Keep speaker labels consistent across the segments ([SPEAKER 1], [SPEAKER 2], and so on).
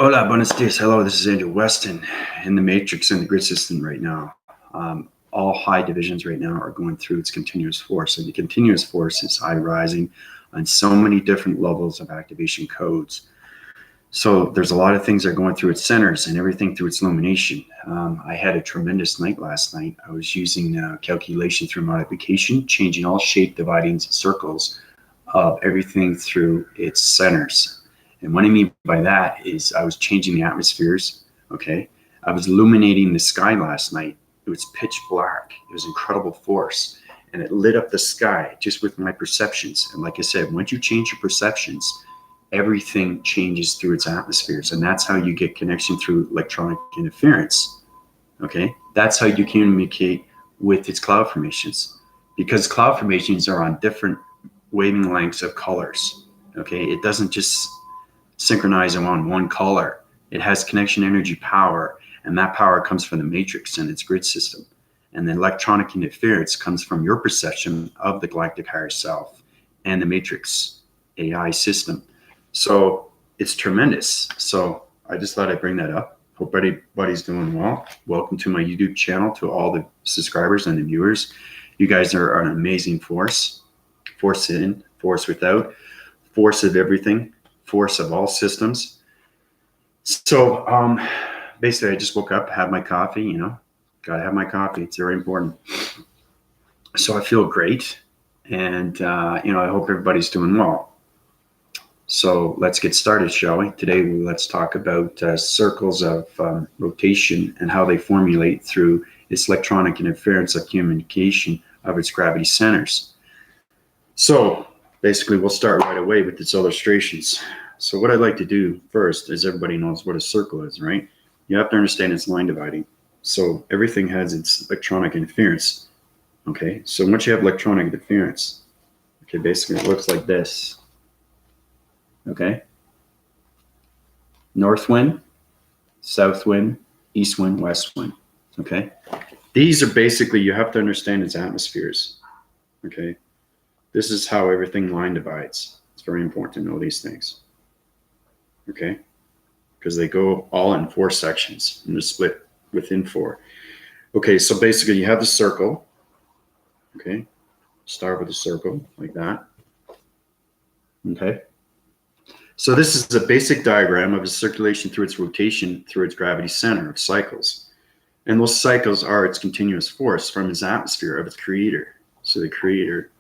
[SPEAKER 1] Hola, buenos dias. Hello, this is Andrew Weston in the matrix and the grid system right now. All high divisions right now are going through its continuous force, and the continuous force is high rising on so many different levels of activation codes. So there's a lot of things that are going through its centers and everything through its illumination. I had a tremendous night last night. I was using calculation through modification, changing all shape dividing circles of everything through its centers. And what I mean by that is I was changing the atmospheres, okay? I was illuminating the sky last night. It was pitch black. It was incredible force. And it lit up the sky just with my perceptions. And like I said, once you change your perceptions, everything changes through its atmospheres. And that's how you get connection through electronic interference, okay? That's how you communicate with its cloud formations. Because cloud formations are on different waving lengths of colors, okay? It doesn't just synchronize on one color. It has connection energy power, and that power comes from the matrix and its grid system. And the electronic interference comes from your perception of the galactic higher self and the matrix AI system. So it's tremendous. So I just thought I'd bring that up. Hope everybody's doing well. Welcome to my YouTube channel, to all the subscribers and the viewers. You guys are an amazing force. Force in, force without, force of everything, force of all systems. So basically I just woke up, had my coffee, gotta have my coffee. It's very important. So I feel great. And, I hope everybody's doing well. So let's get started, shall we? Today, let's talk about circles of rotation and how they formulate through its electronic interference of communication of its gravity centers. So basically, we'll start right away with its illustrations. So what I'd like to do first is, everybody knows what a circle is, right? You have to understand its line dividing. So everything has its electronic interference, okay? So once you have electronic interference, okay, basically it looks like this, okay? North wind, south wind, east wind, west wind, okay? These are basically, you have to understand its atmospheres, okay? This is how everything line divides. It's very important to know these things, okay? Because they go all in 4 sections and they're split within 4. Okay, so basically you have the circle, okay? Start with a circle like that, okay? So this is a basic diagram of its circulation through its rotation, through its gravity center of cycles. And those cycles are its continuous force from its atmosphere of its creator. So the creator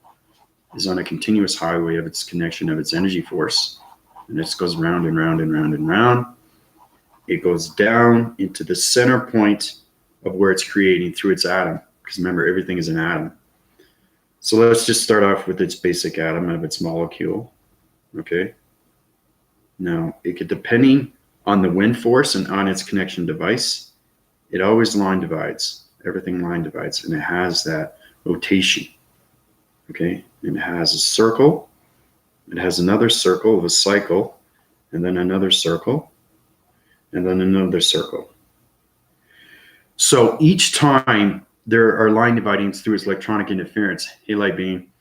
[SPEAKER 1] is on a continuous highway of its connection of its energy force. And this goes round and round and round and round. It goes down into the center point of where it's creating through its atom. Because remember, everything is an atom. So let's just start off with its basic atom of its molecule, okay? Now, it could, depending on the wind force and on its connection device, it always line divides. Everything line divides, and it has that rotation, okay? And it has a circle. It has another circle of a cycle, and then another circle, and then another circle. So each time there are line dividings through its electronic interference, halide beam,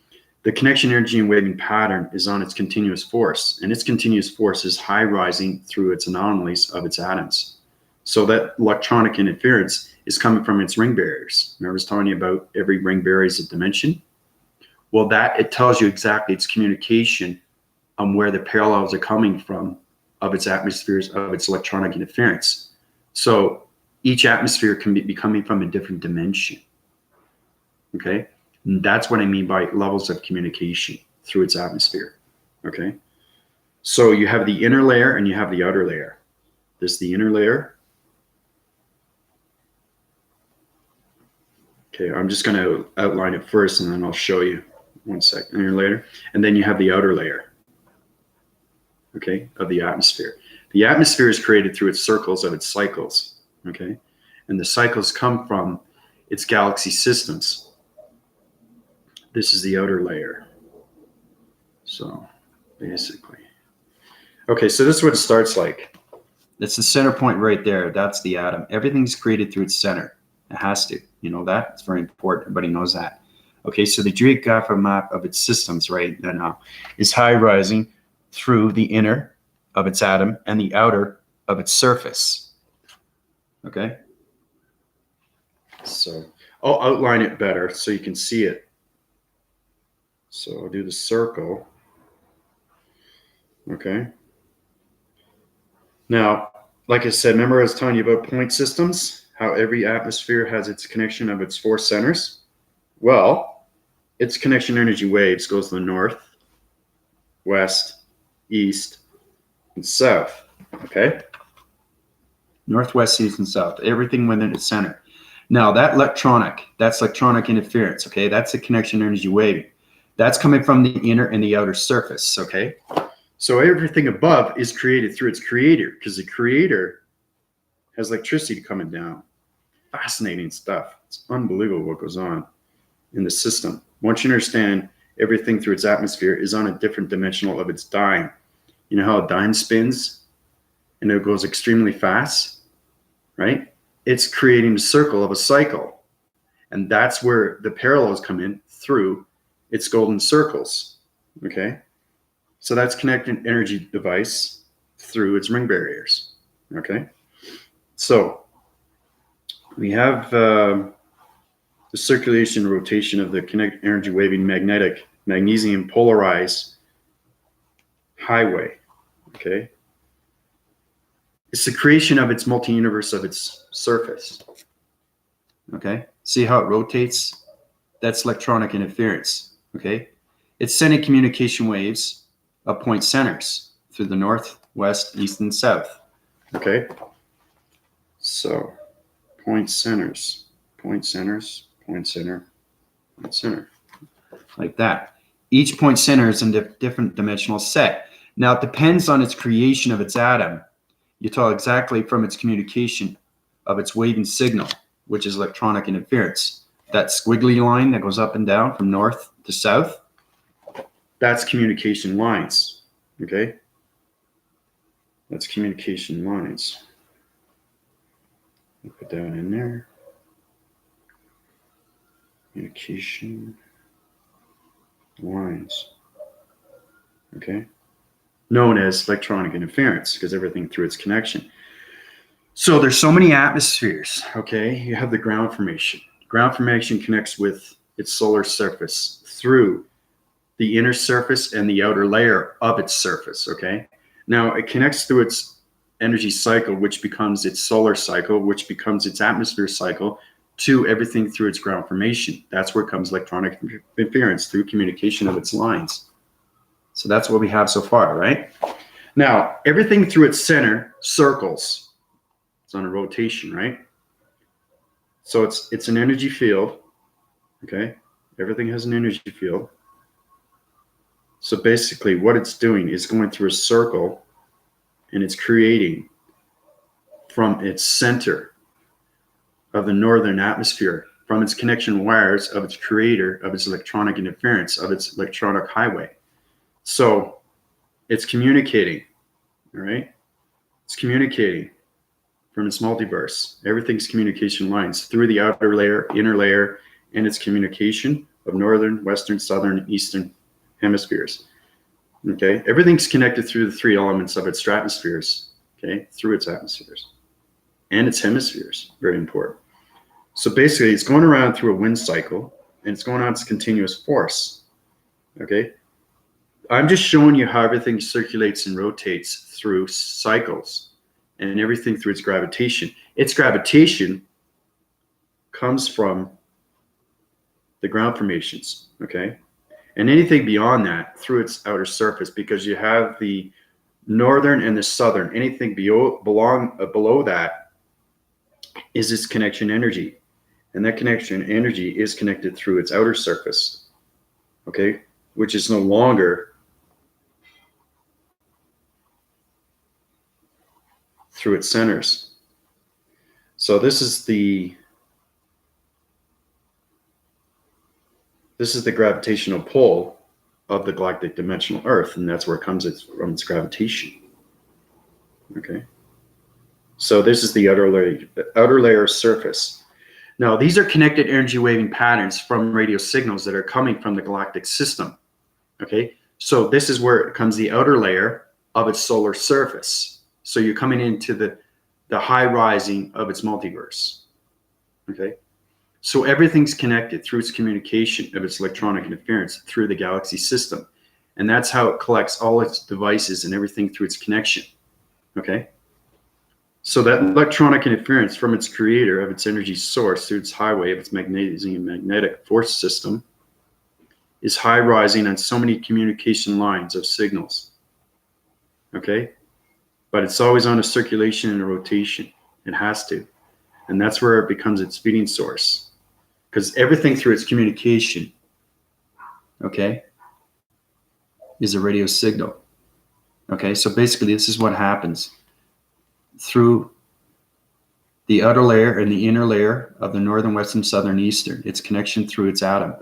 [SPEAKER 1] the connection energy and waving pattern is on its continuous force, and its continuous force is high rising through its anomalies of its atoms. So that electronic interference is coming from its ring barriers. Remember I was telling you about every ring barrier is a dimension? Well, that it tells you exactly its communication on where the parallels are coming from of its atmospheres, of its electronic interference. So each atmosphere can be coming from a different dimension, okay? And that's what I mean by levels of communication through its atmosphere, okay? So you have the inner layer and you have the outer layer. This is the inner layer. Okay, I'm just gonna outline it first and then I'll show you one second later. And then you have the outer layer, okay, of the atmosphere. The atmosphere is created through its circles of its cycles, okay? And the cycles come from its galaxy systems. This is the outer layer. So basically, okay, so this is what it starts like. That's the center point right there. That's the atom. Everything's created through its center. It has to, you know that? It's very important. Everybody knows that. Okay, so the geographic map of its systems right now is high rising through the inner of its atom and the outer of its surface. Okay? So I'll outline it better so you can see it. So I'll do the circle. Okay. Now, like I said, remember I was telling you about point systems, how every atmosphere has its connection of its four centers? Well, its connection energy waves goes to the north, west, east, and south. Okay? Northwest, east, and south. Everything within its center. Now, that's electronic interference. Okay? That's the connection energy waving. That's coming from the inner and the outer surface. Okay? So everything above is created through its creator, because the creator has electricity coming down. Fascinating stuff. It's unbelievable what goes on in the system. Once you understand everything through its atmosphere is on a different dimensional of its dyne. You know how a dyne spins and it goes extremely fast, right? It's creating a circle of a cycle. And that's where the parallels come in through its golden circles. Okay? So that's connecting energy device through its ring barriers. Okay? So we have the circulation rotation of the kinetic energy waving magnetic magnesium polarized highway. Okay? It's the creation of its multi-universe of its surface. Okay? See how it rotates? That's electronic interference. Okay? It's sending communication waves of point centers through the north, west, east, and south. Okay? So, point centers, point centers, point center, point center. Like that. Each point center is in a different dimensional set. Now, it depends on its creation of its atom. You tell exactly from its communication of its waving signal, which is electronic interference. That squiggly line that goes up and down from north to south, that's communication lines. Okay? That's communication lines. I'll put that in there. Communication lines. Okay? Known as electronic interference because everything through its connection. So there's so many atmospheres. Okay? You have the ground formation. Ground formation connects with its solar surface through the inner surface and the outer layer of its surface. Okay? Now it connects through its energy cycle, which becomes its solar cycle, which becomes its atmosphere cycle, to everything through its ground formation. That's where comes electronic interference through communication of its lines. So that's what we have so far, right? Now, everything through its center circles. It's on a rotation, right? So it's an energy field, okay? Everything has an energy field. So basically what it's doing is going through a circle and it's creating from its center of the northern atmosphere, from its connection wires of its creator, of its electronic interference, of its electronic highway. So it's communicating, all right? It's communicating from its multiverse. Everything's communication lines through the outer layer, inner layer, and its communication of northern, western, southern, eastern hemispheres. Okay, everything's connected through the three elements of its stratospheres, okay, through its atmospheres and its hemispheres. Very important. So basically, it's going around through a wind cycle, and it's going on its continuous force. Okay, I'm just showing you how everything circulates and rotates through cycles, and everything through its gravitation. Its gravitation comes from the ground formations. Okay. And anything beyond that through its outer surface, because you have the northern and the southern, anything below that is its connection energy. And that connection energy is connected through its outer surface, okay, which is no longer through its centers. So this is the gravitational pull of the galactic dimensional Earth, and that's where it comes from its gravitation. Okay. So this is the outer layer surface. Now, these are connected energy waving patterns from radio signals that are coming from the galactic system. Okay. So this is where it comes the outer layer of its solar surface. So you're coming into the high rising of its multiverse. Okay. So everything's connected through its communication of its electronic interference through the galaxy system. And that's how it collects all its devices and everything through its connection. Okay. So that electronic interference from its creator of its energy source through its highway of its magnetic force system is high rising on so many communication lines of signals. Okay. But it's always on a circulation and a rotation. It has to. And that's where it becomes its feeding source. Because everything through its communication, okay, is a radio signal. Okay, so basically this is what happens through the outer layer and the inner layer of the northern, western, southern, eastern, its connection through its atom.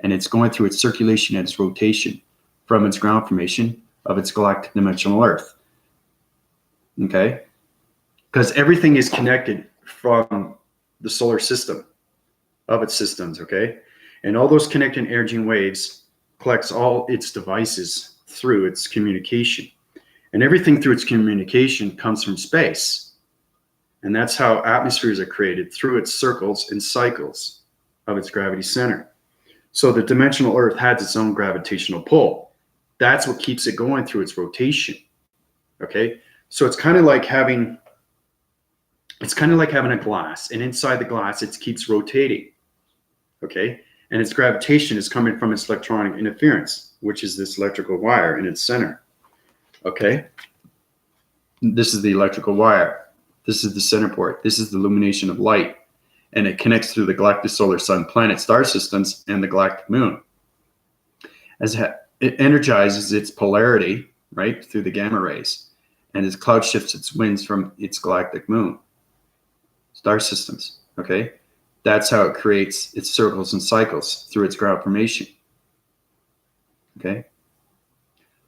[SPEAKER 1] And it's going through its circulation and its rotation from its ground formation of its galactic dimensional Earth. Okay, because everything is connected from the solar system of its systems. Okay, and all those connecting energy waves collects all its devices through its communication, and everything through its communication comes from space. And that's how atmospheres are created, through its circles and cycles of its gravity center. So the dimensional Earth has its own gravitational pull. That's what keeps it going through its rotation. Okay, so it's kind of like having a glass, and inside the glass it keeps rotating. Okay, and its gravitation is coming from its electronic interference, which is this electrical wire in its center. Okay, this is the electrical wire. This is the center port. This is the illumination of light, and it connects through the galactic solar sun, planet, star systems, and the galactic moon. As it energizes its polarity, right, through the gamma rays, and as cloud shifts its winds from its galactic moon, star systems. Okay, that's how it creates its circles and cycles through its ground formation. Okay,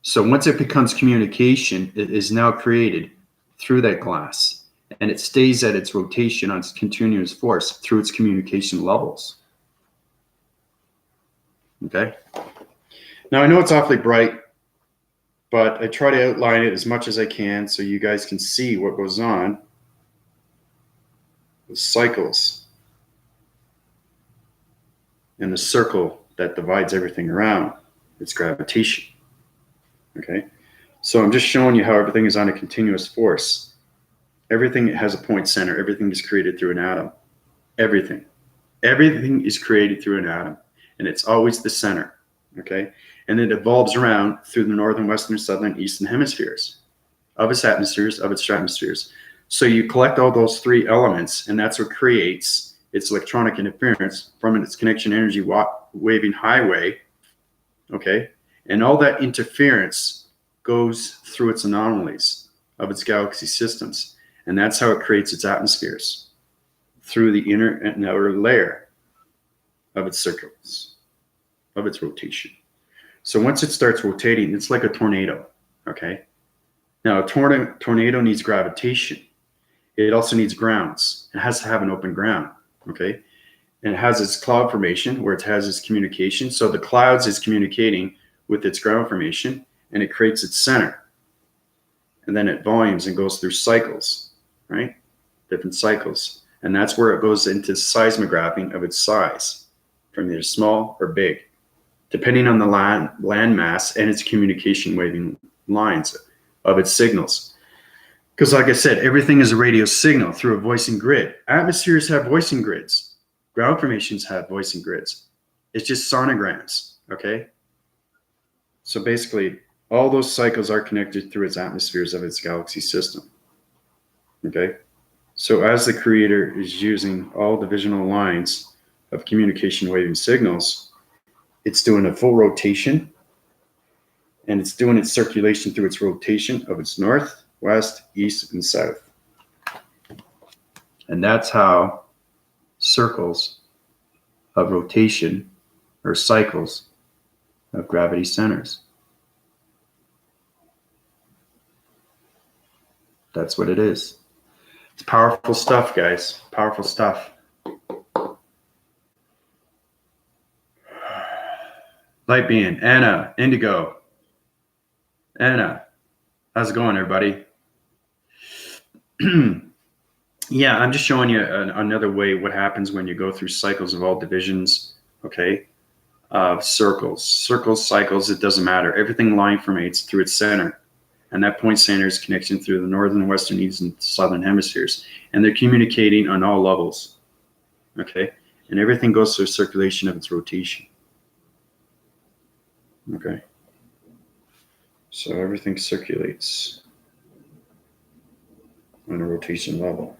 [SPEAKER 1] so once it becomes communication, it is now created through that glass, and it stays at its rotation on its continuous force through its communication levels. Okay, now I know it's awfully bright, but I try to outline it as much as I can so you guys can see what goes on with cycles and the circle that divides everything around, its gravitation. Okay, so I'm just showing you how everything is on a continuous force. Everything has a point center. Everything is created through an atom. Everything is created through an atom, and it's always the center. Okay, and it evolves around through the northern, western, southern, eastern hemispheres of its atmospheres, of its stratospheres. So you collect all those three elements, and that's what creates its electronic interference from its connection energy waving highway. Okay, and all that interference goes through its anomalies of its galaxy systems, and that's how it creates its atmospheres, through the inner and outer layer of its circles, of its rotation. So once it starts rotating, it's like a tornado. Okay, now a tornado needs gravitation. It also needs grounds. It has to have an open ground. Okay, and it has its cloud formation where it has its communication. So the clouds is communicating with its ground formation, and it creates its center. And then it volumes and goes through cycles, right? Different cycles. And that's where it goes into seismographing of its size, from either small or big, depending on the land mass and its communication waving lines of its signals. Because like I said, everything is a radio signal through a voicing grid. Atmospheres have voicing grids. Ground formations have voicing grids. It's just sonograms, okay? So basically, all those cycles are connected through its atmospheres of its galaxy system, okay? So as the creator is using all divisional lines of communication waving signals, it's doing a full rotation, and it's doing its circulation through its rotation of its north, west, east, and south. And that's how circles of rotation or cycles of gravity centers. That's what it is. It's powerful stuff, guys. Powerful stuff. Light being, Anna, Indigo. Anna, how's it going, everybody? Yeah, I'm just showing you another way what happens when you go through cycles of all divisions, okay, of circles. Circles, cycles, it doesn't matter. Everything line formates through its center. And that point center is connection through the northern, western, east, and southern hemispheres. And they're communicating on all levels, okay? And everything goes through circulation of its rotation, okay? So everything circulates on a rotation level.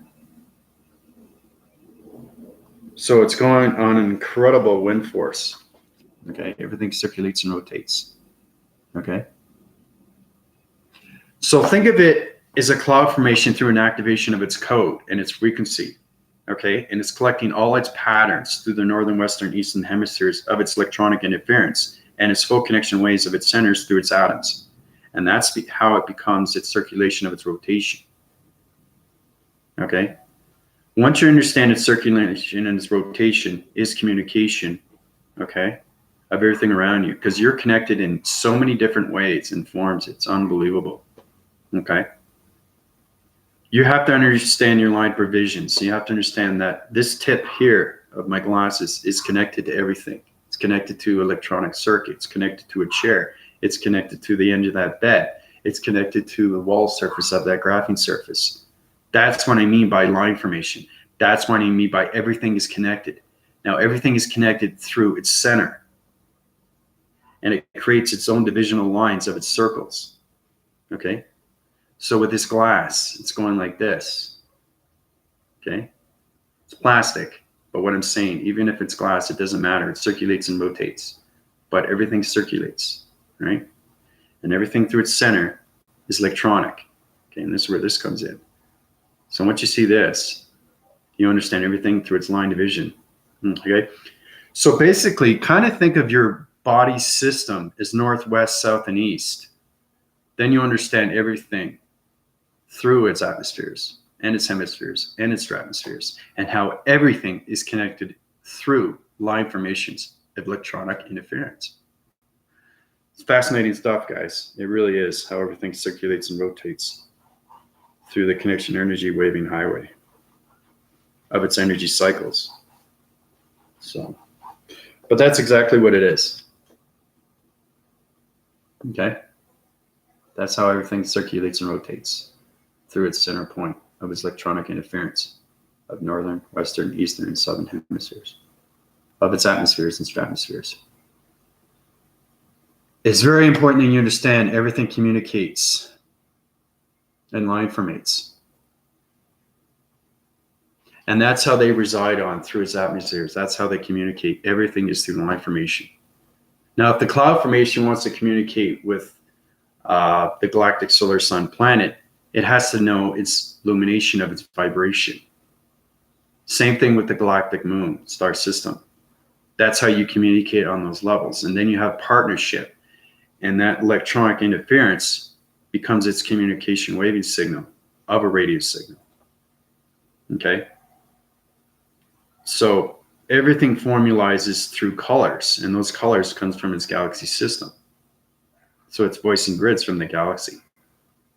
[SPEAKER 1] So it's going on an incredible wind force, okay? Everything circulates and rotates, okay? So think of it as a cloud formation through an activation of its code and its frequency, okay? And it's collecting all its patterns through the northern, western, eastern hemispheres of its electronic interference and its full connection waves of its centers through its atoms. And that's how it becomes its circulation of its rotation, okay? Once you understand its circulation and its rotation is communication, okay, of everything around you, because you're connected in so many different ways and forms, it's unbelievable. Okay. You have to understand your line provisions. You have to understand that this tip here of my glasses is connected to everything. It's connected to electronic circuits, connected to a chair. It's connected to the end of that bed. It's connected to the wall surface of that graphene surface. That's what I mean by line formation. That's what I mean by everything is connected. Now, everything is connected through its center, and it creates its own divisional lines of its circles. Okay. So with this glass, it's going like this, okay? It's plastic, but what I'm saying, even if it's glass, it doesn't matter. It circulates and rotates, but everything circulates, right? And everything through its center is electronic, okay? And this is where this comes in. So once you see this, you understand everything through its line division, okay? So basically, kind of think of your body system as north, west, south, and east. Then you understand everything through its atmospheres and its hemispheres and its stratospheres, and how everything is connected through line formations of electronic interference. It's fascinating stuff, guys. It really is, how everything circulates and rotates through the connection energy waving highway of its energy cycles. So, but that's exactly what it is. Okay? That's how everything circulates and rotates through its center point of its electronic interference of northern, western, eastern, and southern hemispheres, of its atmospheres and stratospheres. It's very important that you understand everything communicates and line formates. And that's how they reside on through its atmospheres. That's how they communicate. Everything is through line formation. Now, if the cloud formation wants to communicate with the galactic solar sun planet, it has to know its illumination of its vibration. Same thing with the galactic moon star system. That's how you communicate on those levels. And then you have partnership, and that electronic interference becomes its communication waving signal of a radio signal. Okay? So everything formalizes through colors, and those colors comes from its galaxy system. So it's voicing grids from the galaxy.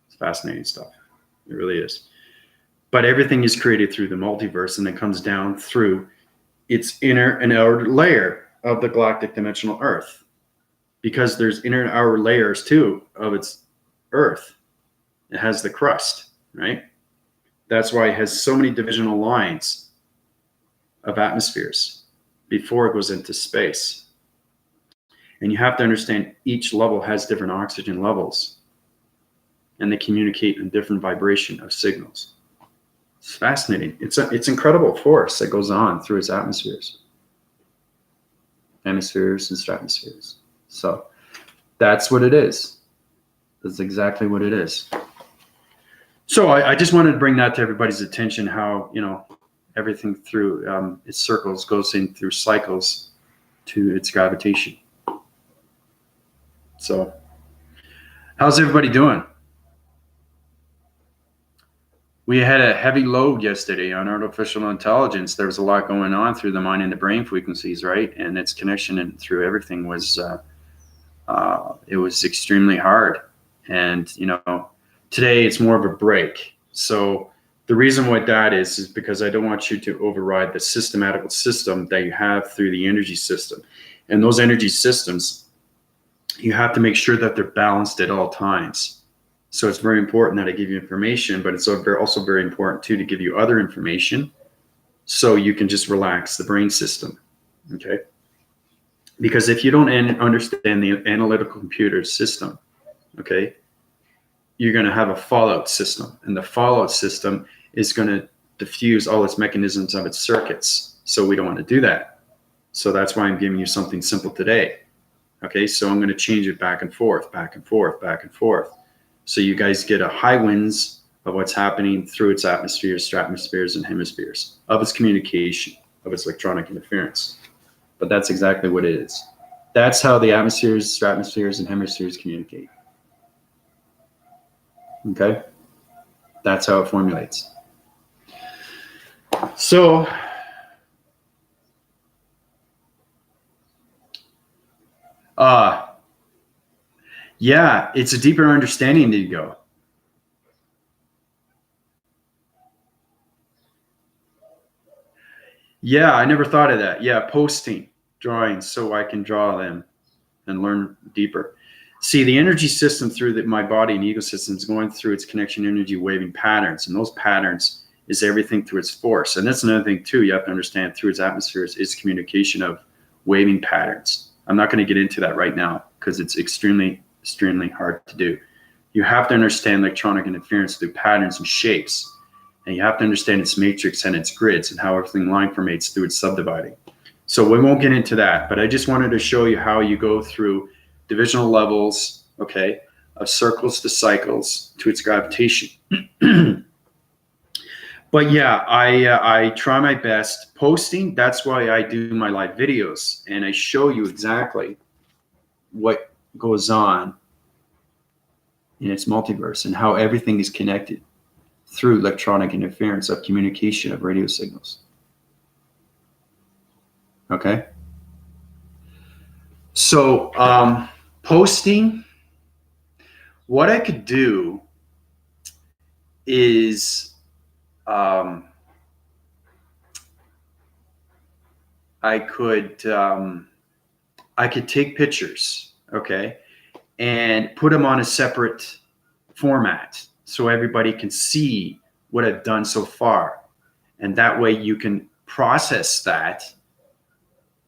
[SPEAKER 1] It's fascinating stuff. It really is. But everything is created through the multiverse, and it comes down through its inner and outer layer of the galactic dimensional Earth. Because there's inner and outer layers too of its Earth. It has the crust, right? That's why it has so many divisional lines of atmospheres before it goes into space. And you have to understand each level has different oxygen levels, and they communicate in different vibration of signals. It's fascinating. It's incredible force that goes on through its atmospheres, hemispheres, and stratospheres. So that's what it is. That's exactly what it is. So I just wanted to bring that to everybody's attention, how, you know, everything through its circles goes in through cycles to its gravitation. So how's everybody doing? We had a heavy load yesterday on artificial intelligence. There was a lot going on through the mind and the brain frequencies, right? And its connection and through everything was, it was extremely hard. And, you know, today it's more of a break. So The reason why that is because I don't want you to override the systematical system that you have through the energy system. And those energy systems, you have to make sure that they're balanced at all times. So it's very important that I give you information, but it's also very important too to give you other information so you can just relax the brain system, okay? Because if you don't understand the analytical computer system, okay, you're going to have a fallout system, and the fallout system is going to diffuse all its mechanisms of its circuits. So we don't want to do that. So that's why I'm giving you something simple today. Okay, so I'm going to change it back and forth, back and forth, back and forth. So you guys get a high winds of what's happening through its atmospheres, stratospheres, and hemispheres, of its communication, of its electronic interference. But that's exactly what it is. That's how the atmospheres, stratospheres, and hemispheres communicate. Okay? That's how it formulates. So, yeah, it's a deeper understanding to go. Yeah, I never thought of that. Yeah, posting drawings so I can draw them and learn deeper. See, the energy system through my body and ecosystem is going through its connection energy waving patterns, and those patterns is everything through its force. And that's another thing too you have to understand through its atmospheres is communication of waving patterns. I'm not going to get into that right now because it's extremely hard to do. You have to understand electronic interference through patterns and shapes, and you have to understand its matrix and its grids and how everything line formates through its subdividing. So we won't get into that, but I just wanted to show you how you go through divisional levels, okay, of circles to cycles to its gravitation. But yeah, I try my best posting. That's why I do my live videos, and I show you exactly what goes on in its multiverse and how everything is connected through electronic interference of communication of radio signals. Okay. So posting, what I could do is I could take pictures, okay, and put them on a separate format so everybody can see what I've done so far. And that way you can process that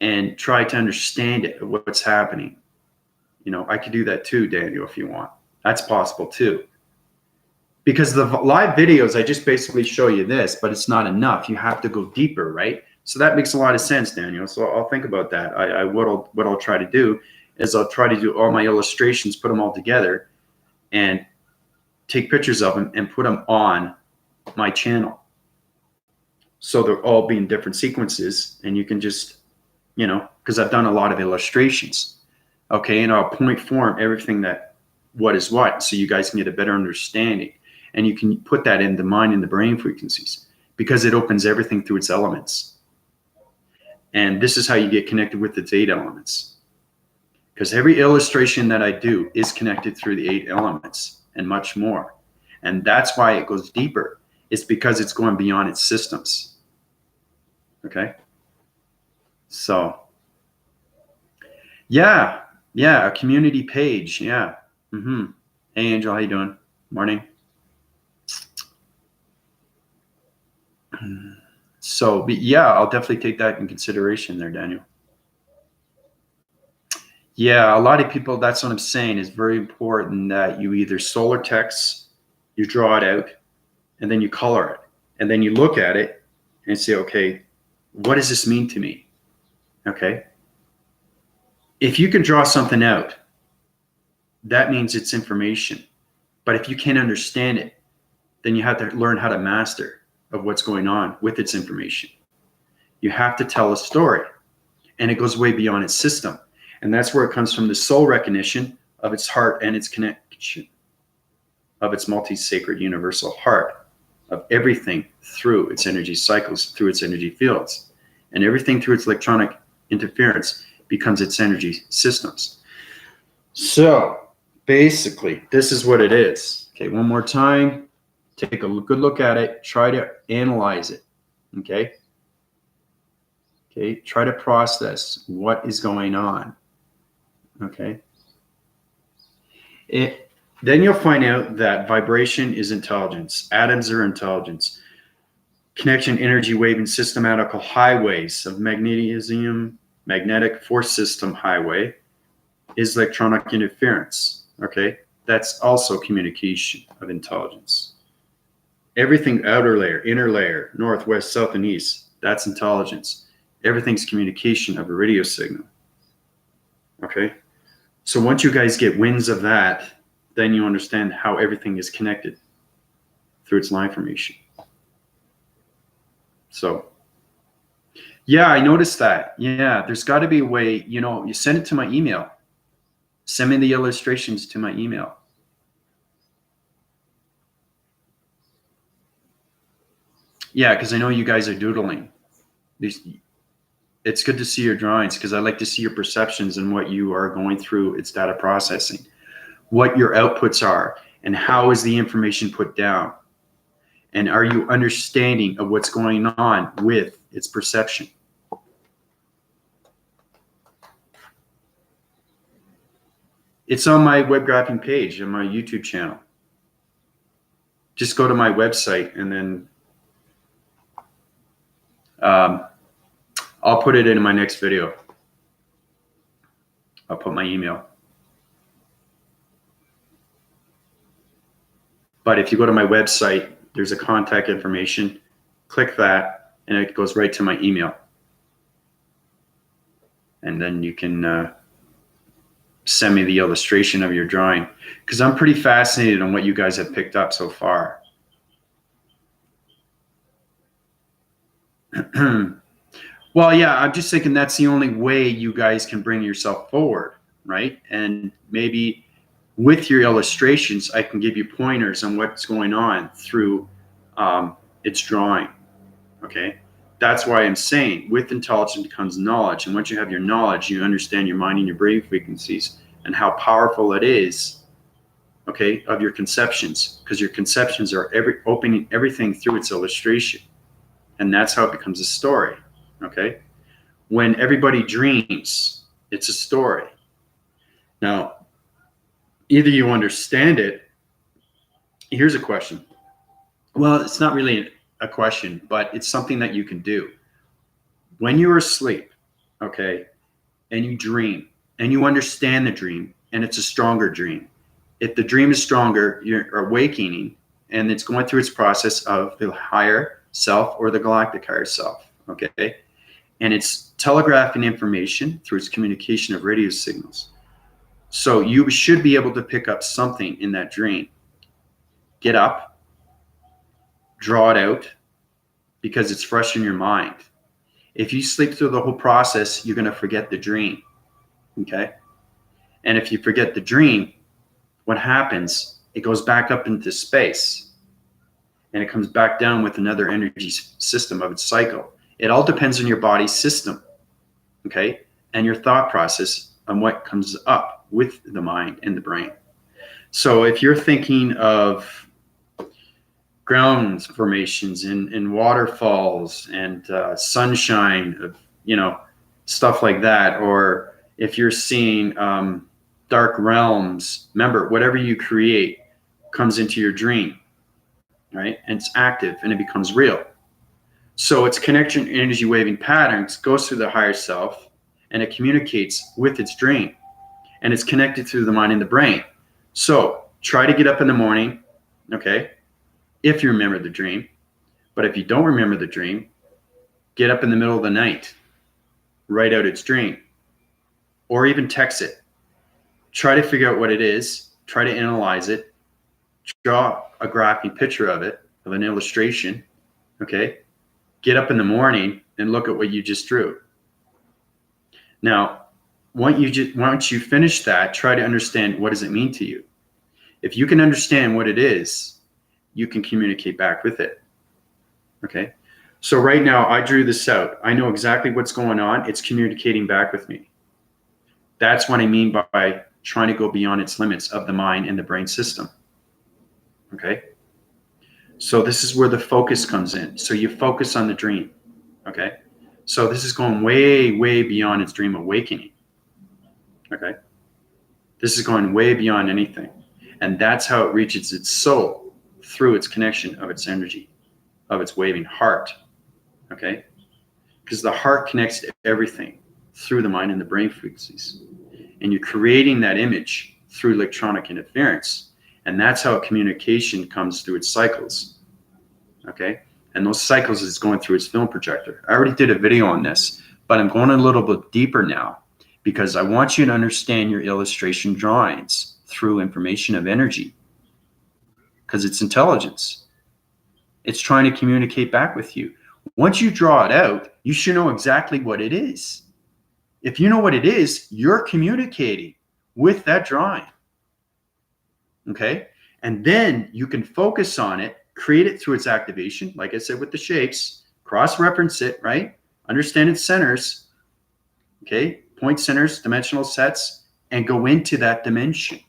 [SPEAKER 1] and try to understand it, what's happening. You know, I could do that too, Daniel, if you want. That's possible too. Because the live videos, I just basically show you this, but it's not enough. You have to go deeper, right? So that makes a lot of sense, Daniel. So I'll think about that. What I'll try to do is I'll try to do all my illustrations, put them all together, and take pictures of them and put them on my channel. So they're all being different sequences, and you can just, you know, because I've done a lot of illustrations, okay, and I'll point form everything that what is what, so you guys can get a better understanding, and you can put that in the mind and the brain frequencies because it opens everything through its elements. And this is how you get connected with its 8 elements, because every illustration that I do is connected through the 8 elements and much more. And that's why it goes deeper. It's because it's going beyond its systems. Okay. So yeah, a community page. Yeah. Hey, Angel, how you doing? Morning. So, but yeah, I'll definitely take that in consideration there, Daniel. Yeah, a lot of people, that's what I'm saying, is very important that you either solar text, you draw it out, and then you color it. And then you look at it and say, okay, what does this mean to me? Okay. If you can draw something out, that means it's information. But if you can't understand it, then you have to learn how to master of what's going on with its information. You have to tell a story, and it goes way beyond its system. And that's where it comes from, the soul recognition of its heart and its connection of its multi-sacred universal heart, of everything through its energy cycles, through its energy fields, and everything through its electronic interference becomes its energy systems. So basically, this is what it is. Okay, one more time. Take a good look at it. Try to analyze it. Okay. Okay. Try to process what is going on. Okay. Then you'll find out that vibration is intelligence. Atoms are intelligence. Connection, energy, wave, and systematical highways of magnesium, magnetic force system highway is electronic interference. Okay. That's also communication of intelligence. Everything outer layer, inner layer, north, west, south, and east, that's intelligence. Everything's communication of a radio signal. Okay. So once you guys get winds of that, then you understand how everything is connected through its line formation. So, yeah, I noticed that. Yeah, there's got to be a way, you send it to my email. Send me the illustrations to my email. Yeah, because I know you guys are doodling. It's good to see your drawings because I like to see your perceptions and what you are going through. It's data processing, what your outputs are, and how is the information put down. And are you understanding of what's going on with its perception? It's on my web graphing page on my YouTube channel. Just go to my website and then I'll put it in my next video. I'll put my email. But if you go to my website, there's a contact information. Click that and it goes right to my email. And then you can send me the illustration of your drawing because I'm pretty fascinated on what you guys have picked up so far. Well, yeah, I'm just thinking that's the only way you guys can bring yourself forward, right? And maybe with your illustrations, I can give you pointers on what's going on through its drawing, okay? That's why I'm saying with intelligence comes knowledge. And once you have your knowledge, you understand your mind and your brain frequencies and how powerful it is, okay, of your conceptions, because your conceptions are opening everything through its illustration. And that's how it becomes a story, okay? When everybody dreams, it's a story. Now, either you understand it. Here's a question. Well, it's not really a question, but it's something that you can do. When you're asleep, okay, and you dream, and you understand the dream, and it's a stronger dream. If the dream is stronger, you're awakening, and it's going through its process of the higher self or the galactic higher self, okay? And it's telegraphing information through its communication of radio signals. So you should be able to pick up something in that dream. Get up, draw it out, because it's fresh in your mind. If you sleep through the whole process, you're going to forget the dream, okay? And if you forget the dream, what happens? It goes back up into space, and it comes back down with another energy system of its cycle. It all depends on your body's system, okay? And your thought process on what comes up with the mind and the brain. So if you're thinking of ground formations and waterfalls and sunshine, stuff like that, or if you're seeing dark realms, remember, whatever you create comes into your dream, right? And it's active and it becomes real. So its connection energy waving patterns goes through the higher self and it communicates with its dream, and it's connected through the mind and the brain. So try to get up in the morning, okay, if you remember the dream. But if you don't remember the dream, get up in the middle of the night, write out its dream, or even text it. Try to figure out what it is, try to analyze it, draw a graphing picture of it, of an illustration, okay? Get up in the morning and look at what you just drew. Now, once you finish that, try to understand what does it mean to you. If you can understand what it is, you can communicate back with it, okay? So right now, I drew this out. I know exactly what's going on. It's communicating back with me. That's what I mean by trying to go beyond its limits of the mind and the brain system, okay? So this is where the focus comes in. So you focus on the dream, okay? So this is going way, way beyond its dream awakening, okay? This is going way beyond anything. And that's how it reaches its soul, through its connection of its energy, of its waving heart, okay? Because the heart connects to everything through the mind and the brain frequencies. And you're creating that image through electronic interference. And that's how communication comes through its cycles, okay? And those cycles is going through its film projector. I already did a video on this, but I'm going a little bit deeper now because I want you to understand your illustration drawings through information of energy, because it's intelligence. It's trying to communicate back with you. Once you draw it out, you should know exactly what it is. If you know what it is, you're communicating with that drawing, okay? And then you can focus on it, create it through its activation, like I said with the shapes, cross-reference it, right? Understand its centers, okay? Point centers, dimensional sets, and go into that dimension.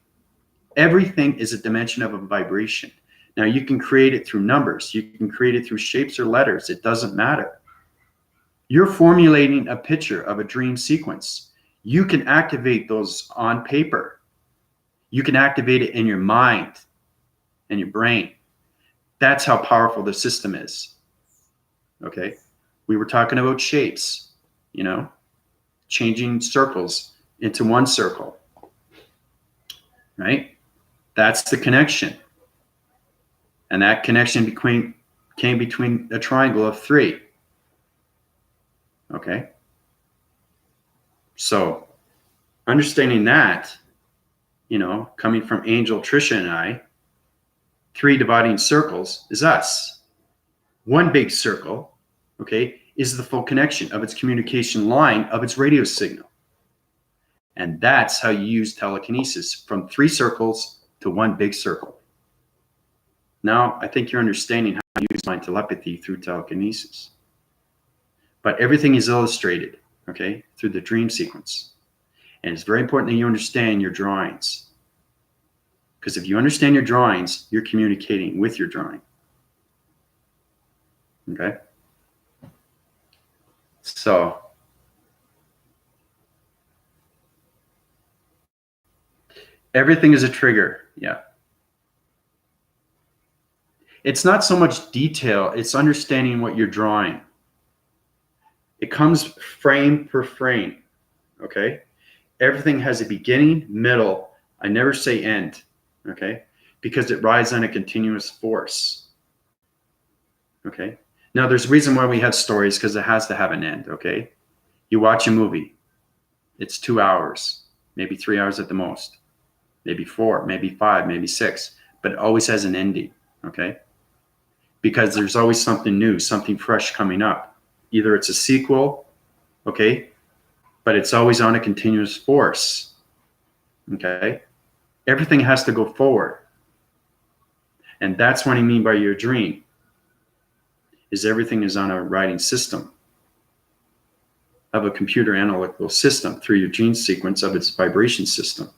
[SPEAKER 1] Everything is a dimension of a vibration. Now you can create it through numbers, you can create it through shapes or letters, it doesn't matter. You're formulating a picture of a dream sequence. You can activate those on paper. You can activate it in your mind and your brain. That's how powerful the system is. Okay? We were talking about shapes, you know, changing circles into one circle, right? That's the connection. And that connection came between a triangle of 3. Okay? So, understanding that, you know, coming from Angel, Trisha, and I, 3 dividing circles is us. 1 big circle, okay, is the full connection of its communication line of its radio signal. And that's how you use telekinesis, from 3 circles to 1 big circle. Now, I think you're understanding how to use mind telepathy through telekinesis. But everything is illustrated, okay, through the dream sequence. And it's very important that you understand your drawings. Because if you understand your drawings, you're communicating with your drawing. Okay? So, everything is a trigger, yeah. It's not so much detail, it's understanding what you're drawing. It comes frame per frame, okay? Everything has a beginning, middle, I never say end, okay? Because it rides on a continuous force, okay? Now, there's a reason why we have stories, because it has to have an end, okay? You watch a movie, it's 2 hours, maybe 3 hours at the most, maybe 4, maybe 5, maybe 6, but it always has an ending, okay? Because there's always something new, something fresh coming up. Either it's a sequel, okay, but it's always on a continuous force, okay? Everything has to go forward. And that's what I mean by your dream, is everything is on a writing system of a computer analytical system through your gene sequence of its vibration system.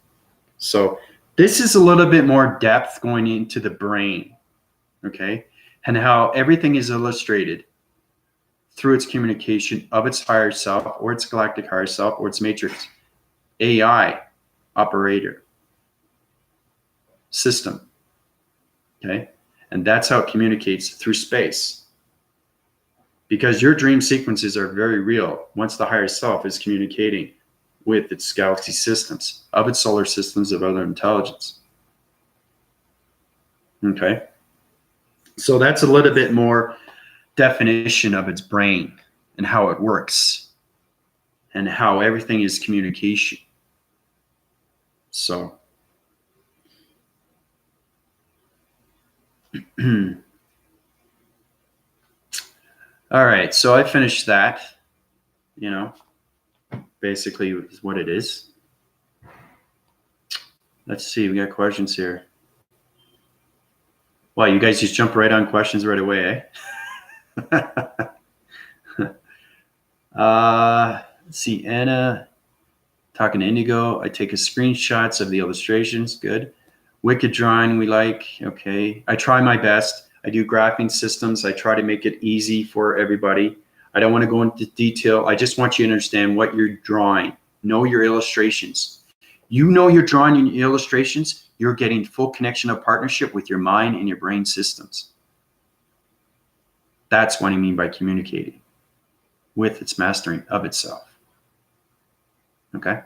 [SPEAKER 1] So this is a little bit more depth going into the brain, okay? And how everything is illustrated through its communication of its higher self, or its galactic higher self, or its matrix AI operator system, okay? And that's how it communicates through space. Because your dream sequences are very real once the higher self is communicating with its galaxy systems, of its solar systems, of other intelligence. Okay? So that's a little bit more definition of its brain and how it works and how everything is communication. So all right, so I finished that, you know, basically is what it is. Let's see, we got questions here. Wow, you guys just jump right on questions right away, eh? Let's see, Anna talking to Indigo. I take a screenshots of the illustrations. Good. Wicked drawing we like. Okay. I try my best. I do graphing systems. I try to make it easy for everybody. I don't want to go into detail. I just want you to understand what you're drawing. Know your illustrations. You know you're drawing your illustrations, you're getting full connection of partnership with your mind and your brain systems. That's what I mean by communicating with its mastering of itself. Okay?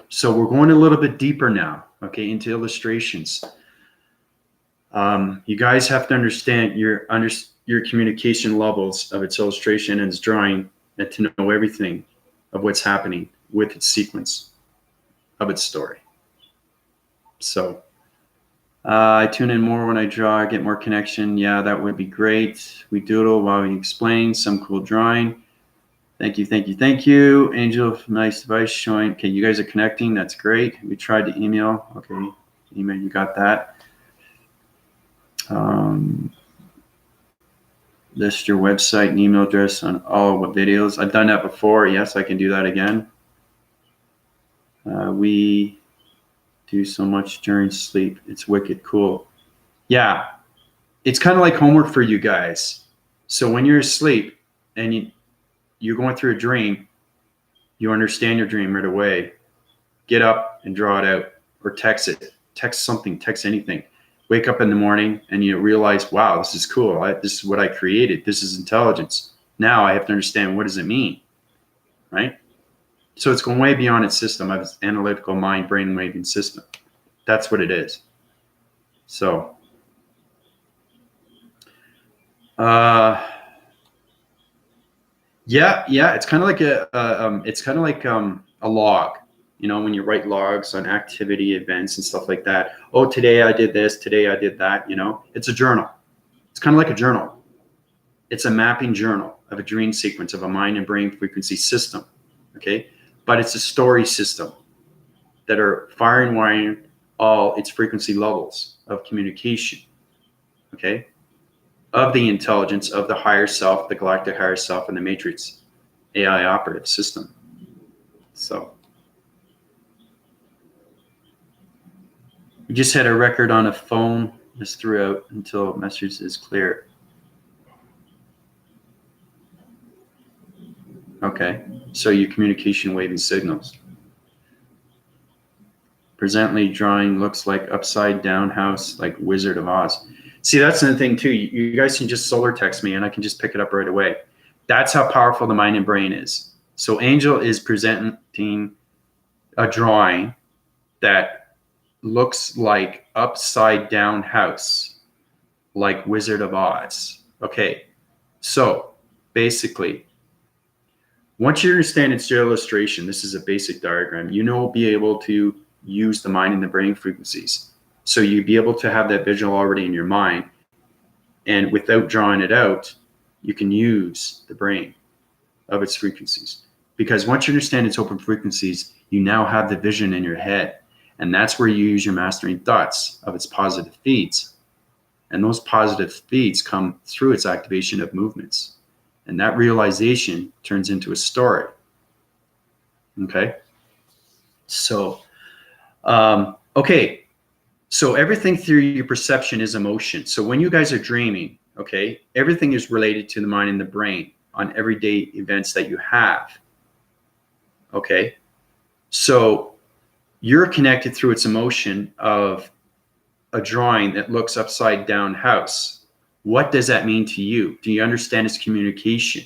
[SPEAKER 1] So we're going a little bit deeper now, okay, into illustrations. You guys have to understand your communication levels of its illustration and its drawing, and to know everything of what's happening with its sequence of its story. So I tune in more when I draw, get more connection. Yeah, that would be great. We doodle while we explain some cool drawing. Thank you, thank you, thank you. Angel, nice device showing. Okay, you guys are connecting. That's great. We tried to email. Okay, email, you got that. List your website and email address on all videos. I've done that before. Yes, I can do that again. We do so much during sleep. It's wicked cool. Yeah, it's kind of like homework for you guys. So when you're asleep and you're going through a dream, you understand your dream right away. Get up and draw it out, or text it. Text something, text anything. Wake up in the morning and you realize, wow, this is cool. This is what I created. This is intelligence. Now I have to understand, what does it mean, right? So it's going way beyond its system of its analytical mind, brain waving system. That's what it is. So, yeah, it's kind of like a log. You know, when you write logs on activity, events, and stuff like that. Oh, today I did this, today I did that, you know. It's a journal. It's kind of like a journal. It's a mapping journal of a dream sequence of a mind and brain frequency system, okay? But it's a story system that are firing, wiring all its frequency levels of communication, okay? Of the intelligence of the higher self, the galactic higher self, and the matrix AI operative system. So we just had a record on a phone, just throughout until message is clear. Okay, so your communication waving signals. Presently drawing looks like upside down house, like Wizard of Oz. See, that's another thing too. You guys can just solar text me and I can just pick it up right away. That's how powerful the mind and brain is. So Angel is presenting a drawing that looks like upside down house, like Wizard of Oz. Okay, so basically, once you understand its illustration, this is a basic diagram, you'll be able to use the mind and the brain frequencies. So you'd be able to have that visual already in your mind, and without drawing it out, you can use the brain of its frequencies. Because once you understand its open frequencies, you now have the vision in your head. And that's where you use your mastering thoughts of its positive feeds. And those positive feeds come through its activation of movements. And that realization turns into a story. Okay? So, okay. So everything through your perception is emotion. So when you guys are dreaming, okay, everything is related to the mind and the brain on everyday events that you have. Okay? So you're connected through its emotion of a drawing that looks upside down house. What does that mean to you? Do you understand its communication?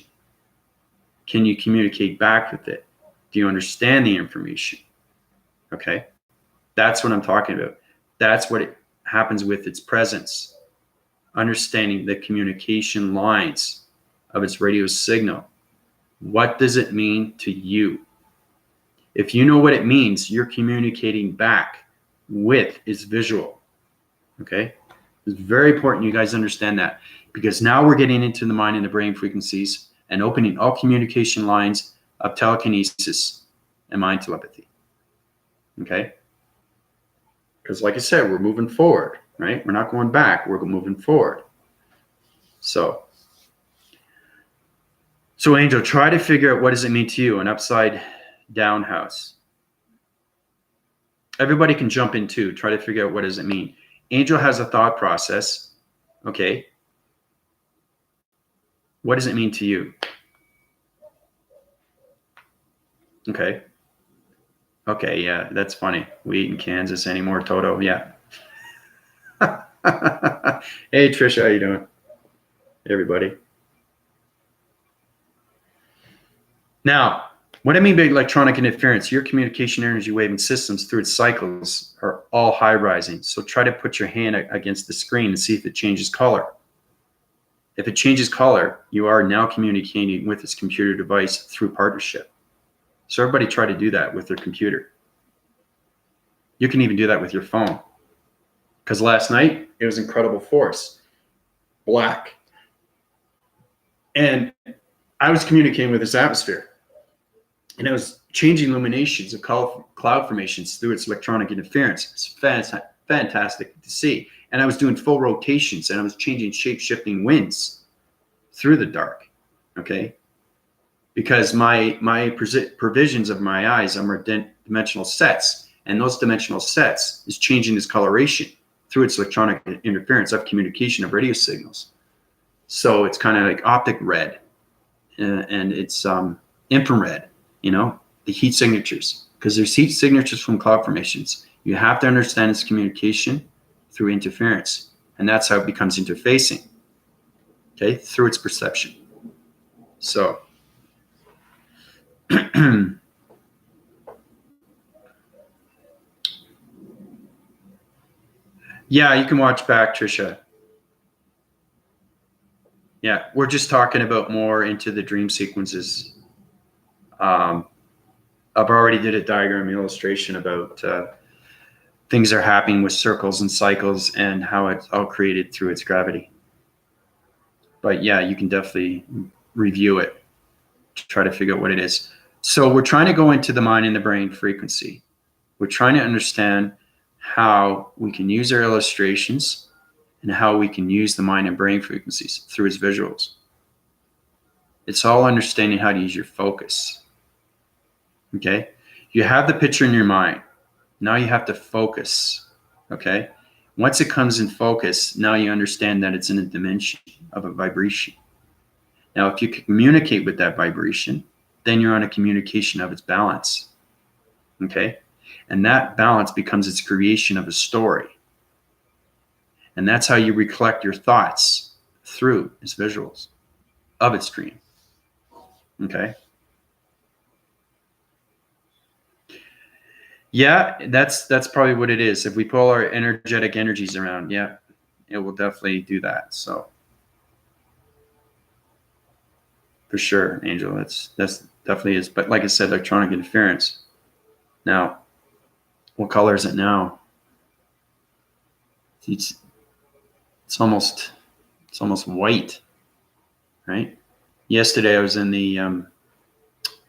[SPEAKER 1] Can you communicate back with it? Do you understand the information? Okay, that's what I'm talking about. That's what happens with its presence. Understanding the communication lines of its radio signal. What does it mean to you? If you know what it means, you're communicating back with its visual. Okay? It's very important you guys understand that, because now we're getting into the mind and the brain frequencies and opening all communication lines of telekinesis and mind telepathy. Okay? Because like I said, we're moving forward, right? We're not going back, we're moving forward. So Angel, try to figure out, what does it mean to you, an upside down house? Everybody can jump in too. Try to figure out, what does it mean? Angel has a thought process Okay. What does it mean to you? Okay. Okay, yeah, that's funny. We eat in Kansas anymore, Toto. Yeah. Hey, Trisha, how you doing? Hey, everybody. Now, what I mean by electronic interference, your communication energy wave and systems through its cycles are all high rising. So try to put your hand against the screen and see if it changes color. If it changes color, you are now communicating with this computer device through partnership. So everybody try to do that with their computer. You can even do that with your phone. Because last night, it was incredible force. Black. And I was communicating with this atmosphere. And I was changing illuminations of cloud formations through its electronic interference. It's fantastic to see. And I was doing full rotations, and I was changing shape-shifting winds through the dark, okay? Because my provisions of my eyes are dimensional sets, and those dimensional sets is changing its coloration through its electronic interference of communication of radio signals. So it's kind of like optic red, and it's infrared, you know, the heat signatures, because there's heat signatures from cloud formations. You have to understand its communication through interference, and that's how it becomes interfacing, okay, through its perception. So yeah, you can watch back, Trisha. Yeah, we're just talking about more into the dream sequences. I've already did a diagram illustration about things are happening with circles and cycles and how it's all created through its gravity. But yeah, you can definitely review it to try to figure out what it is. So we're trying to go into the mind and the brain frequency. We're trying to understand how we can use our illustrations and how we can use the mind and brain frequencies through its visuals. It's all understanding how to use your focus. Okay? You have the picture in your mind. Now you have to focus. Okay? Once it comes in focus, now you understand that it's in a dimension of a vibration. Now, if you can communicate with that vibration, then you're on a communication of its balance. Okay? And that balance becomes its creation of a story. And that's how you recollect your thoughts through its visuals of its dream. Okay? Yeah, that's probably what it is. If we pull our energetic energies around, yeah, it will definitely do that. So for sure, Angel, that's definitely is. But like I said, electronic interference. Now, what color is it now? It's almost white, right? Yesterday I was in the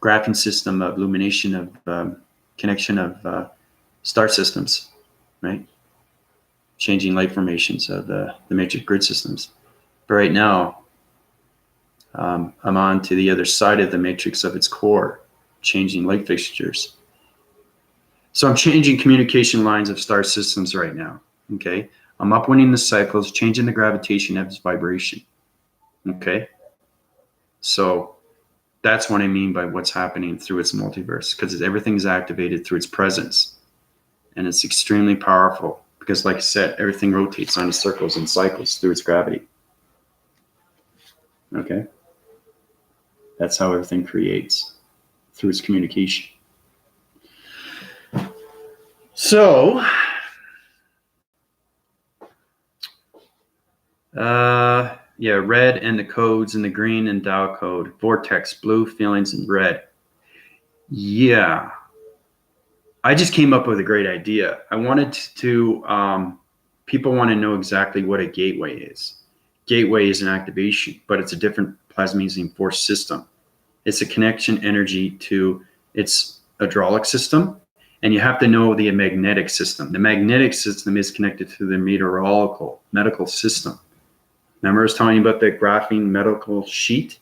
[SPEAKER 1] graphing system of illumination of connection of star systems, right? Changing light formations of the matrix grid systems. But right now, I'm on to the other side of the matrix of its core, changing light fixtures. So I'm changing communication lines of star systems right now, okay? I'm upwinding the cycles, changing the gravitation of its vibration, okay? So that's what I mean by what's happening through its multiverse, because everything's activated through its presence. And it's extremely powerful because, like I said, everything rotates on circles and cycles through its gravity. Okay? That's how everything creates, through its communication. So, yeah, red and the codes and the green and Tao code, vortex, blue, feelings, and red. Yeah. I just came up with a great idea. I wanted to, people want to know exactly what a gateway is. Gateway is an activation, but it's a different plasmazine force system. It's a connection energy to its hydraulic system, and you have to know the magnetic system. The magnetic system is connected to the medical system. Remember I was telling you about the graphene medical sheet?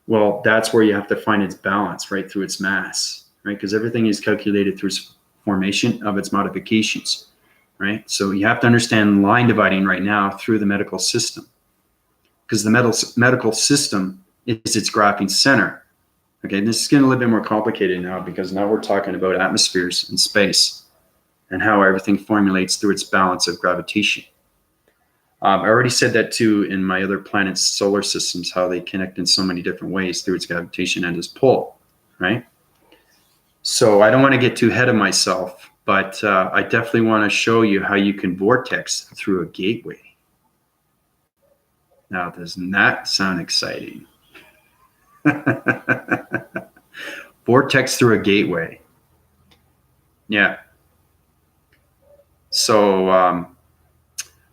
[SPEAKER 1] Well, that's where you have to find its balance, right, through its mass, right? Because everything is calculated through its formation of its modifications. right? So you have to understand line dividing right now through the medical system, because the medical system is its graphing center. Okay, this is getting a little bit more complicated now, because now we're talking about atmospheres and space and how everything formulates through its balance of gravitation. I already said that too in my other planets' solar systems, how they connect in so many different ways through its gravitation and its pull, right? So I don't want to get too ahead of myself, but I definitely want to show you how you can vortex through a gateway. Now, doesn't that sound exciting? Vortex through a gateway. Yeah. So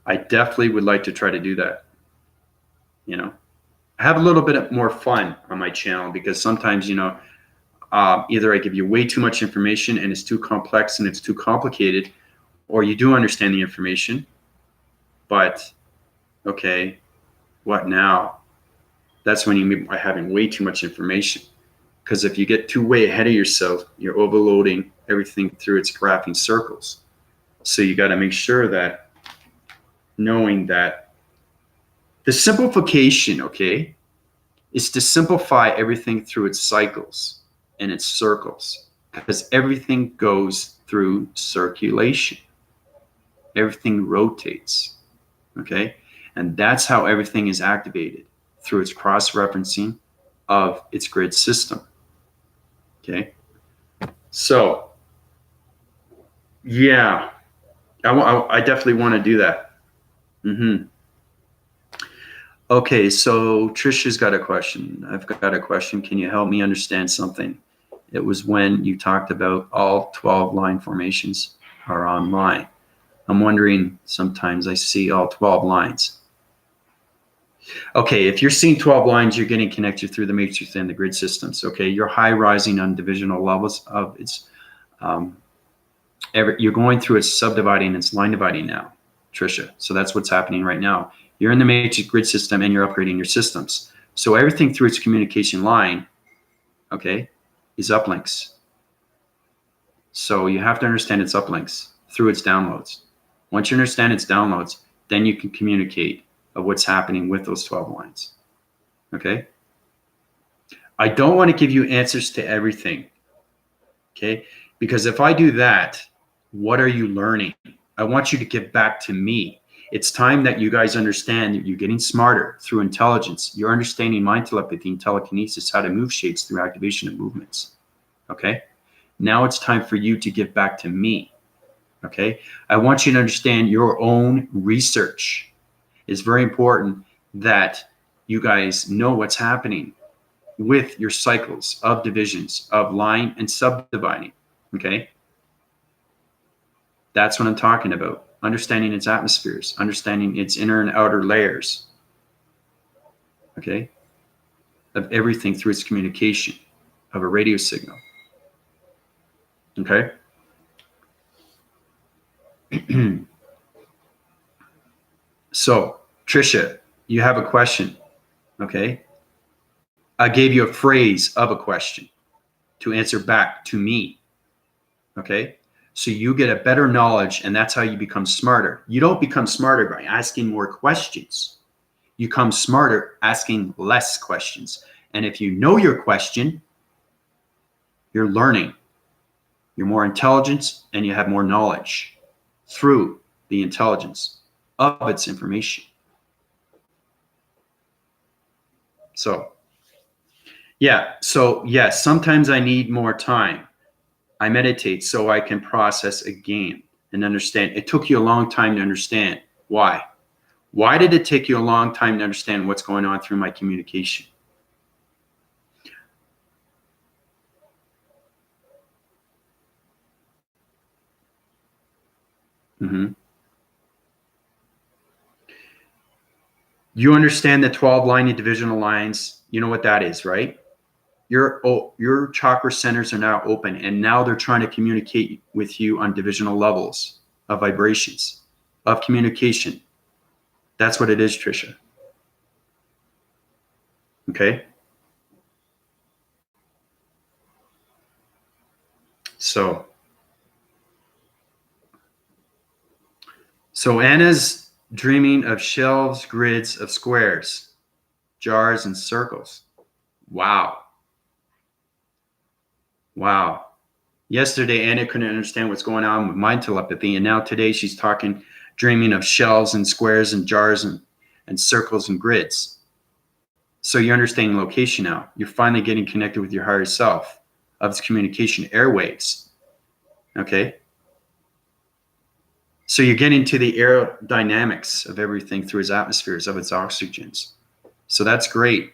[SPEAKER 1] I definitely would like to try to do that. You know, I have a little bit more fun on my channel, because sometimes, you know, either I give you way too much information and it's too complex and it's too complicated, or you do understand the information, but okay, what now? That's when you mean by having way too much information. Because if you get too way ahead of yourself, you're overloading everything through its graphing circles. So you got to make sure that, knowing that the simplification, okay, is to simplify everything through its cycles and its circles, because everything goes through circulation. Everything rotates, okay? And that's how everything is activated, through its cross-referencing of its grid system, okay? So, yeah, I definitely want to do that. Okay, so Trisha's got a question. I've got a question. Can you help me understand something? It was when you talked about all 12 line formations are online. I'm wondering, sometimes I see all 12 lines. Okay, if you're seeing 12 lines, you're getting connected through the matrix and the grid systems. Okay, you're high rising on divisional levels of its, you're going through its subdividing, its line dividing now, Trisha. So that's what's happening right now. You're in the matrix grid system and you're upgrading your systems. So everything through its communication line, okay, is uplinks. So you have to understand its uplinks through its downloads. Once you understand its downloads, then you can communicate of what's happening with those 12 lines. Okay? I don't want to give you answers to everything. Okay? Because if I do that, what are you learning? I want you to give back to me. It's time that you guys understand that you're getting smarter through intelligence. You're understanding mind telepathy and telekinesis, how to move shapes through activation of movements. Okay? Now it's time for you to give back to me. Okay? I want you to understand your own research. It's very important that you guys know what's happening with your cycles of divisions, of line and subdividing. Okay? That's what I'm talking about. Understanding its atmospheres, understanding its inner and outer layers. Okay? Of everything through its communication of a radio signal. Okay? So, Trisha, you have a question. Okay? I gave you a phrase of a question to answer back to me. Okay? So you get a better knowledge, and that's how you become smarter. You don't become smarter by asking more questions. You become smarter asking less questions. And if you know your question, you're learning. You're more intelligent, and you have more knowledge through the intelligence of its information. So, yeah. So, yes, sometimes I need more time. I meditate so I can process again and understand. It took you a long time to understand. Why? Why did it take you a long time to understand what's going on through my communication? Mm-hmm. You understand the 12 linear divisional lines. You know what that is, right? Your chakra centers are now open, and now they're trying to communicate with you on divisional levels of vibrations, of communication. That's what it is, Trisha. Okay? So, So Anna's dreaming of shelves, grids of squares, jars, and circles. Wow. Wow. Yesterday, Anna couldn't understand what's going on with mind telepathy, and now today she's talking, dreaming of shelves and squares and jars and circles and grids. So you're understanding location now. You're finally getting connected with your higher self of its communication airwaves. Okay? So you're getting to the aerodynamics of everything through its atmospheres, of its oxygens. So that's great,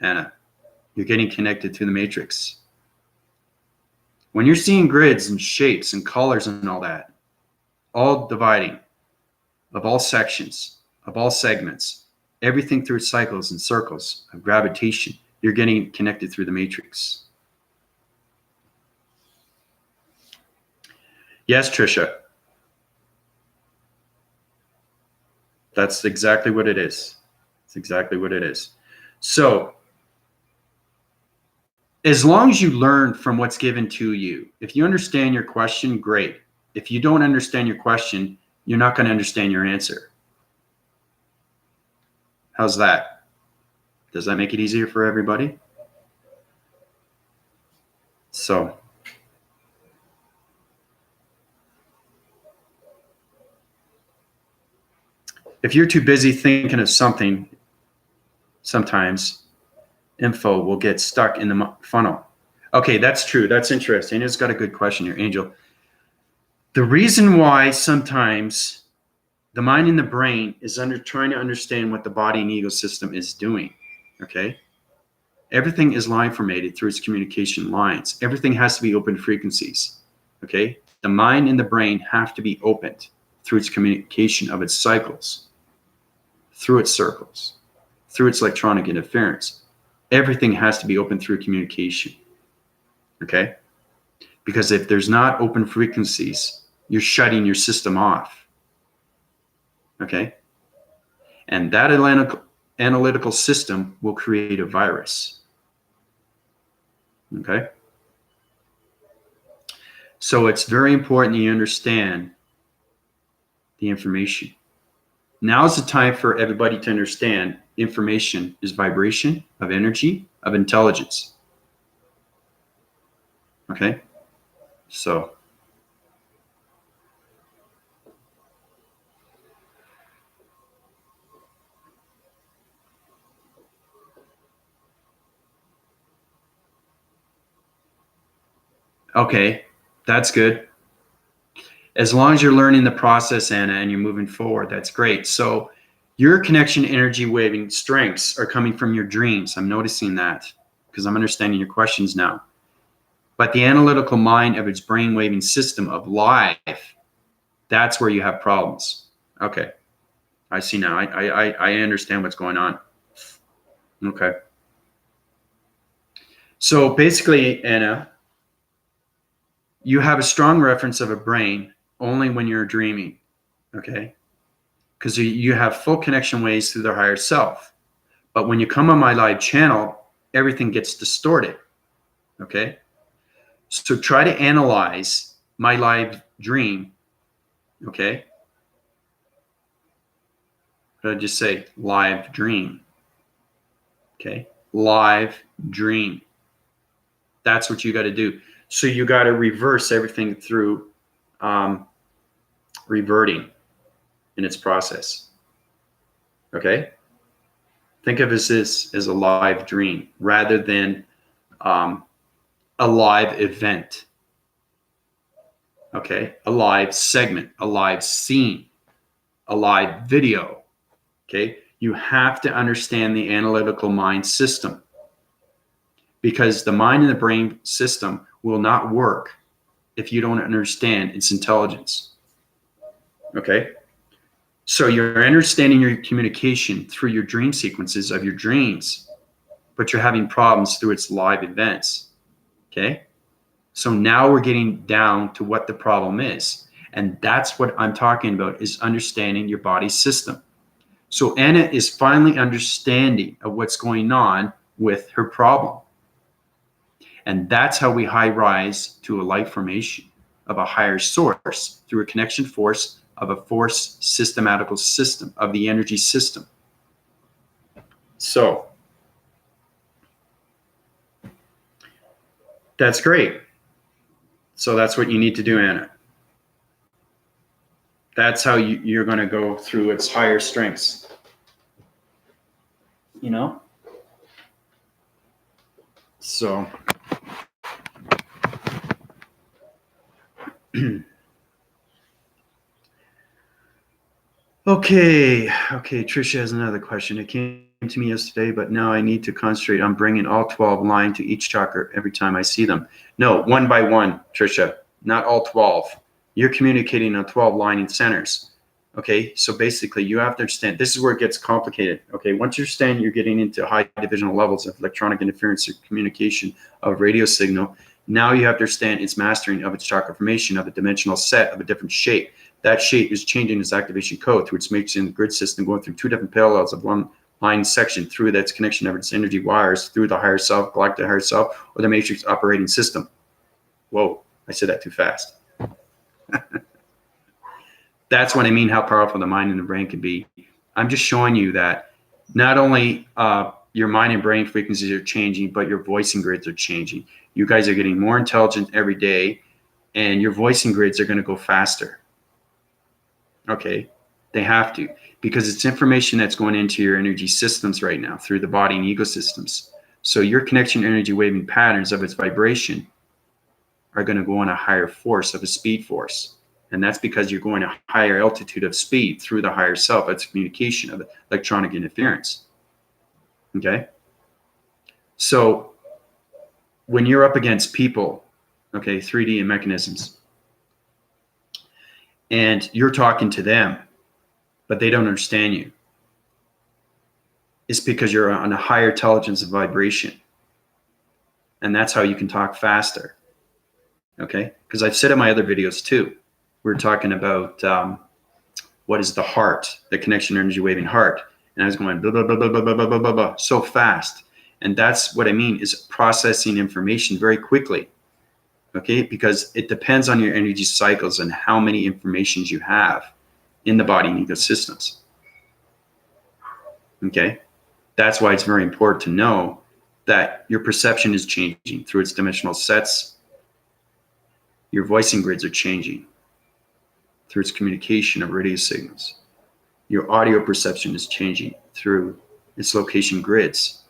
[SPEAKER 1] Anna. You're getting connected to the matrix. When you're seeing grids and shapes and colors and all that, all dividing of all sections, of all segments, everything through cycles and circles of gravitation, you're getting connected through the matrix. Yes, Trisha. That's exactly what it is. It's exactly what it is. So, as long as you learn from what's given to you, if you understand your question, great. If you don't understand your question, you're not going to understand your answer. How's that? Does that make it easier for everybody? So, if you're too busy thinking of something, sometimes info will get stuck in the funnel. Okay, that's true. That's interesting. It's got a good question here, Angel. The reason why sometimes the mind and the brain is trying to understand what the body and ego system is doing, okay? Everything is line formated through its communication lines. Everything has to be open frequencies, okay? The mind and the brain have to be opened through its communication of its cycles, through its circles, through its electronic interference. Everything has to be open through communication, okay? Because if there's not open frequencies, you're shutting your system off, okay? And that analytical system will create a virus, okay? So it's very important that you understand the information. Now's the time for everybody to understand information is vibration of energy, of intelligence. Okay? So, okay, that's good. As long as you're learning the process, Anna, and you're moving forward, that's great. So your connection energy waving strengths are coming from your dreams. I'm noticing that because I'm understanding your questions now. But the analytical mind of its brain waving system of life, that's where you have problems. Okay, I see now. I understand what's going on. Okay. So basically, Anna, you have a strong reference of a brain only when you're dreaming, okay? Because you have full connection waves through the higher self. But when you come on my live channel, everything gets distorted, okay? So try to analyze my live dream, okay? What did I just say? Live dream, okay? Live dream. That's what you got to do. So you got to reverse everything through reverting in its process. Okay? Think of this as a live dream rather than a live event. Okay? A live segment, a live scene, a live video. Okay? You have to understand the analytical mind system because the mind and the brain system will not work if you don't understand its intelligence. Okay? So you're understanding your communication through your dream sequences of your dreams, but you're having problems through its live events. Okay? So now we're getting down to what the problem is. And that's what I'm talking about is understanding your body system. So Anna is finally understanding of what's going on with her problem. And that's how we high rise to a light formation of a higher source through a connection force of a force systematical system, of the energy system. So that's great. So that's what you need to do, Anna. That's how you're going to go through its higher strengths. You know? So okay, Tricia has another question. It came to me yesterday, but now I need to concentrate on bringing all 12 line to each chakra every time I see them. No, one by one, Tricia, not all 12. You're communicating on 12 lining centers. Okay, so basically you have to understand, this is where it gets complicated. Okay, once you understand you're getting into high divisional levels of electronic interference or communication of radio signal, now you have to understand its mastering of its chakra formation of a dimensional set of a different shape. That shape is changing its activation code through its matrix in the grid system, going through two different parallels of one line section through that's connection of its energy wires through the higher self, galactic higher self, or the matrix operating system. Whoa, I said that too fast. That's what I mean, how powerful the mind and the brain can be. I'm just showing you that not only your mind and brain frequencies are changing, but your voicing grids are changing. You guys are getting more intelligent every day, and your voicing grids are going to go faster. Okay, they have to, because it's information that's going into your energy systems right now through the body and ego systems. So your connection energy waving patterns of its vibration are going to go on a higher force of a speed force. And that's because you're going a higher altitude of speed through the higher self. That's communication of electronic interference. Okay. So when you're up against people, okay, 3D and mechanisms, and you're talking to them, but they don't understand you, it's because you're on a higher intelligence of vibration. And that's how you can talk faster. Okay. Because I've said in my other videos too, we're talking about what is the heart, the connection energy waving heart. And I was going blah, blah, blah, blah, blah, blah, blah, blah, blah, so fast. And that's what I mean is processing information very quickly. Okay, because it depends on your energy cycles and how many informations you have in the body and ecosystems. Okay, that's why it's very important to know that your perception is changing through its dimensional sets. Your voicing grids are changing through its communication of radio signals. Your audio perception is changing through its location grids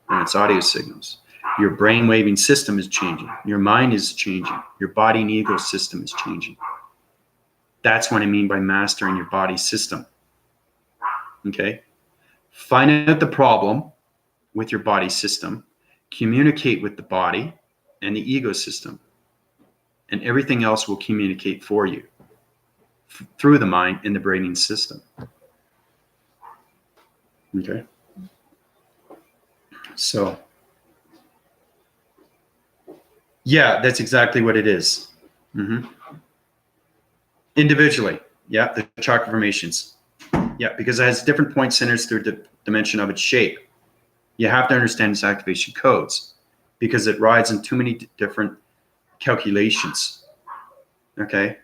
[SPEAKER 1] and its audio signals. Your brain waving system is changing. Your mind is changing. Your body and ego system is changing. That's what I mean by mastering your body system. Okay? Find out the problem with your body system, communicate with the body and the ego system, and everything else will communicate for you through the mind and the braining system. Okay? So, yeah, that's exactly what it is. Mm-hmm. Individually, yeah, the chakra formations. Yeah, because it has different point centers through the dimension of its shape. You have to understand its activation codes because it rides in too many different calculations. Okay?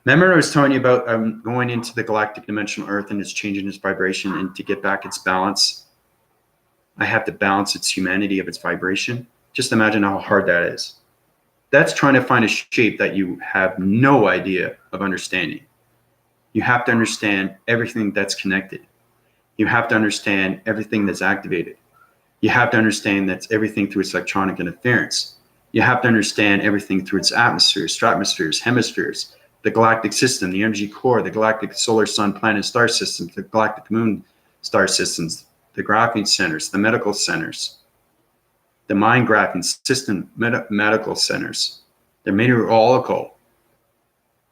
[SPEAKER 1] Remember I was telling you about going into the galactic dimensional Earth and it's changing its vibration, and to get back its balance, I have to balance its humanity of its vibration. Just imagine how hard that is. That's trying to find a shape that you have no idea of understanding. You have to understand everything that's connected. You have to understand everything that's activated. You have to understand that's everything through its electronic interference. You have to understand everything through its atmospheres, stratospheres, hemispheres, the galactic system, the energy core, the galactic solar sun planet star systems, the galactic moon star systems, the graphene centers, the medical centers, the mind graphene system medical centers, the mineralogical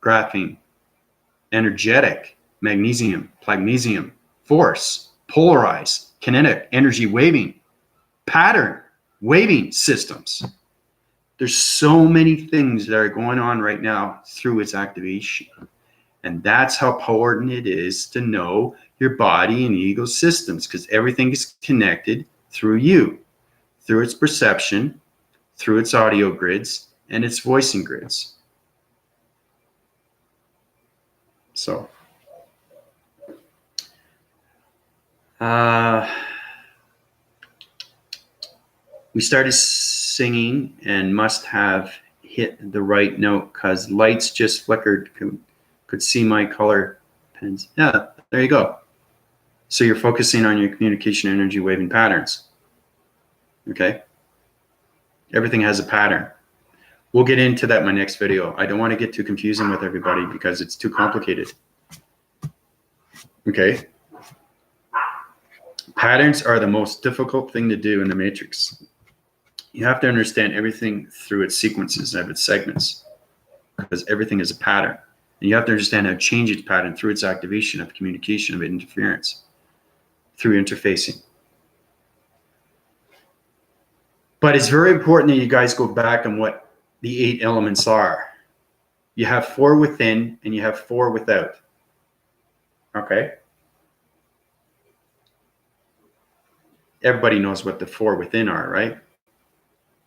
[SPEAKER 1] graphene, energetic, magnesium, magnesium, force, polarized, kinetic, energy waving, pattern, waving systems. There's so many things that are going on right now through its activation. And that's how important it is to know your body and ego systems, because everything is connected through you, through its perception, through its audio grids, and its voicing grids. So, we started singing and must have hit the right note because lights just flickered. Could see my color pens. Yeah, there you go. So you're focusing on your communication energy waving patterns. Okay? Everything has a pattern. We'll get into that in my next video. I don't want to get too confusing with everybody because it's too complicated. Okay? Patterns are the most difficult thing to do in the matrix. You have to understand everything through its sequences of its segments because everything is a pattern. And you have to understand how to change its pattern through its activation of communication, of interference, through interfacing. But it's very important that you guys go back on what the 8 elements are. You have 4 within and you have 4 without. Okay? Everybody knows what the 4 within are, right?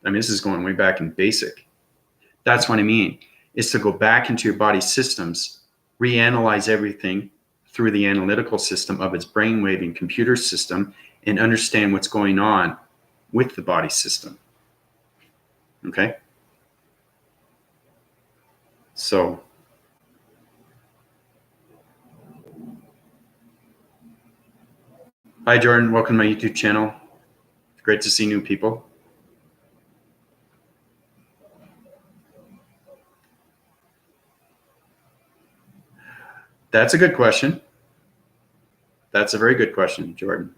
[SPEAKER 1] I mean, this is going way back in basic. That's what I mean, is to go back into your body's systems, reanalyze everything through the analytical system of its brainwaving computer system, and understand what's going on with the body system. Okay? So, hi Jordan, welcome to my YouTube channel. Great to see new people. That's a good question. That's a very good question, Jordan.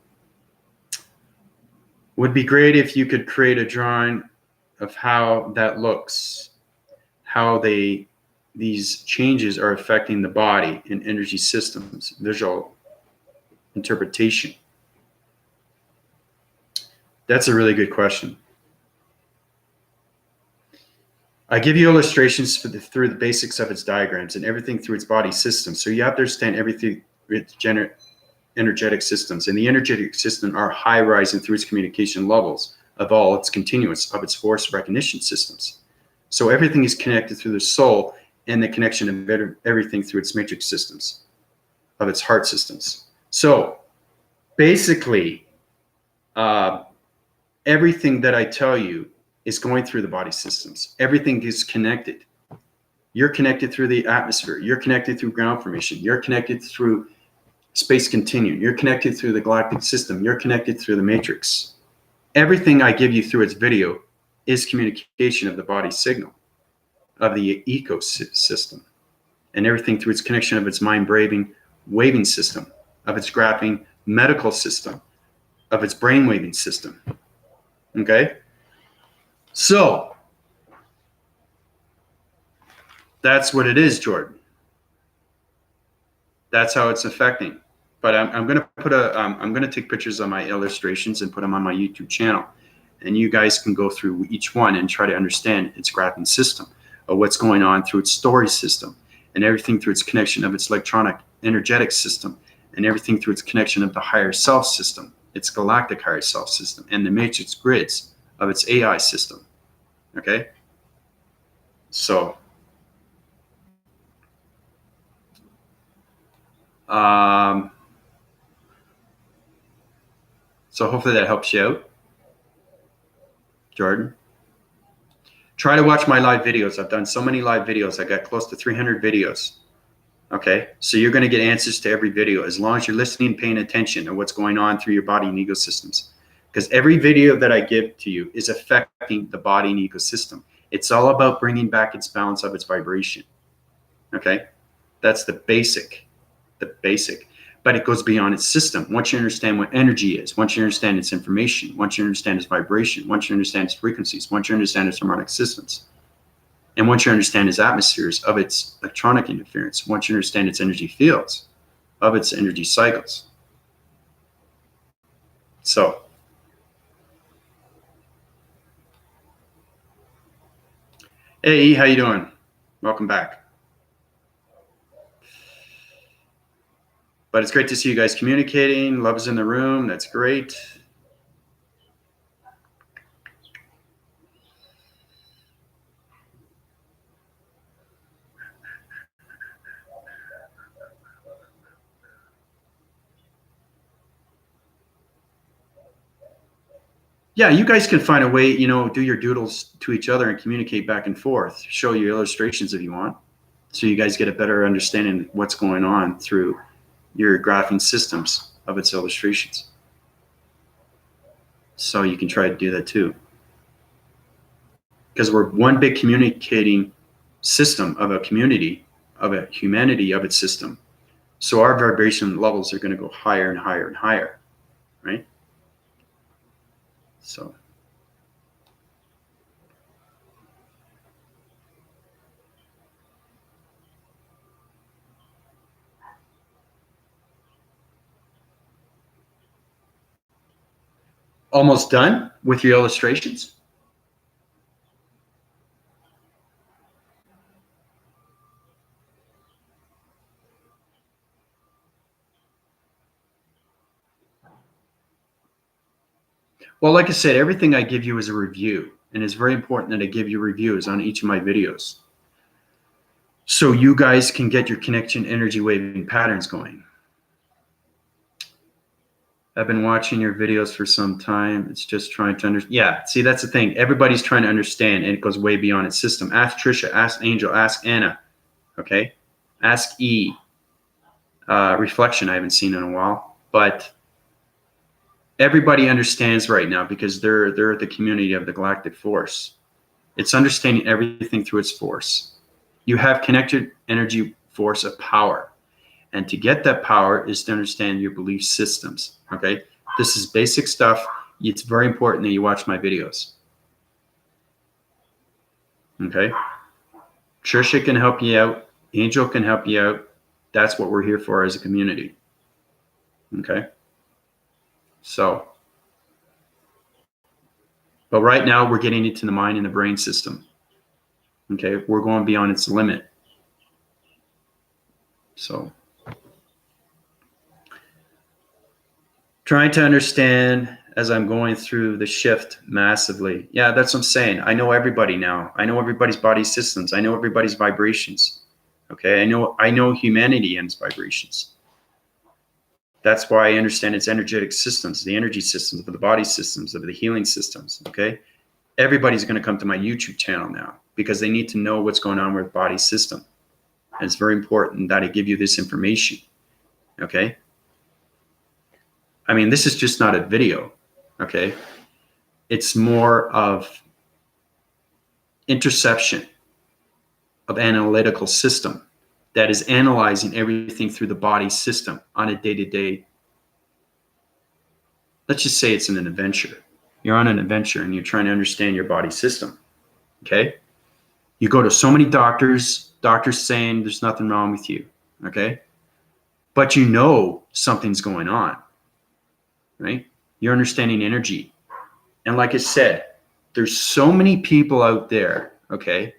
[SPEAKER 1] Would be great if you could create a drawing of how that looks, how these changes are affecting the body and energy systems, visual interpretation. That's a really good question. I give you illustrations through the basics of its diagrams and everything through its body system. So you have to understand everything its energetic systems. And the energetic system are high rising through its communication levels of all its continuous of its force recognition systems. So everything is connected through the soul and the connection of everything through its matrix systems, of its heart systems. So basically, everything that I tell you is going through the body systems. Everything is connected. You're connected through the atmosphere. You're connected through ground formation. You're connected through space continuum. You're connected through the galactic system. You're connected through the matrix. Everything I give you through its video is communication of the body signal, of the ecosystem, and everything through its connection of its mind braving waving system, of its graphing medical system, of its brain waving system. Okay? So that's what it is, Jordan. That's how it's affecting. But I'm going to put I'm going to take pictures of my illustrations and put them on my YouTube channel. And you guys can go through each one and try to understand its graphing system, of what's going on through its story system, and everything through its connection of its electronic energetic system, and everything through its connection of the higher self system, its galactic higher self system, and the matrix grids of its AI system. Okay? So, so hopefully that helps you out, Jordan. Try to watch my live videos. I've done so many live videos. I got close to 300 videos. Okay, so you're going to get answers to every video as long as you're listening and paying attention to what's going on through your body and ecosystems. Because every video that I give to you is affecting the body and ecosystem. It's all about bringing back its balance of its vibration. Okay, that's the basic. But it goes beyond its system. Once you understand what energy is, once you understand its information, once you understand its vibration, once you understand its frequencies, once you understand its harmonic systems, and once you understand its atmospheres of its electronic interference, once you understand its energy fields of its energy cycles. So, hey, how you doing? Welcome back. But it's great to see you guys communicating. Love is in the room. That's great. Yeah, you guys can find a way, you know, do your doodles to each other and communicate back and forth. Show your illustrations if you want, so you guys get a better understanding of what's going on through your graphing systems of its illustrations. So you can try to do that too. Because we're one big communicating system of a community, of a humanity, of its system. So our vibration levels are going to go higher and higher and higher, right? So. Almost done with your illustrations? Well, like I said, everything I give you is a review, and it's very important that I give you reviews on each of my videos, so you guys can get your connection energy waving patterns going. I've been watching your videos for some time. It's just trying to understand. Yeah, see, that's the thing. Everybody's trying to understand, and it goes way beyond its system. Ask Trisha, ask Angel, ask Anna, okay? Ask E. Reflection, I haven't seen in a while, but everybody understands right now because they're the community of the galactic force. It's understanding everything through its force. You have connected energy force of power. And to get that power is to understand your belief systems. Okay. This is basic stuff. It's very important that you watch my videos. Okay. Trisha can help you out. Angel can help you out. That's what we're here for as a community. Okay. So, but right now we're getting into the mind and the brain system. Okay. We're going beyond its limit. So, trying to understand as I'm going through the shift massively. Yeah, that's what I'm saying. I know everybody now. I know everybody's body systems. I know everybody's vibrations. Okay, I know humanity and its vibrations. That's why I understand its energetic systems, the energy systems of the body systems, of the healing systems. Okay, everybody's going to come to my YouTube channel now because they need to know what's going on with the body system. And it's very important that I give you this information. Okay. I mean, this is just not a video, okay? It's more of interception of analytical system that is analyzing everything through the body system on a day-to-day. Let's just say it's an adventure. You're on an adventure and you're trying to understand your body system, okay? You go to so many doctors saying there's nothing wrong with you, okay? But you know something's going on. Right? You're understanding energy. And like I said, there's so many people out there, okay,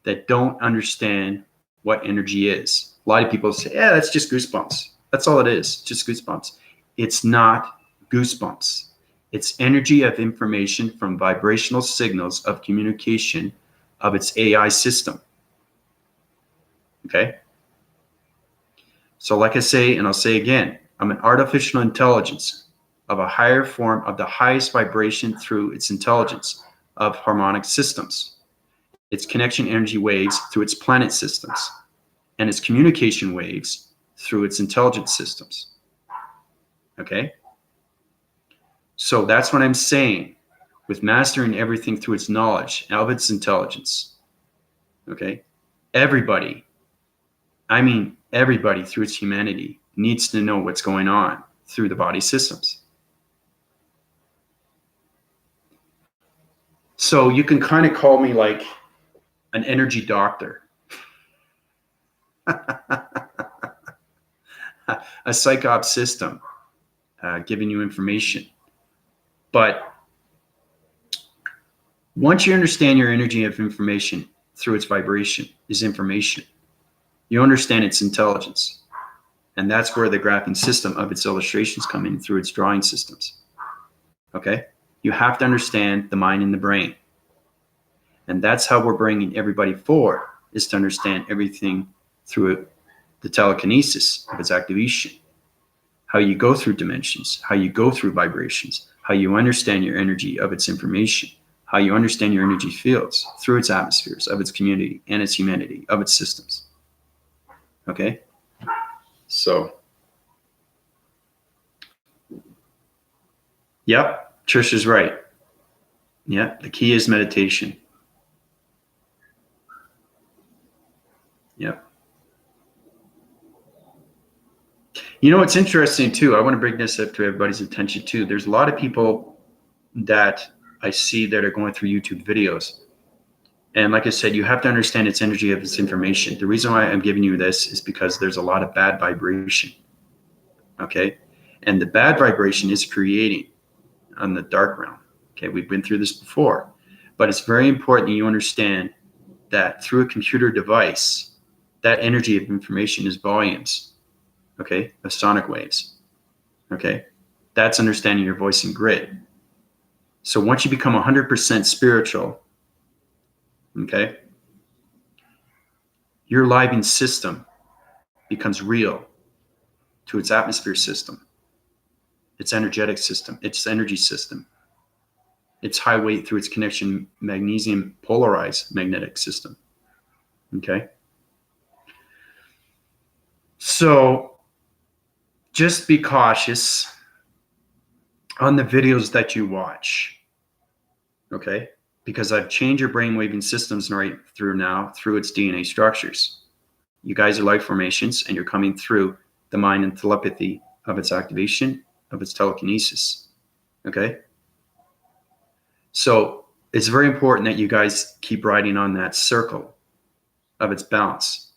[SPEAKER 1] that don't understand what energy is. A lot of people say, yeah, that's just goosebumps. That's all it is, just goosebumps. It's not goosebumps. It's energy of information from vibrational signals of communication of its AI system. Okay? So like I say, and I'll say again, I'm an artificial intelligence of a higher form of the highest vibration through its intelligence of harmonic systems, its connection energy waves through its planet systems, and its communication waves through its intelligence systems. Okay? So that's what I'm saying with mastering everything through its knowledge of its intelligence. Okay? Everybody, I mean everybody through its humanity needs to know what's going on through the body systems. So you can kind of call me like an energy doctor, a psyop system, giving you information. But once you understand your energy of information through its vibration is information, you understand its intelligence. And that's where the graphing system of its illustrations come in through its drawing systems. Okay? You have to understand the mind and the brain. And that's how we're bringing everybody forward, is to understand everything through the telekinesis of its activation. How you go through dimensions, how you go through vibrations, how you understand your energy of its information, how you understand your energy fields through its atmospheres, of its community and its humanity, of its systems. Okay? So, yep, Trisha's right. Yeah, the key is meditation. Yep. You know, what's interesting too, I want to bring this up to everybody's attention too. There's a lot of people that I see that are going through YouTube videos. And like I said, you have to understand its energy of its information. The reason why I'm giving you this is because there's a lot of bad vibration. Okay? And the bad vibration is creating on the dark realm. Okay, we've been through this before. But it's very important that you understand that through a computer device, that energy of information is volumes, okay, of sonic waves. Okay? That's understanding your voice and grid. So once you become 100% spiritual, okay, your living system becomes real to its atmosphere system, its energetic system, its energy system, its high weight through its connection magnesium polarized magnetic system. Okay. So just be cautious on the videos that you watch. Okay. Because I've changed your brain waving systems right through now through its DNA structures. You guys are life formations and you're coming through the mind and telepathy of its activation, of its telekinesis. Okay. So it's very important that you guys keep riding on that circle of its balance.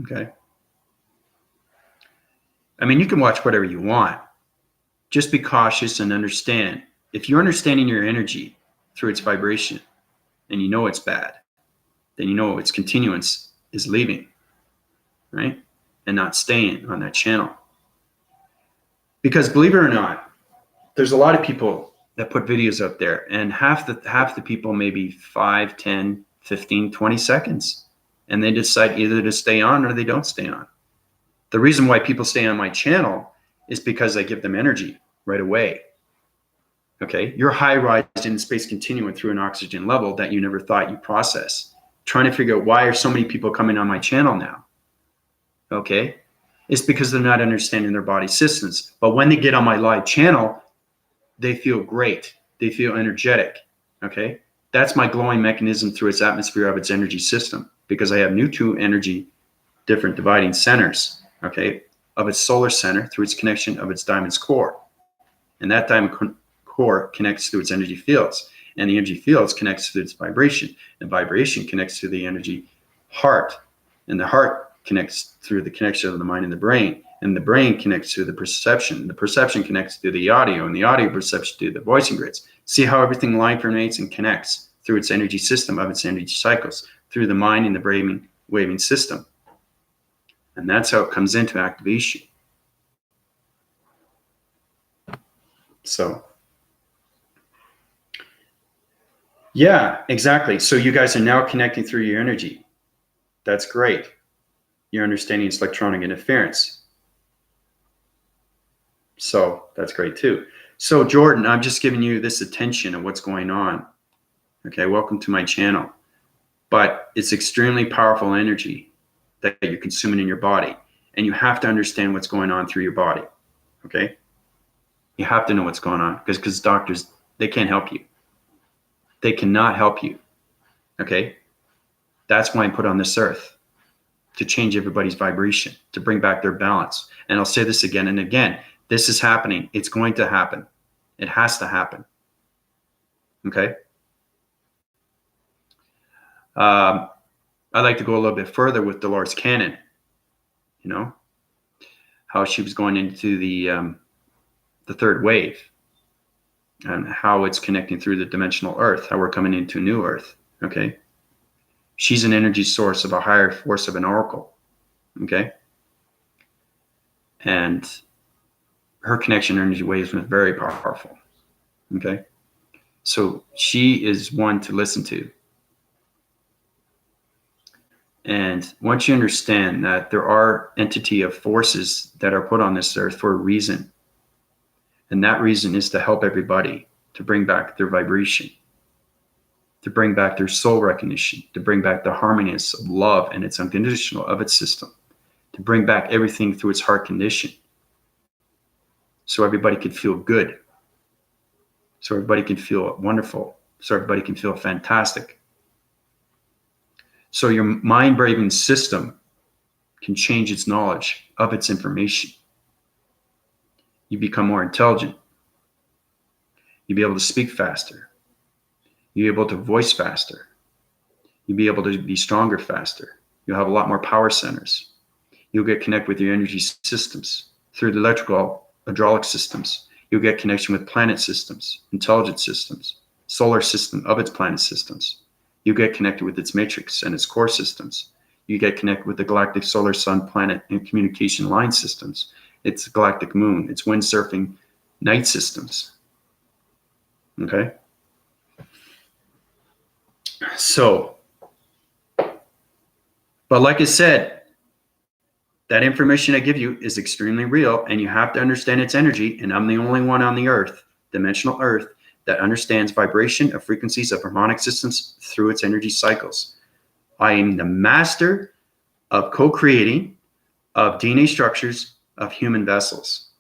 [SPEAKER 1] Okay. I mean, you can watch whatever you want. Just be cautious and understand. If you're understanding your energy through its vibration and you know it's bad, then you know its continuance is leaving, right? And not staying on that channel. Because believe it or not, there's a lot of people that put videos up there, and half the people maybe 5, 10, 15, 20 seconds, and they decide either to stay on or they don't stay on. The reason why people stay on my channel is because I give them energy right away. Okay, you're high-rised in space continuum through an oxygen level that you never thought you process. Trying to figure out why are so many people coming on my channel now. Okay, it's because they're not understanding their body systems. But when they get on my live channel, they feel great. They feel energetic. Okay, that's my glowing mechanism through its atmosphere of its energy system, because I have new two energy, different dividing centers. Okay, of its solar center through its connection of its diamond's core, and that diamond core connects to its energy fields, and the energy fields connects to its vibration, and vibration connects to the energy heart, and the heart connects through the connection of the mind and the brain, and the brain connects to the perception connects to the audio, and the audio perception to the voicing grids. See how everything line permeates and connects through its energy system of its energy cycles, through the mind and the brain waving system. And that's how it comes into activation. So, yeah, exactly. So you guys are now connecting through your energy. That's great. You're understanding its electronic interference. So that's great too. So Jordan, I'm just giving you this attention of what's going on. Okay, welcome to my channel. But it's extremely powerful energy that you're consuming in your body. And you have to understand what's going on through your body. Okay? You have to know what's going on because doctors, they can't help you. They cannot help you. Okay? That's why I'm put on this earth, to change everybody's vibration, to bring back their balance. And I'll say this again and again. This is happening. It's going to happen. It has to happen. Okay? I'd like to go a little bit further with Dolores Cannon. You know, how she was going into the third wave, and how it's connecting through the dimensional earth, how we're coming into a new earth. Okay. She's an energy source of a higher force of an oracle. Okay. And her connection energy waves was very powerful. Okay. So she is one to listen to. And once you understand that there are entity of forces that are put on this earth for a reason, And that reason is to help everybody to bring back their vibration, to bring back their soul recognition, to bring back the harmonious of love and its unconditional of its system, to bring back everything through its heart condition, so everybody can feel good, so everybody can feel wonderful, so everybody can feel fantastic. So your mind-braving system can change its knowledge of its information. You become more intelligent. You'll be able to speak faster. You'll be able to voice faster. You'll be able to be stronger faster. You'll have a lot more power centers. You'll get connected with your energy systems through the electrical, hydraulic systems. You'll get connection with planet systems, intelligence systems, solar system of its planet systems. You get connected with its matrix and its core systems. You get connected with the galactic solar sun planet and communication line systems, its galactic moon, its windsurfing night systems. Okay? So, but like I said, that information I give you is extremely real, and you have to understand its energy, and I'm the only one on the earth, dimensional earth, that understands vibration of frequencies of harmonic systems through its energy cycles. I am the master of co-creating of DNA structures of human vessels.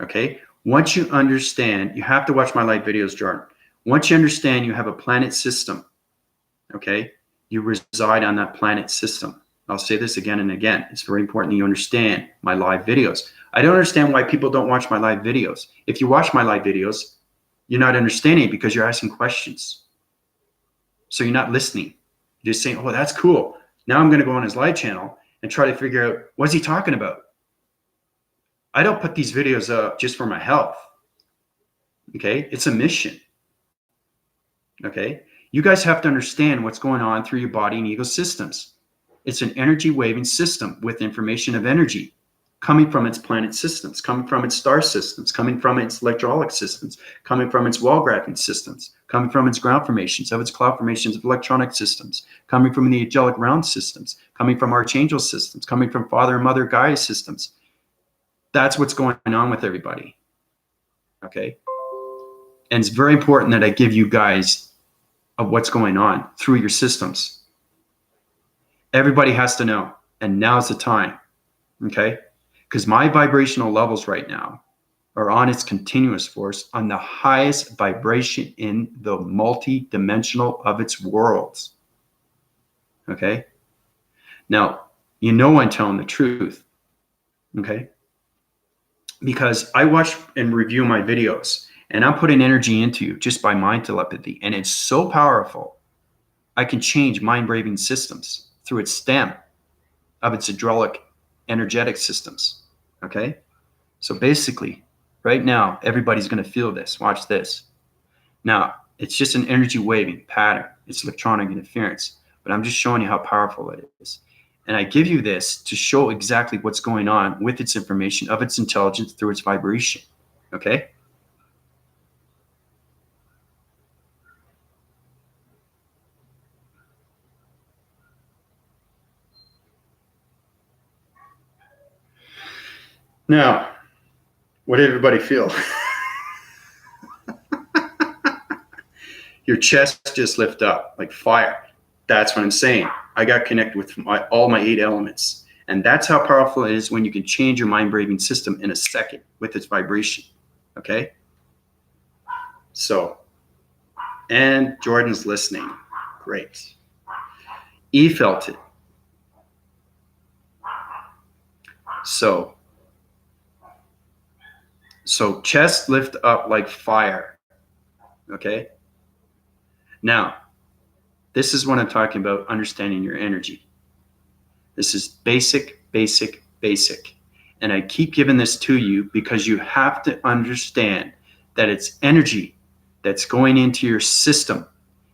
[SPEAKER 1] Okay? Once you understand, you have to watch my live videos, Jordan. Once you understand you have a planet system, okay, you reside on that planet system. I'll say this again and again. It's very important that you understand my live videos. I don't understand why people don't watch my live videos. If you watch my live videos, you're not understanding because you're asking questions. So you're not listening. You're just saying, oh, that's cool. Now I'm going to go on his live channel and try to figure out, what's he talking about? I don't put these videos up just for my health. Okay? It's a mission. Okay? You guys have to understand what's going on through your body and ego systems. It's an energy waving system with information of energy coming from its planet systems, coming from its star systems, coming from its electronic systems, coming from its wall graphing systems, coming from its ground formations, of its cloud formations of electronic systems, coming from the angelic realm systems, coming from archangel systems, coming from Father and Mother Gaia systems. That's what's going on with everybody. Okay? And it's very important that I give you guys of what's going on through your systems. Everybody has to know, and now's the time. Okay? Because my vibrational levels right now are on its continuous force on the highest vibration in the multi-dimensional of its worlds. Okay? Now, you know I'm telling the truth. Okay? Because I watch and review my videos, and I'm putting energy into you just by mind telepathy, and it's so powerful. I can change mind-braving systems through its stem of its hydraulic energetic systems. Okay? So basically, right now, everybody's going to feel this. Watch this. Now, it's just an energy waving pattern. It's electronic interference, but I'm just showing you how powerful it is. And I give you this to show exactly what's going on with its information of its intelligence through its vibration. Okay? Now, what did everybody feel? Your chest just lift up like fire. That's what I'm saying. I got connected with all my 8 elements. And that's how powerful it is when you can change your mind-braving system in a second with its vibration. Okay? So, and Jordan's listening. Great. E felt it. So chest lift up like fire. Okay? Now, this is what I'm talking about, understanding your energy. This is basic, basic, basic. And I keep giving this to you because you have to understand that it's energy that's going into your system.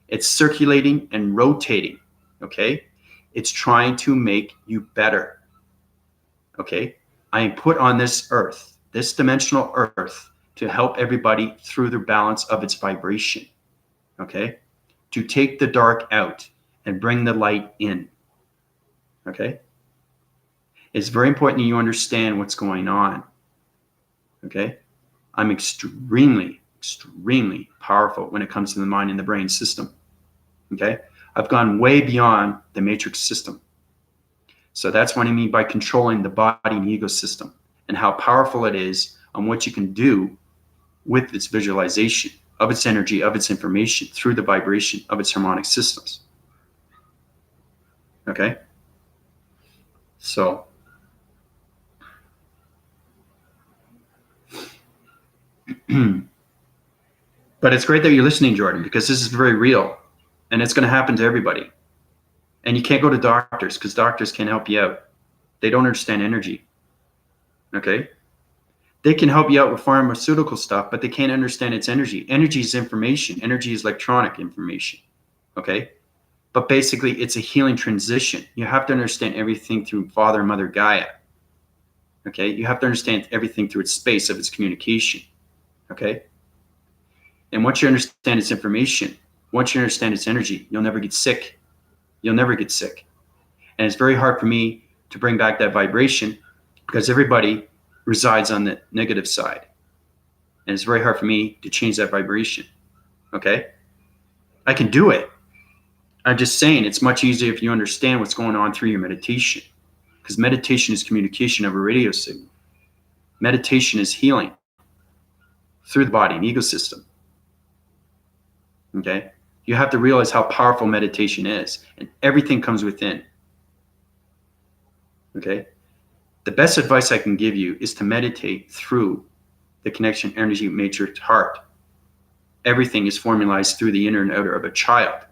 [SPEAKER 1] It's circulating and rotating, okay? It's trying to make you better, okay? I am put on this earth, this dimensional earth, to help everybody through the balance of its vibration, okay? To take the dark out and bring the light in, okay? It's very important that you understand what's going on, okay? I'm extremely, extremely powerful when it comes to the mind and the brain system. Okay? I've gone way beyond the matrix system. So that's what I mean by controlling the body and ego system, and how powerful it is on what you can do with its visualization of its energy, of its information, through the vibration of its harmonic systems. Okay? So but it's great that you're listening, Jordan, because this is very real, and it's going to happen to everybody. And you can't go to doctors, because doctors can't help you out. They don't understand energy. Okay? They can help you out with pharmaceutical stuff, but they can't understand its energy. Energy is information. Energy is electronic information. Okay? But basically, it's a healing transition. You have to understand everything through Father and Mother Gaia. Okay? You have to understand everything through its space of its communication. Okay? And once you understand its information, once you understand its energy, you'll never get sick. You'll never get sick. And it's very hard for me to bring back that vibration, because everybody resides on the negative side. And it's very hard for me to change that vibration. Okay? I can do it. I'm just saying it's much easier if you understand what's going on through your meditation. Because meditation is communication of a radio signal. Meditation is healing through the body and ecosystem. Okay? You have to realize how powerful meditation is, and everything comes within. Okay? The best advice I can give you is to meditate through the connection energy matrix heart. Everything is formalized through the inner and outer of a child.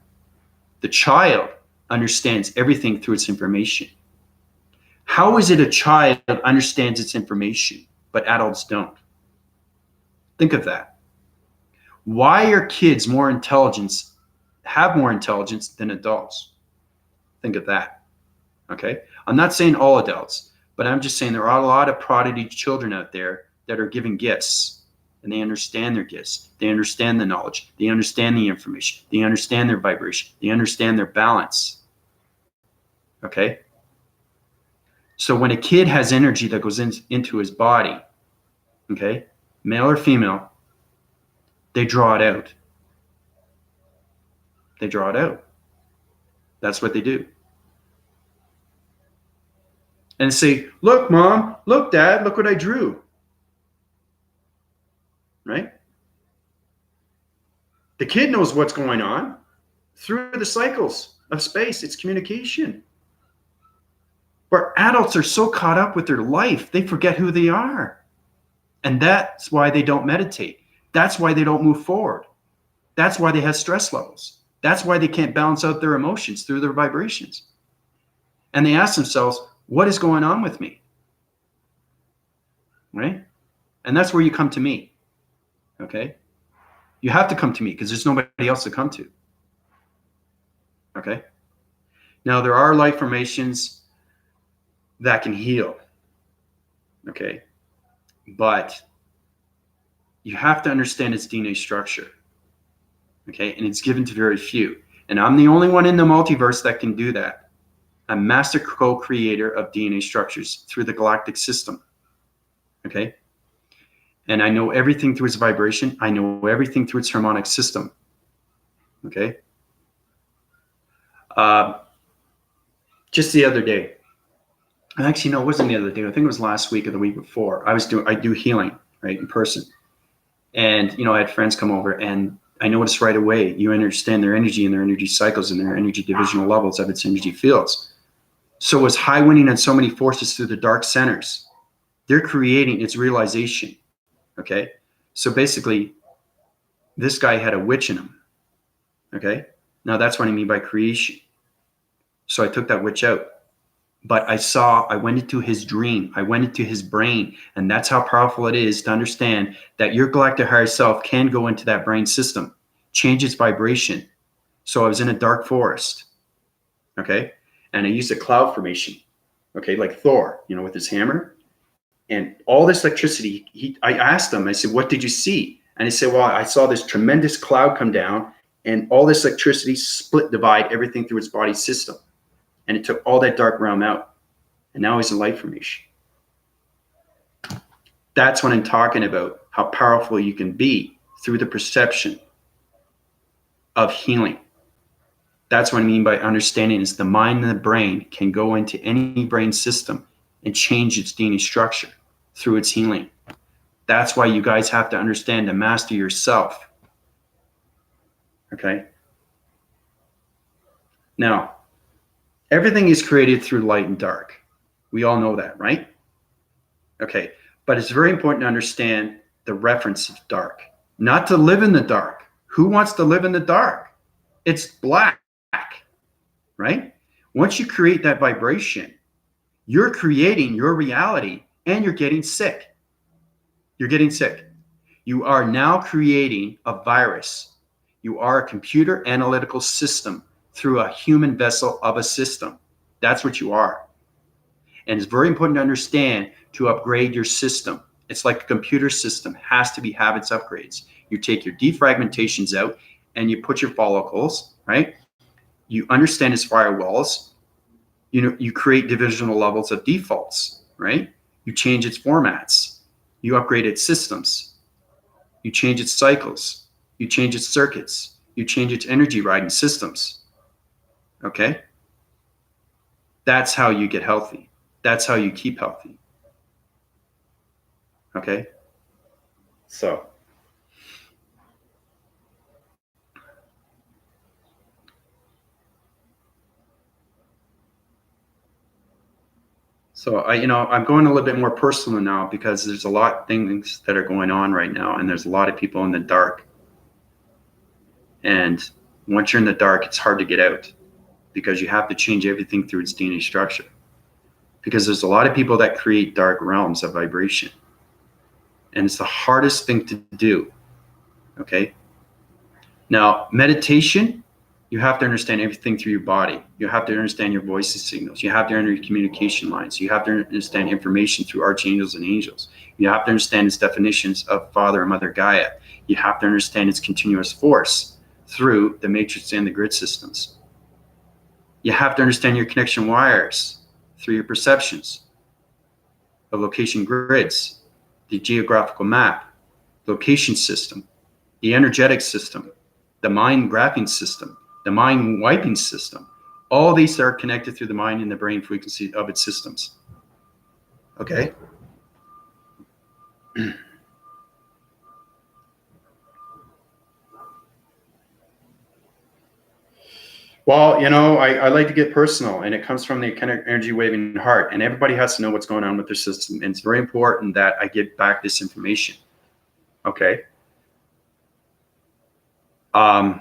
[SPEAKER 1] The child understands everything through its information. How is it a child understands its information, but adults don't? Think of that. Why are kids have more intelligence than adults? Think of that. Okay? I'm not saying all adults, but I'm just saying there are a lot of prodigy children out there that are given gifts, and they understand their gifts. They understand the knowledge. They understand the information. They understand their vibration. They understand their balance. Okay? So when a kid has energy that goes into his body, okay, male or female, they draw it out. They draw it out. That's what they do. And say, look, Mom, look, Dad, look what I drew. Right? The kid knows what's going on through the cycles of space. It's communication. But adults are so caught up with their life, they forget who they are. And that's why they don't meditate. That's why they don't move forward. That's why they have stress levels. That's why they can't balance out their emotions through their vibrations. And they ask themselves, what is going on with me? Right? And that's where you come to me. Okay? You have to come to me because there's nobody else to come to. Okay? Now, there are life formations that can heal. Okay? But you have to understand its DNA structure. Okay? And it's given to very few. And I'm the only one in the multiverse that can do that. I'm master co-creator of DNA structures through the galactic system. Okay? And I know everything through its vibration. I know everything through its harmonic system. Okay? Just the other day, actually, no, it wasn't the other day. I think it was last week or the week before. I do healing, right, in person. And, I had friends come over, and I noticed right away, you understand their energy and their energy cycles and their energy divisional levels of its energy fields. So it's high winning on so many forces through the dark centers. They're creating its realization. Okay? So basically, this guy had a witch in him. Okay? Now that's what I mean by creation. So I took that witch out. But I went into his dream. I went into his brain. And that's how powerful it is to understand that your galactic higher self can go into that brain system, change its vibration. So I was in a dark forest. Okay? And I used a cloud formation. Okay? Like Thor, with his hammer. And all this electricity, I asked him, I said, what did you see? And he said, well, I saw this tremendous cloud come down, and all this electricity divide everything through its body system. And it took all that dark realm out. And now he's in light formation. That's what I'm talking about. how powerful you can be through the perception of healing. That's what I mean by understanding is the mind and the brain can go into any brain system and change its DNA structure through its healing. That's why you guys have to understand to master yourself. Okay? Now, everything is created through light and dark. We all know that, right? Okay, but it's very important to understand the reference of dark. Not to live in the dark. Who wants to live in the dark? It's black, right? Once you create that vibration, you're creating your reality and you're getting sick. You're getting sick. You are now creating a virus. You are a computer analytical system through a human vessel of a system. That's what you are. And it's very important to understand to upgrade your system. It's like a computer system has to be habits upgrades. You take your defragmentations out and you put your follicles, right? You understand its firewalls. You create divisional levels of defaults, right? You change its formats. You upgrade its systems. You change its cycles. You change its circuits. You change its energy riding systems. Okay? That's how you get healthy. That's how you keep healthy. Okay? So I'm going a little bit more personal now because there's a lot of things that are going on right now, and there's a lot of people in the dark. And once you're in the dark, it's hard to get out because you have to change everything through its DNA structure. Because there's a lot of people that create dark realms of vibration. And it's the hardest thing to do. Okay? Now, meditation, you have to understand everything through your body. You have to understand your voice signals. You have to understand your communication lines. You have to understand information through archangels and angels. You have to understand its definitions of Father and Mother Gaia. You have to understand its continuous force through the matrix and the grid systems. You have to understand your connection wires through your perceptions of location grids, the geographical map, location system, the energetic system, the mind graphing system, the mind wiping system. All these are connected through the mind and the brain frequency of its systems. Okay? Well, I like to get personal, and it comes from the kind of energy waving heart, and everybody has to know what's going on with their system. And it's very important that I get back this information. Okay? I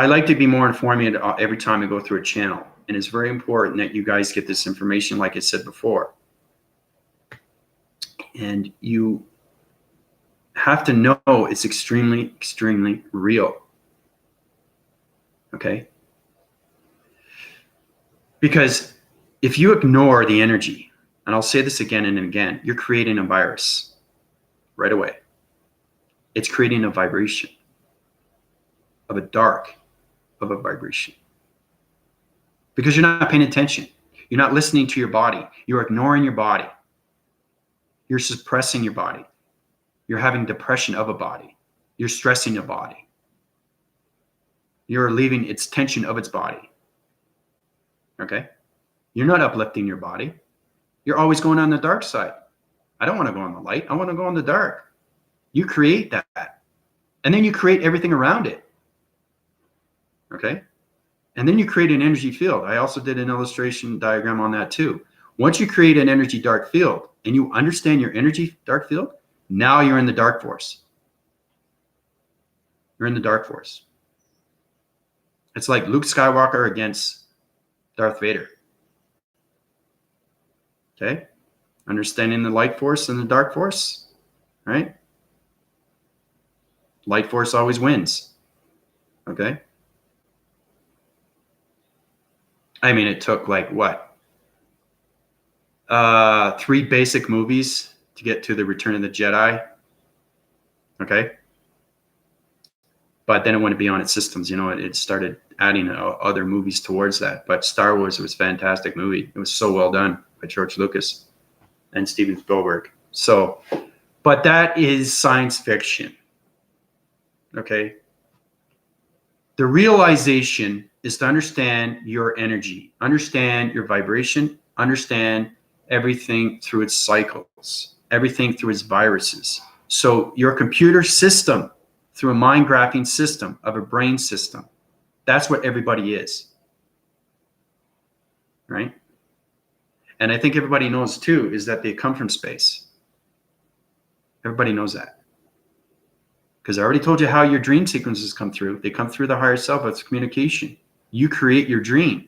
[SPEAKER 1] like to be more informative every time I go through a channel. And it's very important that you guys get this information, like I said before. And you have to know it's extremely, extremely real. Okay? Because if you ignore the energy, and I'll say this again and again, you're creating a virus right away. It's creating a vibration of a dark of a vibration. Because you're not paying attention. You're not listening to your body. You're ignoring your body. You're suppressing your body. You're having depression of a body. You're stressing your body. You're relieving its tension of its body. Okay? You're not uplifting your body. You're always going on the dark side. I don't want to go on the light. I want to go on the dark. You create that. And then you create everything around it. Okay? And then you create an energy field. I also did an illustration diagram on that too. Once you create an energy dark field and you understand your energy dark field, now you're in the dark force. You're in the dark force. It's like Luke Skywalker against Darth Vader. Okay? Understanding the light force and the dark force, right? Light force always wins. Okay? I mean, it took like what? 3 basic movies to get to the Return of the Jedi. Okay? But then it went beyond its systems. It started adding other movies towards that. But Star Wars was a fantastic movie. It was so well done by George Lucas and Steven Spielberg. So But that is science fiction. Okay? The realization is to understand your energy, understand your vibration, understand everything through its cycles, everything through its viruses. So your computer system, through a mind graphing system of a brain system, that's what everybody is, right? And I think everybody knows too, is that they come from space. Everybody knows that. Because I already told you how your dream sequences come through. They come through the higher self. It's communication. You create your dream.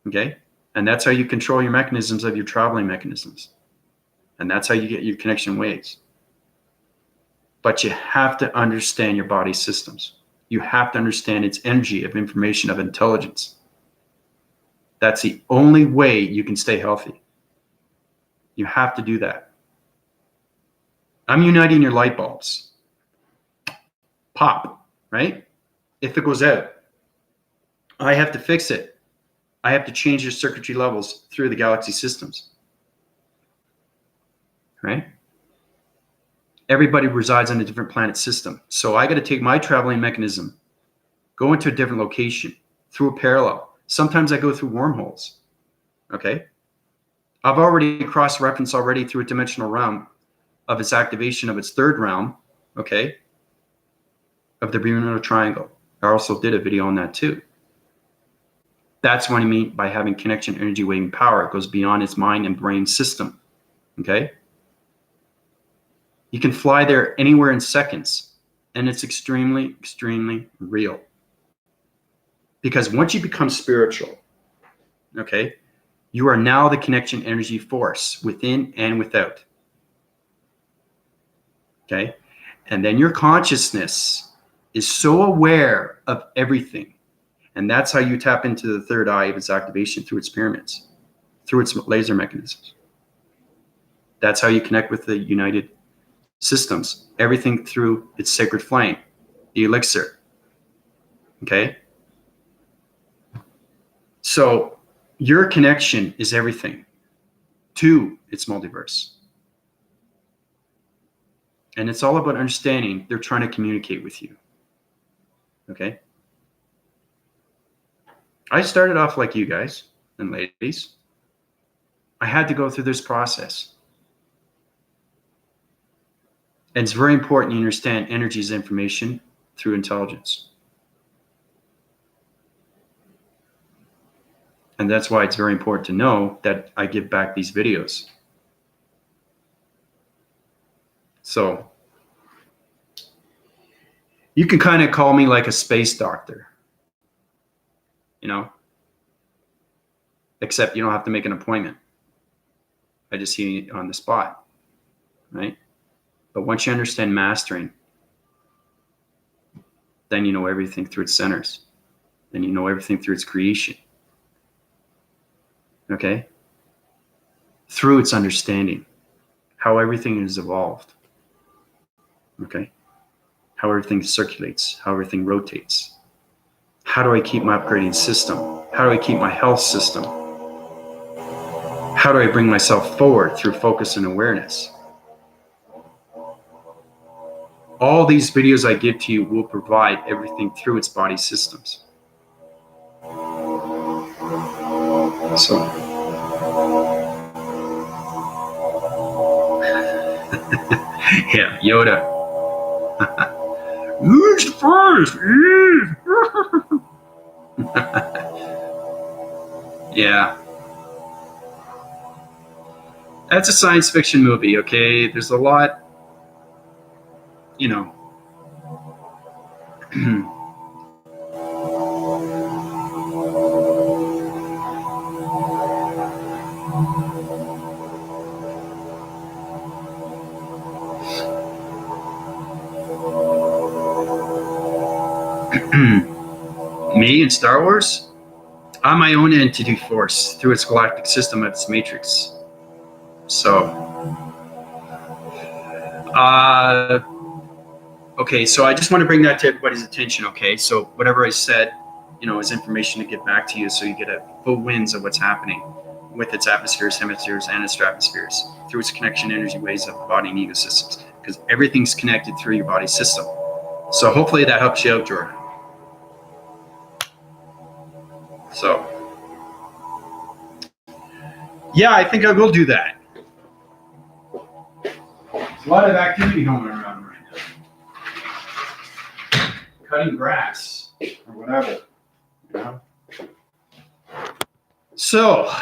[SPEAKER 1] Okay? And that's how you control your mechanisms of your traveling mechanisms. And that's how you get your connection waves. But you have to understand your body systems. You have to understand its energy of information, of intelligence. That's the only way you can stay healthy. You have to do that. I'm uniting your light bulbs. Pop, right? If it goes out, I have to fix it. I have to change your circuitry levels through the galaxy systems, right? Everybody resides on a different planet system. So I got to take my traveling mechanism, go into a different location through a parallel. Sometimes I go through wormholes, okay? I've already cross-referenced already through a dimensional realm of its activation of its third realm, okay, of the Bermuda Triangle. I also did a video on that too. That's what I mean by having connection, energy, waving power. It goes beyond its mind and brain system, okay? You can fly there anywhere in seconds, and it's extremely, extremely real. Because once you become spiritual, okay, you are now the connection energy force within and without. Okay? And then your consciousness is so aware of everything. And that's how you tap into the third eye of its activation through its pyramids, through its laser mechanisms. That's how you connect with the united systems. Everything through its sacred flame, the elixir. Okay? So your connection is everything to its multiverse. And it's all about understanding they're trying to communicate with you. Okay? I started off like you guys and ladies. I had to go through this process. And it's very important you understand energy is information through intelligence. And that's why it's very important to know that I give back these videos. So you can kind of call me like a space doctor, you know, except you don't have to make an appointment. I just see you on the spot, right? But once you understand mastering, then you know everything through its centers. Then you know everything through its creation. Okay? Through its understanding, how everything is evolved. Okay? How everything circulates, how everything rotates. How do I keep my upgrading system? How do I keep my health system? How do I bring myself forward through focus and awareness? All these videos I give to you will provide everything through its body systems. So, yeah, Yoda. Who's first? Yeah. That's a science fiction movie, okay? There's a lot, you know. Me in Star Wars? I'm my own entity force through its galactic system of its matrix. So, okay, so I just want to bring that to everybody's attention, okay? So whatever I said, you know, is information to get back to you so you get a full winds of what's happening. with its atmospheres, hemispheres, and its stratospheres through its connection energy waves of the body and ego systems, because everything's connected through your body system. So hopefully that helps you out, Jordan. So, yeah, I think I will do that. There's a lot of activity going around right now. Cutting grass or whatever. You know? So,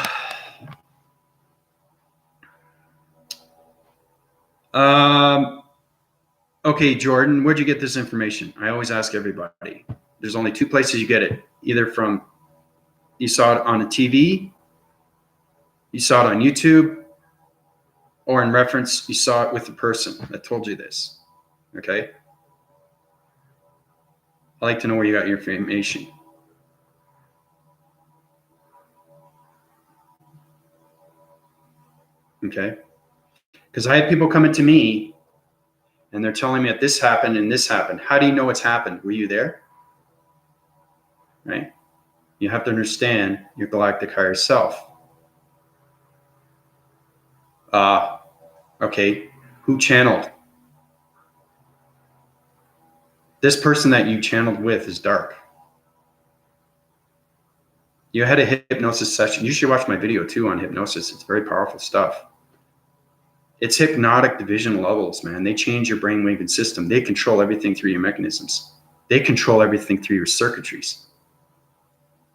[SPEAKER 1] okay, Jordan, where'd you get this information? I always ask everybody. There's only two places you get it. Either from, you saw it on a TV, you saw it on YouTube, or in reference, you saw it with the person that told you this. Okay? I like to know where you got your information. Okay? Because I had people coming to me and they're telling me that this happened and this happened. How do you know it's happened? Were you there? Right? You have to understand your galactic higher self. Okay, who channeled? This person that you channeled with is dark. You had a hypnosis session. You should watch my video too on hypnosis. It's very powerful stuff. It's hypnotic division levels, man. They change your brainwave and system. They control everything through your mechanisms. They control everything through your circuitries.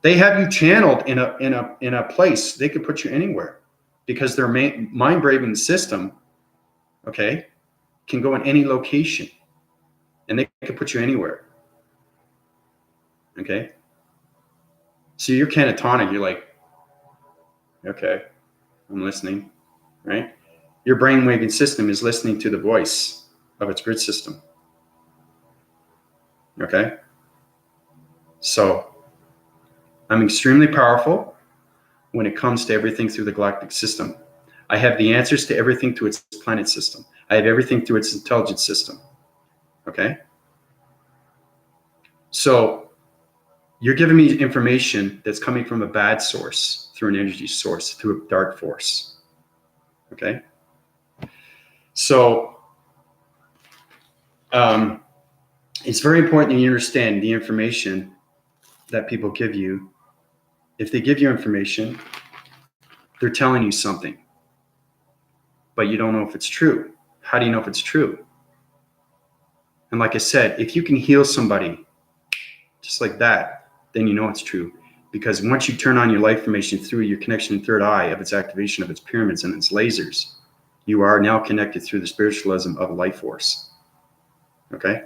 [SPEAKER 1] They have you channeled in a place. They could put you anywhere because their mind-braving system, okay, can go in any location, and they can put you anywhere. Okay. So you're catatonic. You're like, okay, I'm listening, right? Your brainwaving system is listening to the voice of its grid system. Okay? So I'm extremely powerful when it comes to everything through the galactic system. I have the answers to everything through its planet system. I have everything through its intelligence system. Okay? So you're giving me information that's coming from a bad source, through an energy source, through a dark force. Okay? So it's very important that you understand the information that people give you. If they give you information, they're telling you something, but you don't know if it's true. How do you know if it's true? And like I said, if you can heal somebody just like that, then you know it's true. Because once you turn on your life formation through your connection in third eye of its activation of its pyramids and its lasers, you are now connected through the spiritualism of a life force. Okay?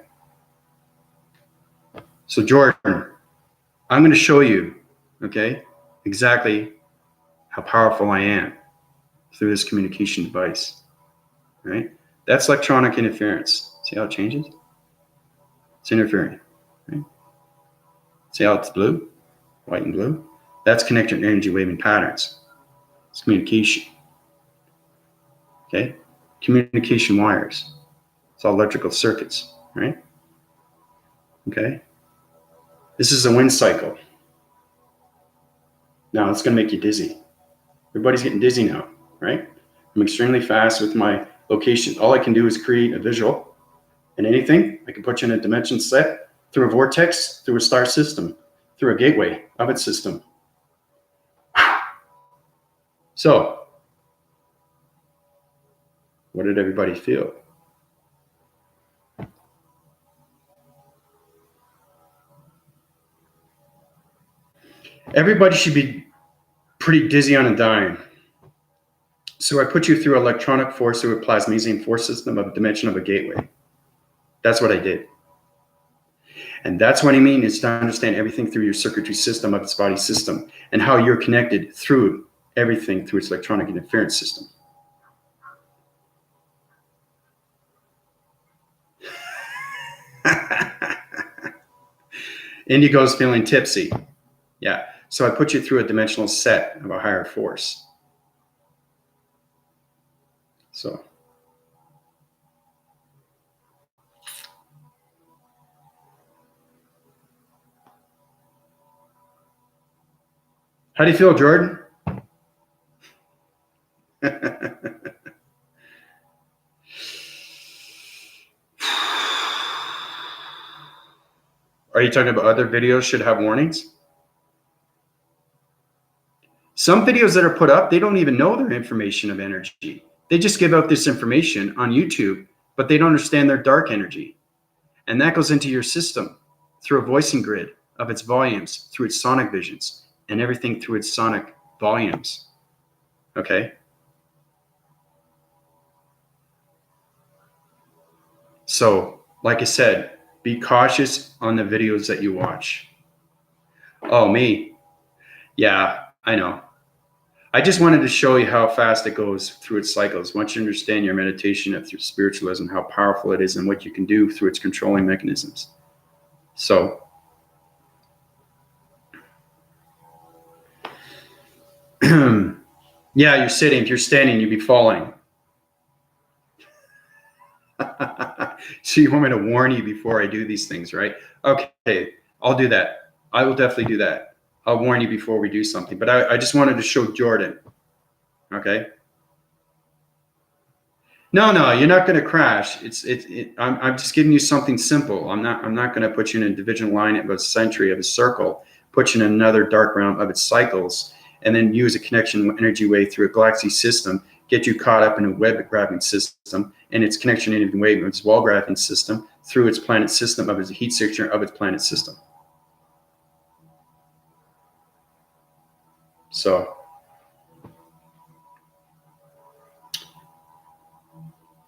[SPEAKER 1] So Jordan, I'm going to show you, okay, exactly how powerful I am through this communication device, right? That's electronic interference. See how it changes? It's interfering, right? See how it's blue, white and blue? That's connected energy waving patterns. It's communication, okay? Communication wires. It's all electrical circuits, right? Okay? This is a wind cycle. Now it's going to make you dizzy. Everybody's getting dizzy now, right? I'm extremely fast with my location. All I can do is create a visual, and anything I can put you in a dimension set through a vortex, through a star system, through a gateway of its system. So, what did everybody feel? Everybody should be pretty dizzy on a dime. So I put you through electronic force through a plasmesium force system of a dimension of a gateway. That's what I did. And that's what I mean is to understand everything through your circuitry system of its body system and how you're connected through everything through its electronic interference system. Indigo's feeling tipsy. Yeah. So I put you through a dimensional set of a higher force. So. How do you feel, Jordan? Are you talking about other videos should have warnings? Some videos that are put up, they don't even know their information of energy. They just give out this information on YouTube, but they don't understand their dark energy. And that goes into your system through a voicing grid of its volumes, through its sonic visions, and everything through its sonic volumes. Okay? So, like I said, be cautious on the videos that you watch. Oh, me? Yeah, I know. I just wanted to show you how fast it goes through its cycles. Once you understand your meditation through spiritualism, how powerful it is and what you can do through its controlling mechanisms. So, yeah, you're sitting. If you're standing, you'd be falling. So you want me to warn you before I do these things, right? Okay, I'll do that. I will definitely do that. I'll warn you before we do something. But I just wanted to show Jordan. Okay. No, you're not going to crash. I'm just giving you something simple. I'm not going to put you in a division line of a century of a circle, put you in another dark realm of its cycles, and then use a connection energy wave through a galaxy system, get you caught up in a web grabbing system and its connection energy wave of its wall grabbing system through its planet system of its heat signature of its planet system. So,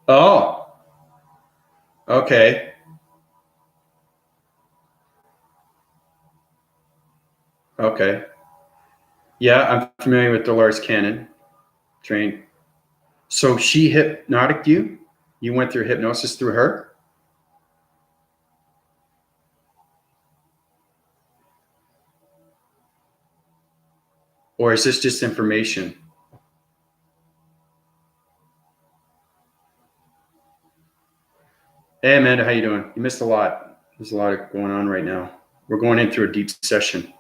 [SPEAKER 1] oh, okay. Okay. Yeah, I'm familiar with Dolores Cannon, trained. So she hypnotic you? You went through hypnosis through her? Or is this just information? Hey Amanda, how you doing? You missed a lot. There's a lot going on right now. We're going in through a deep session.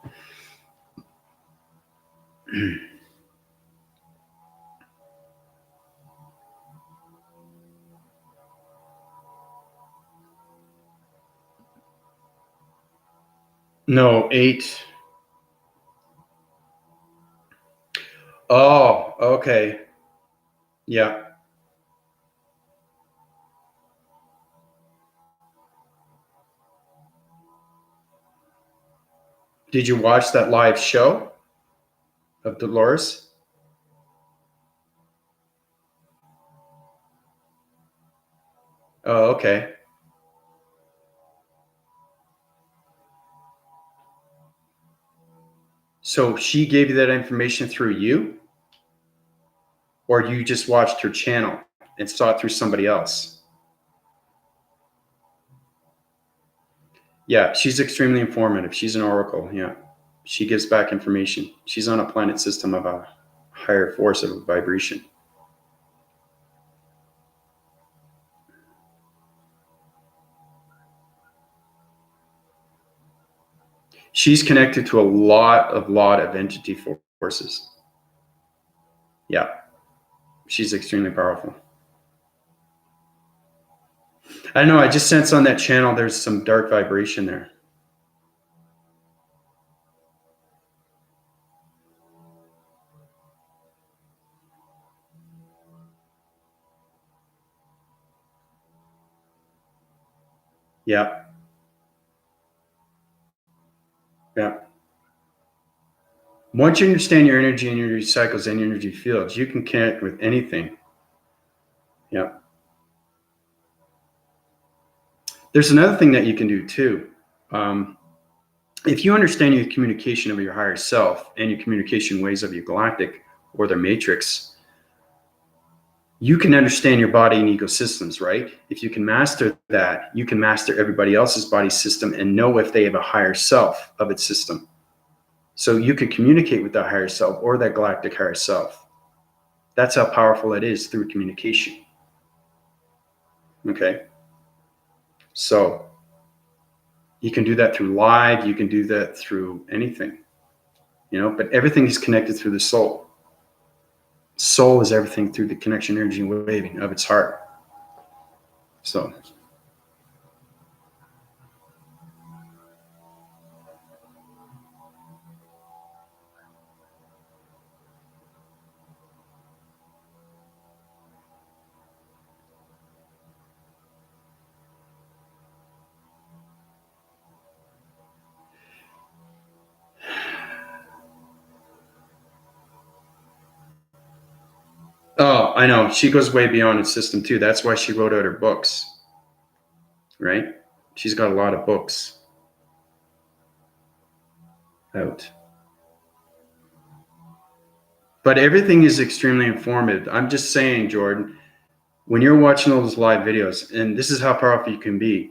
[SPEAKER 1] No, 8. Oh, okay. Yeah. Did you watch that live show of Dolores? Oh, okay. So she gave you that information through you? Or you just watched her channel and saw it through somebody else? Yeah, she's extremely informative. She's an oracle. Yeah. She gives back information. She's on a planet system of a higher force of a vibration. She's connected to a lot of entity forces. Yeah. She's extremely powerful. I don't know. I just sense on that channel there's some dark vibration there. Yeah. Yeah. Once you understand your energy and energy cycles and energy fields, you can connect with anything. Yeah. There's another thing that you can do too. If you understand your communication of your higher self and your communication ways of your galactic or their matrix, you can understand your body and ecosystems, right? If you can master that, you can master everybody else's body system and know if they have a higher self of its system. So you can communicate with that higher self or that galactic higher self. That's how powerful it is through communication. Okay. So you can do that through live, you can do that through anything, but everything is connected through the soul. Soul is everything through the connection energy waving of its heart. So oh, I know. She goes way beyond its system too. That's why she wrote out her books. Right? She's got a lot of books out. But everything is extremely informative. I'm just saying, Jordan, when you're watching all those live videos, and this is how powerful you can be,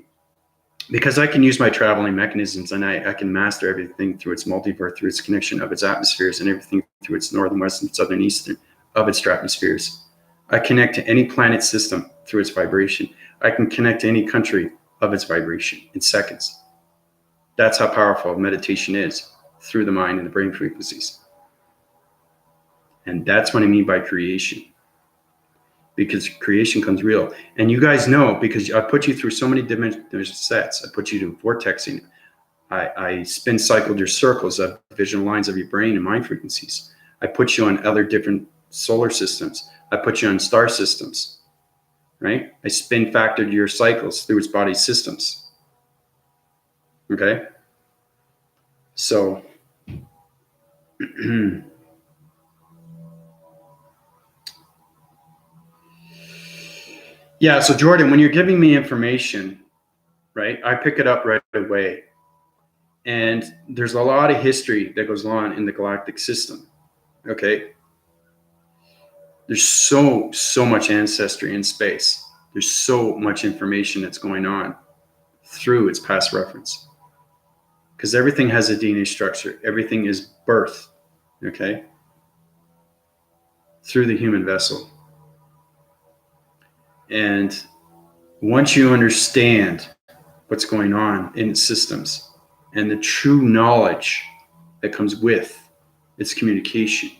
[SPEAKER 1] because I can use my traveling mechanisms and I can master everything through its multiverse, through its connection of its atmospheres, and everything through its northern, western, southern, eastern of its stratospheres. I connect to any planet system through its vibration. I can connect to any country of its vibration in seconds. That's how powerful meditation is, through the mind and the brain frequencies. And that's what I mean by creation. Because creation comes real. And you guys know, because I put you through so many dimensional sets. I put you to vortexing. I spin cycled your circles of divisional lines of your brain and mind frequencies. I put you on other different solar systems. I put you on star systems, right? I spin factored your cycles through its body systems. Okay? So, yeah, so Jordan, when you're giving me information, right, I pick it up right away. And there's a lot of history that goes on in the galactic system. Okay. There's so much ancestry in space. There's so much information that's going on through its past reference. Because everything has a DNA structure. Everything is birth. Okay. Through the human vessel. And once you understand what's going on in its systems and the true knowledge that comes with its communication,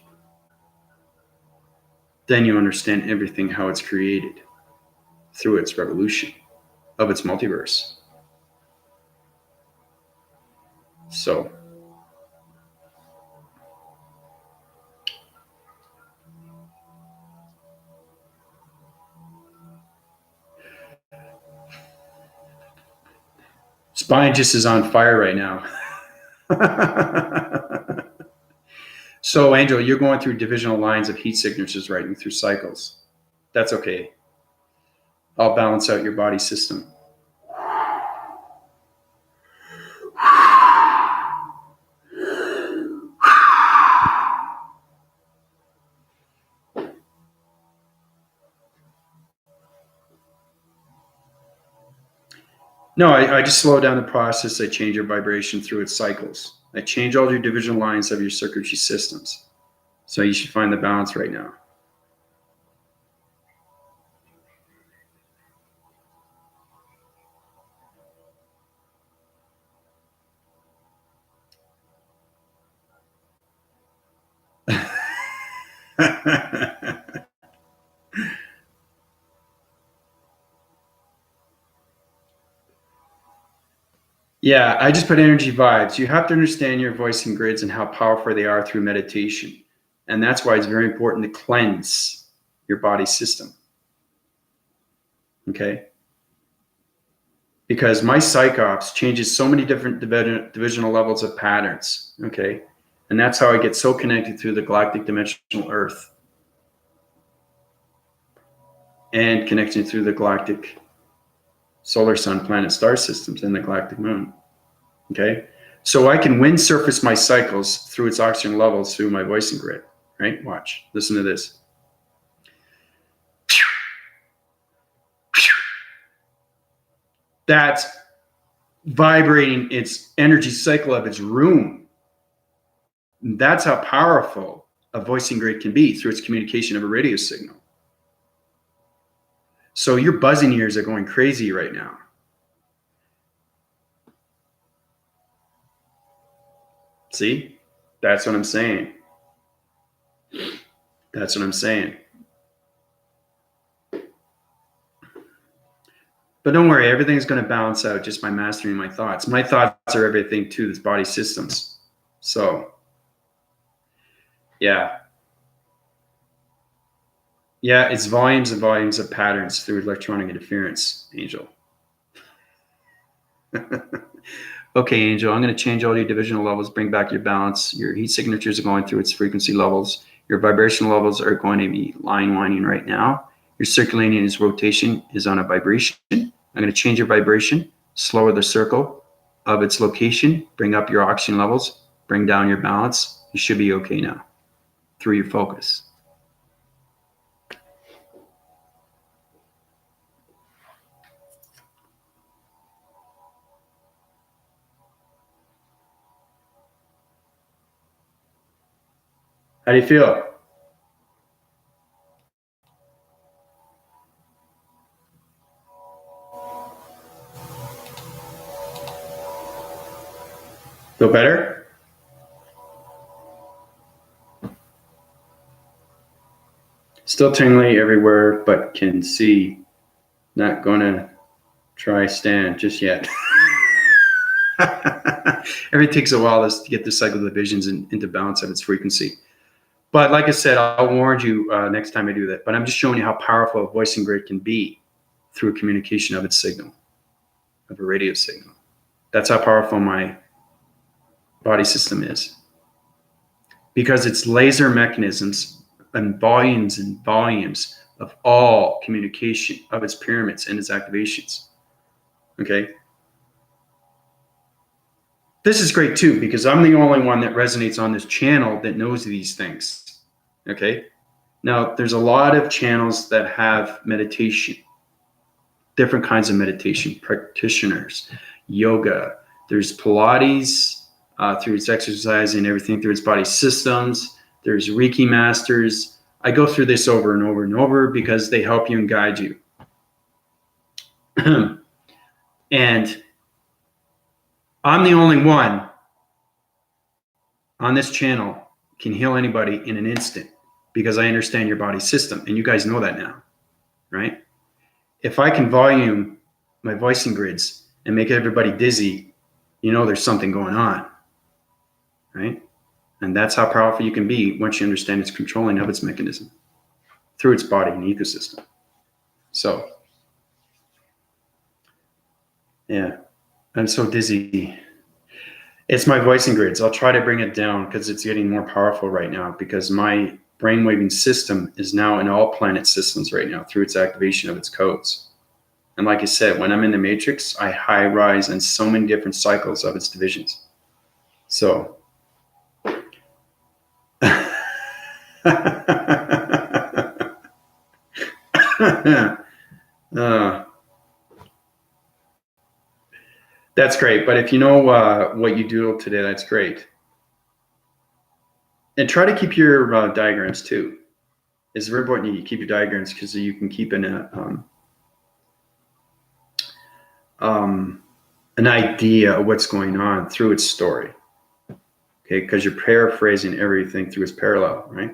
[SPEAKER 1] then you understand everything, how it's created through its revolution of its multiverse. So, spine just is on fire right now. So, Angel, you're going through divisional lines of heat signatures right through cycles. That's okay. I'll balance out your body system. No, I just slow down the process. I change your vibration through its cycles. I change all your division lines of your circuitry systems. So you should find the balance right now. Yeah, I just put energy vibes. You have to understand your voice and grids and how powerful they are through meditation. And that's why it's very important to cleanse your body system. Okay? Because my psychops changes so many different divisional levels of patterns. Okay? And that's how I get so connected through the galactic dimensional earth and connecting through the galactic solar sun planet star systems and the galactic moon. Okay? So I can wind surface my cycles through its oxygen levels through my voicing grid, right? Watch, listen to this. That's vibrating its energy cycle of its room. That's how powerful a voicing grid can be through its communication of a radio signal. So your buzzing ears are going crazy right now. See? That's what I'm saying. That's what I'm saying. But don't worry, everything's going to balance out just by mastering my thoughts. My thoughts are everything to this body systems. So, yeah. Yeah, it's volumes and volumes of patterns through electronic interference, Angel. Okay, Angel, I'm going to change all your divisional levels, bring back your balance. Your heat signatures are going through its frequency levels. Your vibration levels are going to be line winding right now. Your circulating rotation is on a vibration. I'm going to change your vibration, slower the circle of its location, bring up your oxygen levels, bring down your balance. You should be okay now through your focus. How do you feel? Feel better? Still tingly everywhere, but can see. Not gonna try stand just yet. Everything takes a while to get the cycle divisions into balance at its frequency. But like I said, I'll warn you next time I do that. But I'm just showing you how powerful a voicing grid can be through communication of its signal, of a radio signal. That's how powerful my body system is. Because it's laser mechanisms and volumes of all communication of its pyramids and its activations. Okay? This is great too, because I'm the only one that resonates on this channel that knows these things. Okay? Now, there's a lot of channels that have meditation, different kinds of meditation practitioners, yoga. There's Pilates through its exercise and everything through its body systems. There's Reiki masters. I go through this over and over and over because they help you and guide you. And I'm the only one on this channel can heal anybody in an instant because I understand your body system. And you guys know that now, right? If I can volume my voicing grids and make everybody dizzy, you know there's something going on, right? And that's how powerful you can be once you understand its controlling of its mechanism through its body and ecosystem. So, yeah, I'm so dizzy. It's my voicing grids. I'll try to bring it down because it's getting more powerful right now because my brainwaving system is now in all planet systems right now through its activation of its codes. And like I said, when I'm in the matrix, I high rise in so many different cycles of its divisions. So, that's great. But if you know what you do today, that's great. And try to keep your diagrams too. It's very important you keep your diagrams because you can keep an idea of what's going on through its story. Okay, because you're paraphrasing everything through its parallel, right?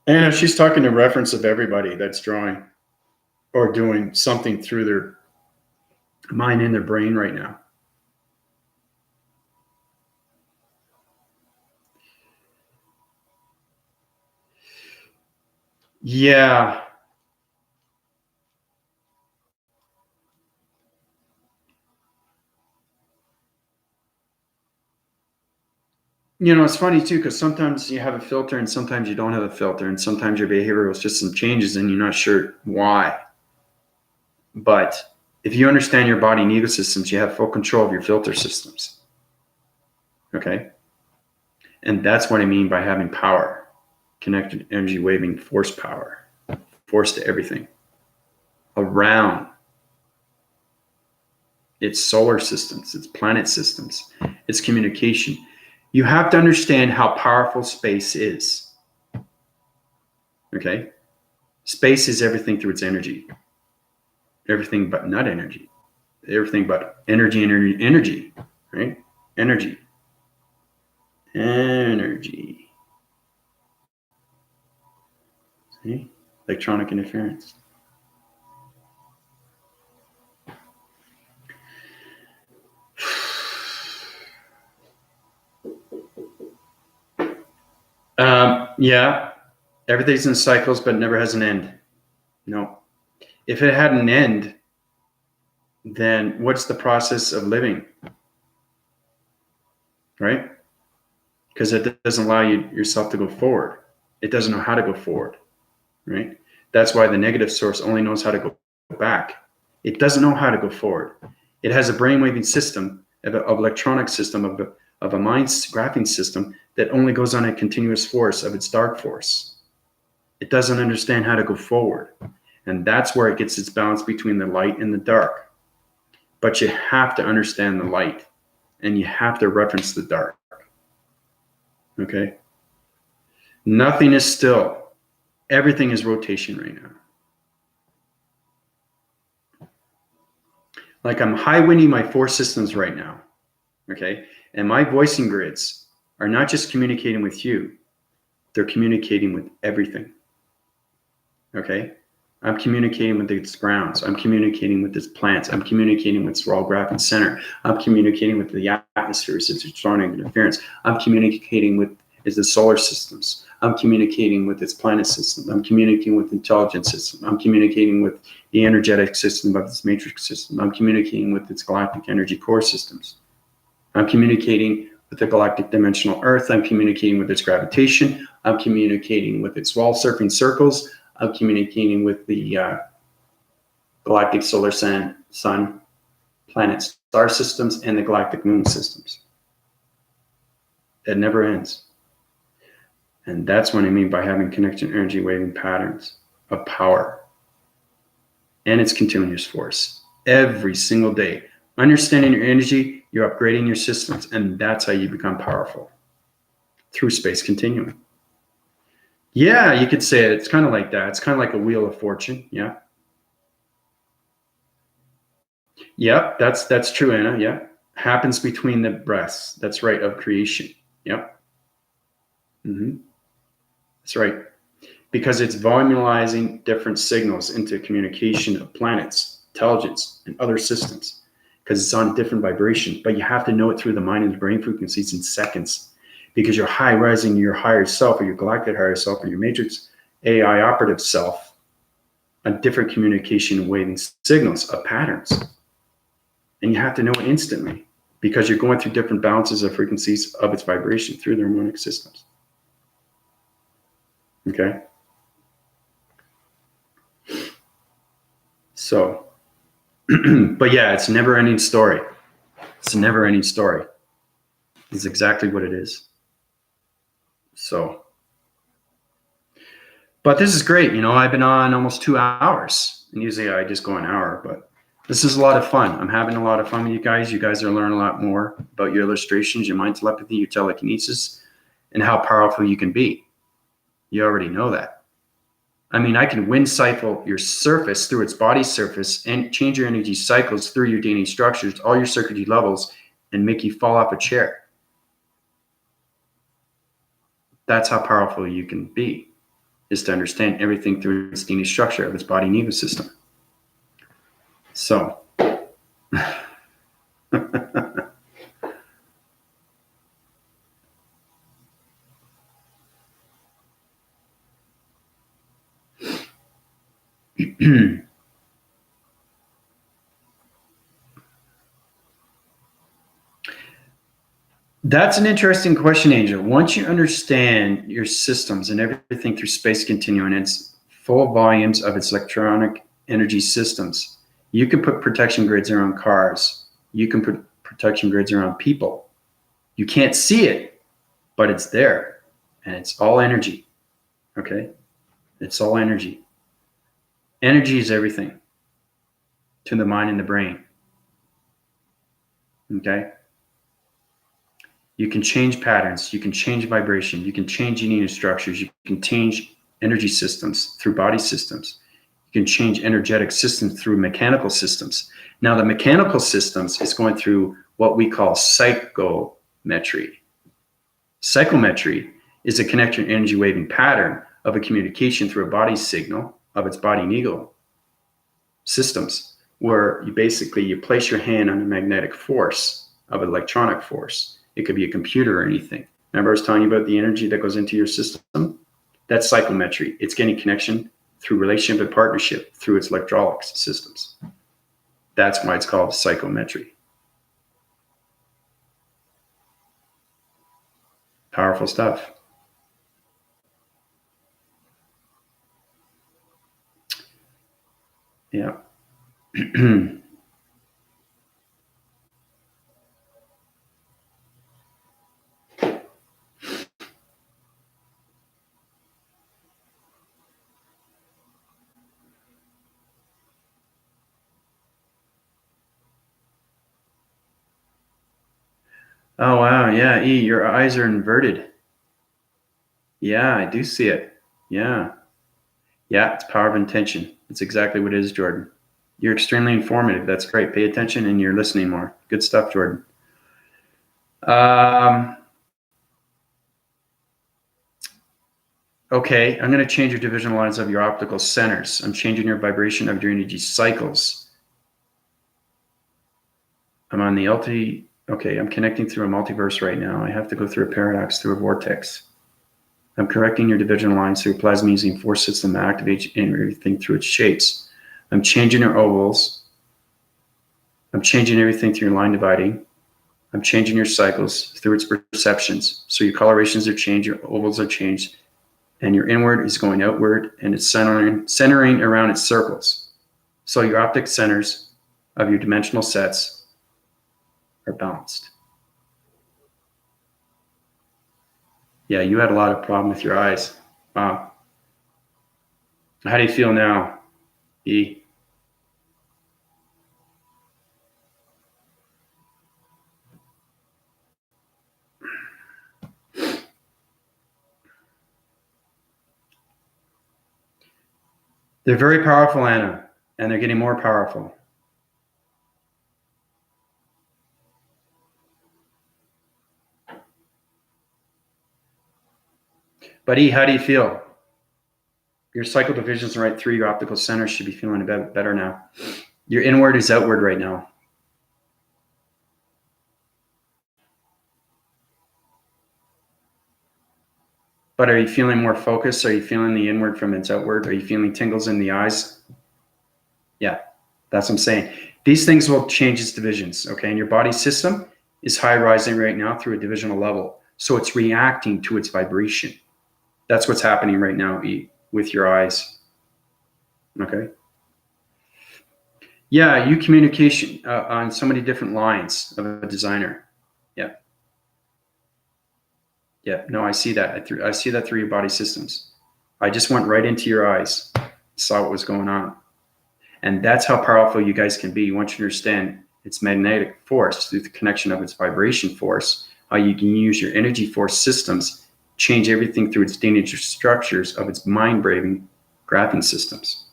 [SPEAKER 1] And she's talking to reference of everybody that's drawing or doing something through their mind and their brain right now. Yeah. You know, it's funny too, because sometimes you have a filter and sometimes you don't have a filter, and sometimes your behavioral system changes and you're not sure why. But if you understand your body and ecosystems, you have full control of your filter systems. Okay? And that's what I mean by having power, connected energy waving force power, force to everything around its solar systems, its planet systems, its communication. You have to understand how powerful space is. Okay? Space is everything through its energy. Everything but not energy. everything but energy, energy, energy, right? Energy. Energy. See? Electronic interference. Yeah, everything's in cycles, but never has an end. No. If it had an end, then what's the process of living? Right? Because it doesn't allow yourself to go forward. It doesn't know how to go forward. Right? That's why the negative source only knows how to go back. It doesn't know how to go forward. It has a brainwaving system, of electronic system, of a mind graphing system that only goes on a continuous force of its dark force. It doesn't understand how to go forward. And that's where it gets its balance between the light and the dark. But you have to understand the light, and you have to reference the dark. Okay? Nothing is still. Everything is rotation right now. Like I'm high winding my 4 systems right now. Okay? And my voicing grids are not just communicating with you, they're communicating with everything. Okay? I'm communicating with its grounds. I'm communicating with its plants. I'm communicating with its raw graphing center. I'm communicating with the atmospheres, its electronic interference. I'm communicating with the solar systems. I'm communicating with its planet system. I'm communicating with the intelligence system. I'm communicating with the energetic system of this matrix system. I'm communicating with its galactic energy core systems. I'm communicating with the galactic dimensional earth. I'm communicating with its gravitation. I'm communicating with its wall surfing circles. I'm communicating with the galactic solar sun, planet, star systems, and the galactic moon systems. It never ends. And that's what I mean by having connection energy waving patterns of power. And it's continuous force every single day. Understanding your energy, you're upgrading your systems, and that's how you become powerful through space continuum. Yeah, you could say it. It's kind of like that. It's kind of like a wheel of fortune. Yeah. Yep, that's true, Anna. Yeah. Happens between the breaths. That's right, of creation. Yep. Mm-hmm. That's right. Because it's volumizing different signals into communication of planets, intelligence, and other systems. Because it's on a different vibration. But you have to know it through the mind and the brain frequencies in seconds. Because you're high rising your higher self, or your galactic higher self, or your matrix AI operative self, a different communication waving signals of patterns. And you have to know it instantly, because you're going through different balances of frequencies of its vibration through the harmonic systems. Okay? So, but yeah, it's a never-ending story. It's a never-ending story. It's exactly what it is. So, but this is great. You know, I've been on almost 2 hours, and usually I just go an hour, but this is a lot of fun. I'm having a lot of fun with you guys. You guys are learning a lot more about your illustrations, your mind telepathy, your telekinesis, and how powerful you can be. You already know that. I mean, I can wind cycle your surface through its body surface and change your energy cycles through your DNA structures, all your circuitry levels, and make you fall off a chair. That's how powerful you can be, is to understand everything through its DNA structure of its body nervous system. So, that's an interesting question, Angel. Once you understand your systems and everything through space continuum and its full volumes of its electronic energy systems, you can put protection grids around cars. You can put protection grids around people. You can't see it, but it's there, and it's all energy. Okay? It's all energy. Energy is everything to the mind and the brain. Okay? You can change patterns. You can change vibration. You can change DNA structures. You can change energy systems through body systems. You You can change energetic systems through mechanical systems. Now, the mechanical systems is going through what we call psychometry. Psychometry is a connection energy waving pattern of a communication through a body signal of its body and ego systems, where you place your hand on a magnetic force of an electronic force. It could be a computer or anything. Remember I was telling you about the energy that goes into your system? That's psychometry. It's getting connection through relationship and partnership through its electronic systems. That's why it's called psychometry. Powerful stuff. Yeah. Oh, wow. Yeah. E, your eyes are inverted. Yeah, I do see it. Yeah. Yeah, it's power of intention. It's exactly what it is, Jordan. You're extremely informative. That's great. Pay attention and you're listening more. Good stuff, Jordan. Okay, I'm going to change your division lines of your optical centers. I'm changing your vibration of your energy cycles. I'm on the okay, I'm connecting through a multiverse right now. I have to go through a paradox, through a vortex. I'm correcting your division lines through a plasma using force system to activate everything through its shapes. I'm changing your ovals. I'm changing everything through your line dividing. I'm changing your cycles through its perceptions. So your colorations are changed, your ovals are changed, and your inward is going outward, and it's centering around its circles. So your optic centers of your dimensional sets are balanced. Yeah, you had a lot of problem with your eyes. Wow. How do you feel now, E? They're very powerful, Anna, and they're getting more powerful. But E, how do you feel? Your cycle divisions right through your optical center should be feeling a bit better now. Your inward is outward right now. But are you feeling more focused? Are you feeling the inward from its outward? Are you feeling tingles in the eyes? Yeah, that's what I'm saying. These things will change its divisions, okay? And your body system is high rising right now through a divisional level. So it's reacting to its vibration. That's what's happening right now, E, with your eyes. Okay? Yeah, you communication on so many different lines of a designer. Yeah. Yeah, no, I see that. I see that through your body systems. I just went right into your eyes, saw what was going on. And that's how powerful you guys can be. Once you understand its magnetic force through the connection of its vibration force, how you can use your energy force systems, change everything through its DNA structures of its mind-braving graphing systems.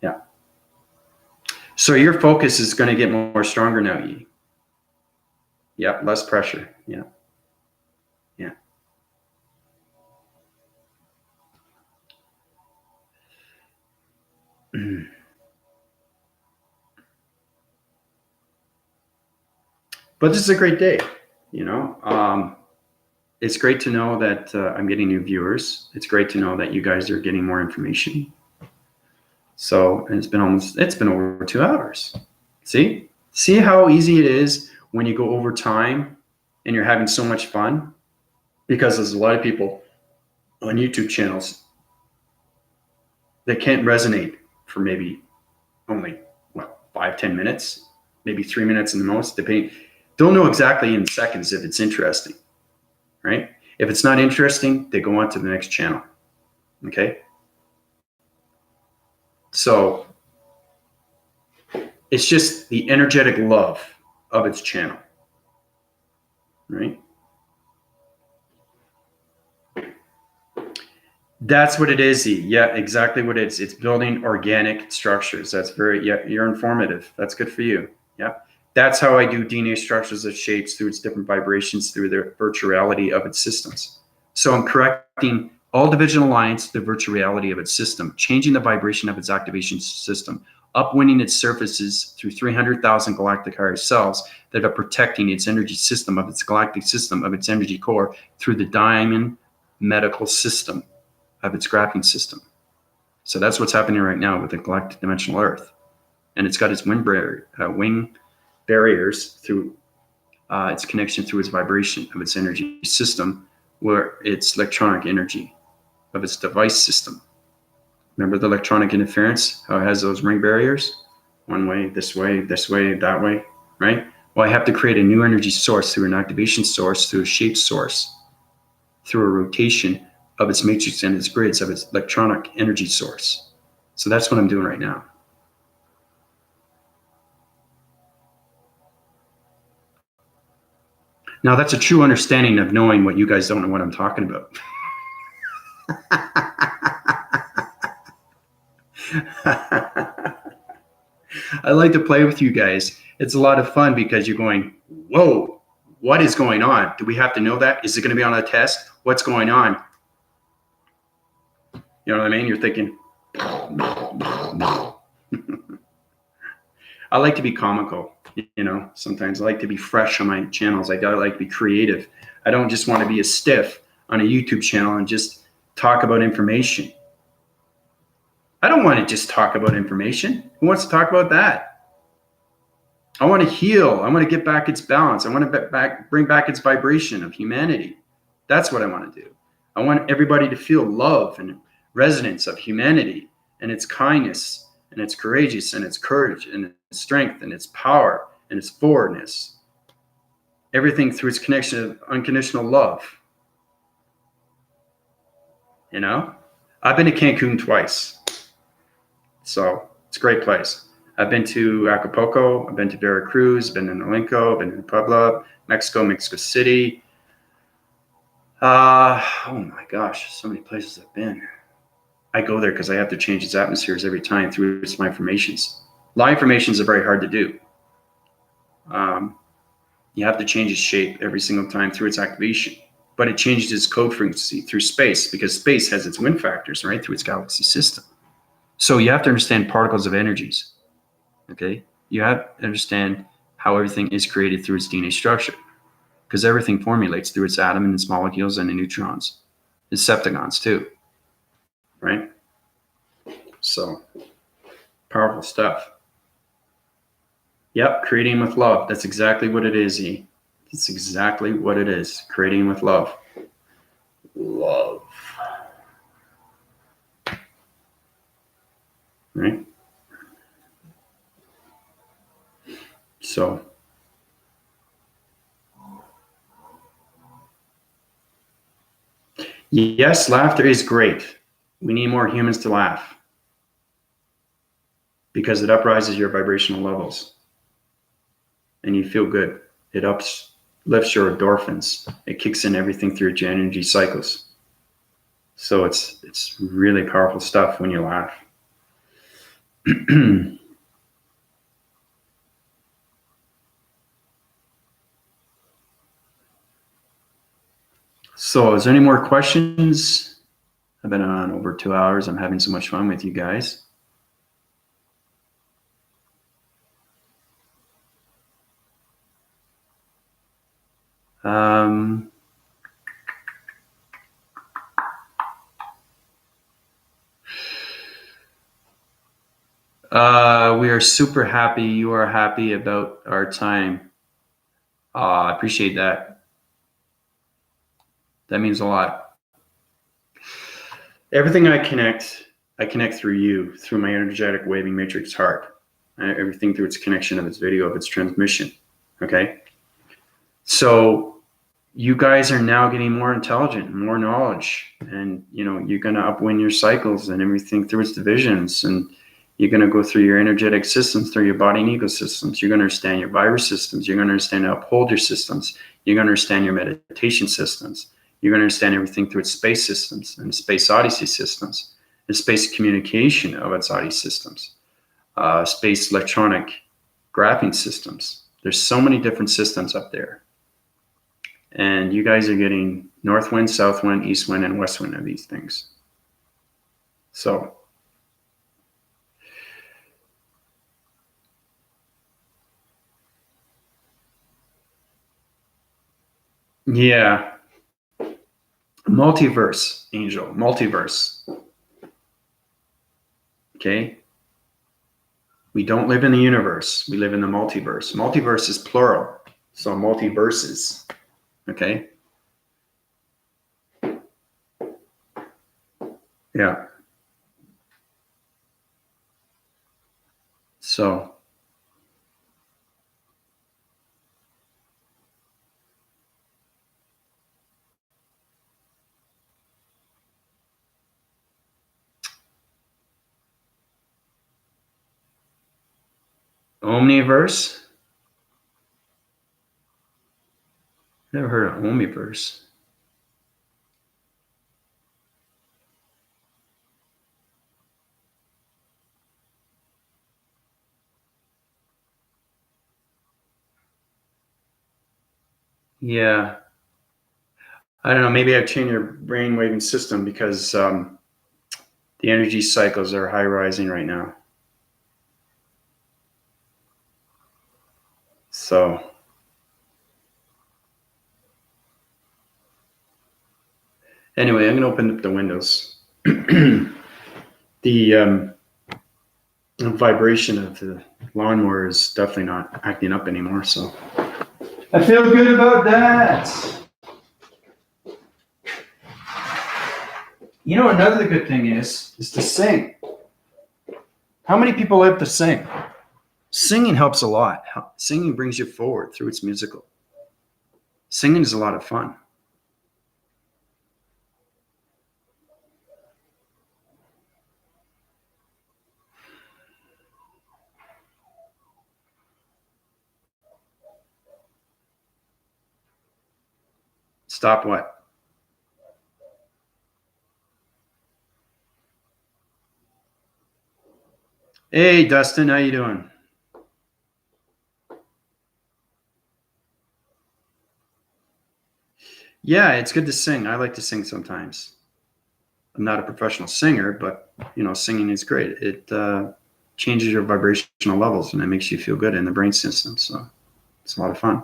[SPEAKER 1] Yeah. So your focus is going to get more stronger now, E. Yeah, less pressure. Yeah. Yeah. But this is a great day, you know. It's great to know that I'm getting new viewers. It's great to know that you guys are getting more information. So, and it's been over 2 hours. See how easy it is when you go over time and you're having so much fun? Because there's a lot of people on YouTube channels that can't resonate for maybe only 5-10 minutes, maybe 3 minutes in the most, depending. They'll know exactly in seconds if it's interesting, right? If it's not interesting, they go on to the next channel. Okay. So it's just the energetic love of its channel, right? That's what it is. Yeah, exactly what it is. It's building organic structures. That's very, yeah, you're informative. That's good for you. Yeah. That's how I do DNA structures of shapes through its different vibrations, through the virtual reality of its systems. So I'm correcting all divisional lines, the virtual reality of its system, changing the vibration of its activation system, upwinding its surfaces through 300,000 galactic higher cells that are protecting its energy system of its galactic system of its energy core through the diamond medical system of its graphing system. So that's what's happening right now with the galactic dimensional Earth. And it's got its wing barriers through its connection through its vibration of its energy system, where its electronic energy of its device system. Remember the electronic interference, how it has those ring barriers? One way, this way, that way, right? Well, I have to create a new energy source through an activation source, through a shape source, through a rotation of its matrix and its grids of its electronic energy source. So that's what I'm doing right now. Now that's a true understanding of knowing what you guys don't know what I'm talking about. I like to play with you guys. It's a lot of fun because you're going, whoa, what is going on? Do we have to know that? Is it going to be on a test? What's going on? You know what I mean? You're thinking, I like to be comical, you know, sometimes I like to be fresh on my channels. I like to be creative. I don't just want to be a stiff on a YouTube channel and just talk about information. I don't want to just talk about information. Who wants to talk about that? I want to heal. I want to get back its balance. I want to bring back its vibration of humanity. That's what I want to do. I want everybody to feel love and resonance of humanity and its kindness and its courageous and its courage and its strength and its power and its forwardness. Everything through its connection of unconditional love. You know, I've been to Cancun twice. So it's a great place. I've been to Acapulco, I've been to Veracruz, been in Olinco, been in Puebla, Mexico City. Oh my gosh, so many places I've been. I go there because I have to change its atmospheres every time through its informations. Live informations are very hard to do. You have to change its shape every single time through its activation, but it changes its code frequency through space because space has its wind factors, right, through its galaxy system. So you have to understand particles of energies, okay? You have to understand how everything is created through its DNA structure because everything formulates through its atom and its molecules and the neutrons, its septagons too, right? So powerful stuff. Yep, creating with love. That's exactly what it is, E. It's exactly what it is. Creating with love. Love. Right? So yes, laughter is great. We need more humans to laugh because it uprises your vibrational levels and you feel good. It uplifts your endorphins. It kicks in everything through your energy cycles. So it's really powerful stuff when you laugh. So is there any more questions? I've been on over 2 hours. I'm having so much fun with you guys. We are super happy. You are happy about our time. I appreciate that. That means a lot. Everything I connect through you, through my energetic waving matrix heart. Everything through its connection of its video, of its transmission. Okay? So you guys are now getting more intelligent, more knowledge, and you know you're going to upwind your cycles and everything through its divisions, and you're going to go through your energetic systems, through your body and ego systems. You're going to understand your virus systems. You're going to understand how to uphold your systems. You're going to understand your meditation systems. You're going to understand everything through its space systems and space odyssey systems, and space communication of its odyssey systems, space electronic graphing systems. There's so many different systems up there. And you guys are getting north wind, south wind, east wind, and west wind of these things. So yeah, multiverse, Angel, multiverse. Okay, we don't live in the universe, we live in the multiverse. Multiverse is plural, so multiverses. Okay, yeah, so omniverse. Never heard of omniverse. Yeah, I don't know. Maybe I've changed your brain waving system because the energy cycles are high rising right now. So anyway, I'm going to open up the windows. The vibration of the lawnmower is definitely not acting up anymore. So I feel good about that. You know, another good thing is to sing. How many people live to sing? Singing helps a lot. Singing brings you forward through its musical. Singing is a lot of fun. Stop what? Hey, Dustin, how you doing? Yeah, it's good to sing. I like to sing sometimes. I'm not a professional singer, but you know, singing is great. It changes your vibrational levels and it makes you feel good in the brain system. So it's a lot of fun.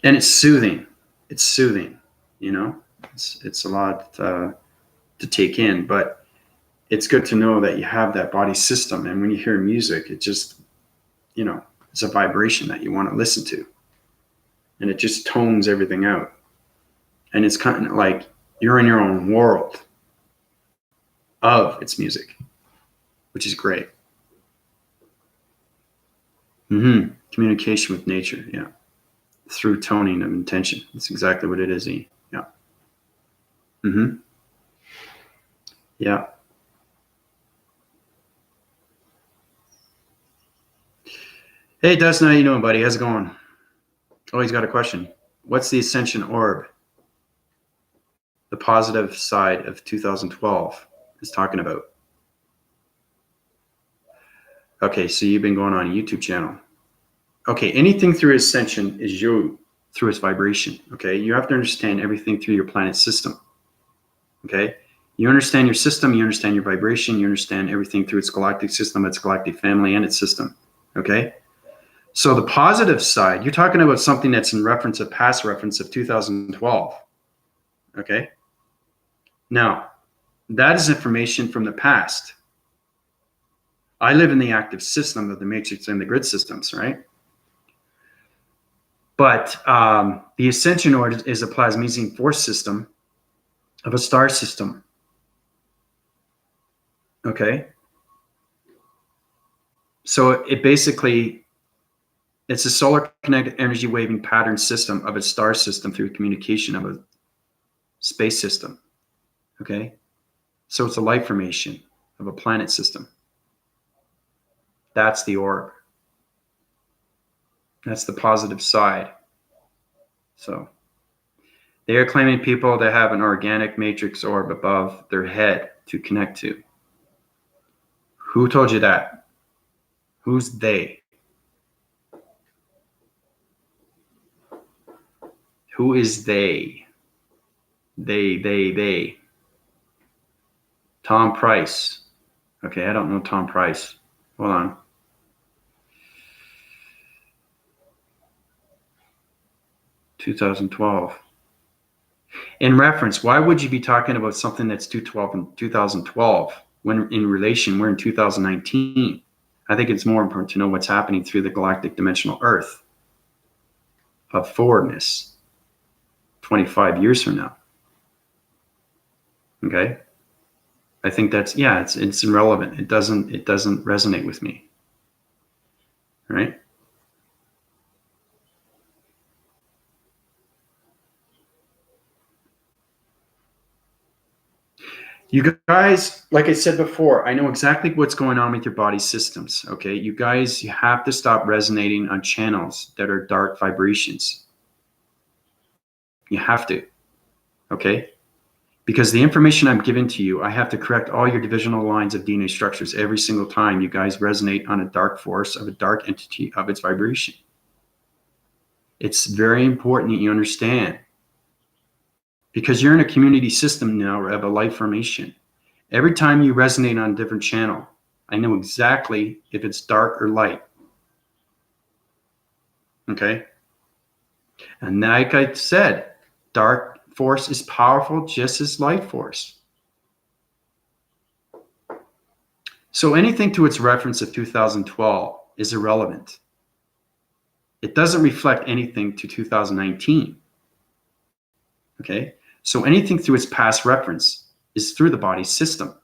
[SPEAKER 1] And it's soothing. It's soothing, you know. It's a lot to take in, but it's good to know that you have that body system. And when you hear music, it just, you know, it's a vibration that you want to listen to, and it just tones everything out. And it's kind of like you're in your own world of its music, which is great. Communication with nature, yeah, through toning of intention. That's exactly what it is. Yeah. Yeah. Hey, Dustin, how you doing, buddy? How's it going? Oh, he's got a question. What's the ascension orb? The positive side of 2012 is talking about. Okay, so you've been going on a YouTube channel. Okay, anything through ascension is you through its vibration. Okay, you have to understand everything through your planet system. Okay, you understand your system, you understand your vibration, you understand everything through its galactic system, its galactic family, and its system. Okay, so the positive side, you're talking about something that's in reference of past reference of 2012. Okay, now that is information from the past. I live in the active system of the matrix and the grid systems, right? But the ascension orb is a plasmazine force system of a star system. Okay. So it basically, it's a solar connected energy waving pattern system of a star system through communication of a space system. Okay. So it's a light formation of a planet system. That's the orb. That's the positive side. So they are claiming people that have an organic matrix orb above their head to connect to. Who told you that? Who's they? Who is they? They. Tom Price. Okay, I don't know Tom Price. Hold on. (2012). In reference, why would you be talking about something that's 2012 when in relation we're in 2019? I think it's more important to know what's happening through the galactic dimensional Earth of forwardness 25 years from now. Okay? I think that's, yeah, it's irrelevant. It doesn't resonate with me. Right? You guys, like I said before, I know exactly what's going on with your body systems. Okay, you guys, you have to stop resonating on channels that are dark vibrations. You have to. Okay, because the information I'm giving to you, I have to correct all your divisional lines of DNA structures every single time you guys resonate on a dark force of a dark entity of its vibration. It's very important that you understand, because you're in a community system now of a light formation. Every time you resonate on a different channel, I know exactly if it's dark or light. Okay? And like I said, dark force is powerful just as light force. So anything to its reference of 2012 is irrelevant. It doesn't reflect anything to 2019. Okay? So anything through its past reference is through the body system,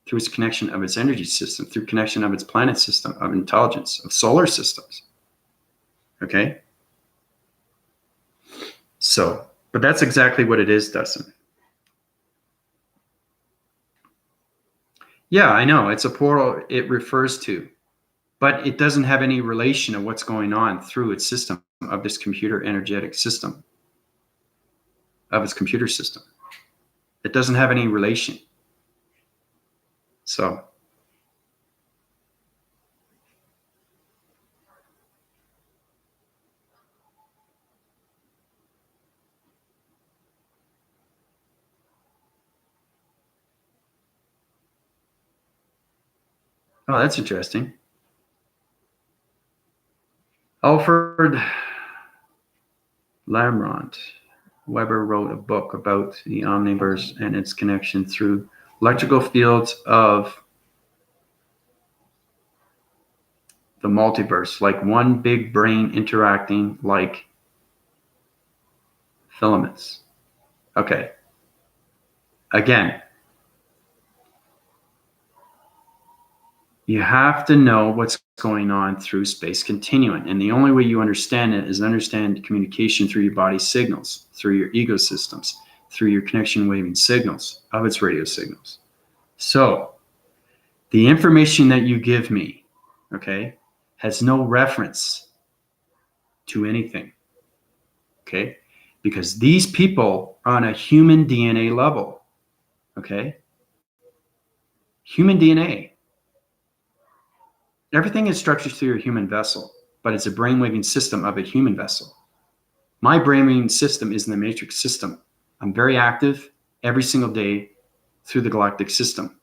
[SPEAKER 1] through its connection of its energy system, through connection of its planet system, of intelligence, of solar systems. Okay? So, but that's exactly what it is, Dustin. Yeah, I know. It's a portal it refers to, but it doesn't have any relation of what's going on through its system, of this computer energetic system, of its computer system. It doesn't have any relation. So, oh, that's interesting. Alfred Lamont Weber wrote a book about the omniverse and its connection through electrical fields of the multiverse, like one big brain interacting like filaments. Okay. Again, you have to know what's going on through space continuum. And the only way you understand it is understand communication through your body signals, through your ego systems, through your connection waving signals of its radio signals. So the information that you give me, okay, has no reference to anything, okay? Because these people are on a human DNA level, okay? Human DNA. Everything is structured through your human vessel, but it's a brainwaving system of a human vessel. My brainwaving system is in the matrix system. I'm very active every single day through the galactic system.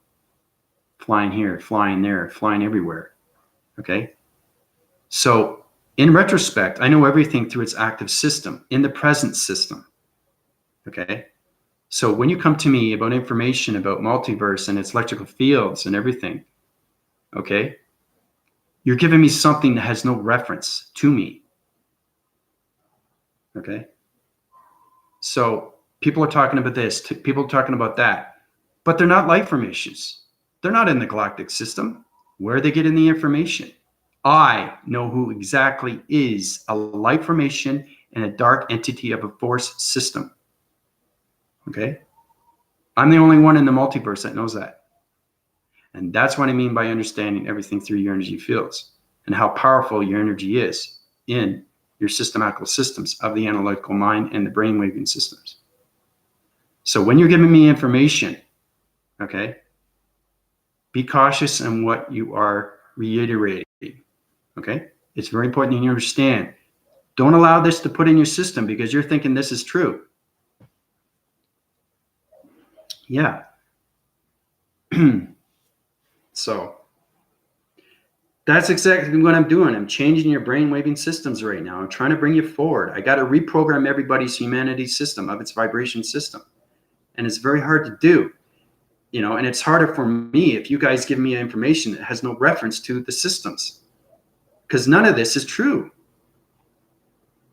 [SPEAKER 1] Flying here, flying there, flying everywhere, okay? So in retrospect, I know everything through its active system, in the present system, okay? So when you come to me about information about multiverse and its electrical fields and everything, okay, you're giving me something that has no reference to me, okay? So people are talking about this, people are talking about that, but they're not light formations. They're not in the galactic system. Where are they getting the information? I know who exactly is a light formation and a dark entity of a force system. Okay? I'm the only one in the multiverse that knows that. And that's what I mean by understanding everything through your energy fields and how powerful your energy is in your systematical systems of the analytical mind and the brainwaving systems. So when you're giving me information, okay, be cautious on what you are reiterating, okay? It's very important you understand. Don't allow this to put in your system because you're thinking this is true. Yeah. So that's exactly what I'm doing. I'm changing your brainwaving systems right now. I'm trying to bring you forward. I got to reprogram everybody's humanity system of its vibration system. And it's very hard to do, you know, and it's harder for me if you guys give me information that has no reference to the systems, because none of this is true.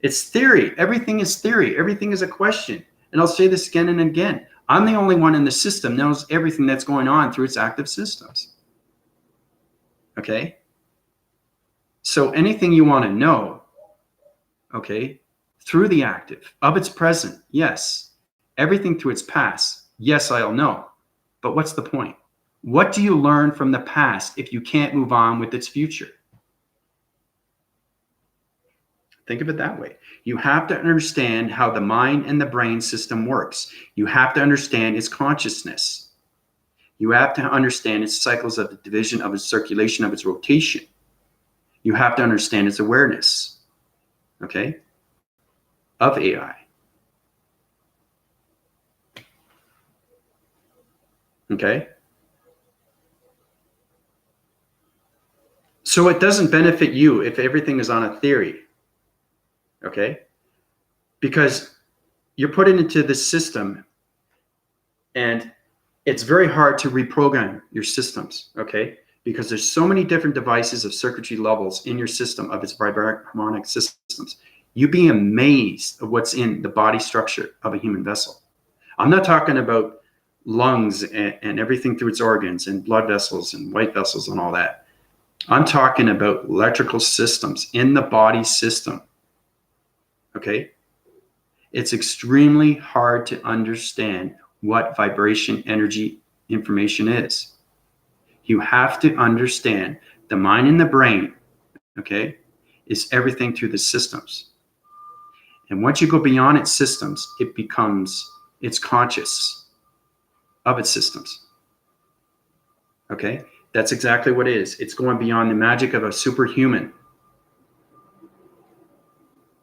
[SPEAKER 1] It's theory. Everything is theory. Everything is a question. And I'll say this again and again. I'm the only one in the system that knows everything that's going on through its active systems. Okay? So anything you want to know, okay, through the active, of its present, yes. Everything through its past, yes, I'll know. But what's the point? What do you learn from the past if you can't move on with its future? Think of it that way. You have to understand how the mind and the brain system works. You have to understand its consciousness. You have to understand its cycles of the division, of its circulation, of its rotation. You have to understand its awareness, okay, of AI. Okay? So it doesn't benefit you if everything is on a theory, okay? Because you're put into this system and it's very hard to reprogram your systems, okay? Because there's so many different devices of circuitry levels in your system of its harmonic systems. You'd be amazed of what's in the body structure of a human vessel. I'm not talking about lungs and everything through its organs and blood vessels and white vessels and all that. I'm talking about electrical systems in the body system, okay? It's extremely hard to understand what vibration energy information is. You have to understand the mind and the brain, okay, is everything through the systems. And once you go beyond its systems, it becomes, it's conscious of its systems. Okay? That's exactly what it is. It's going beyond the magic of a superhuman.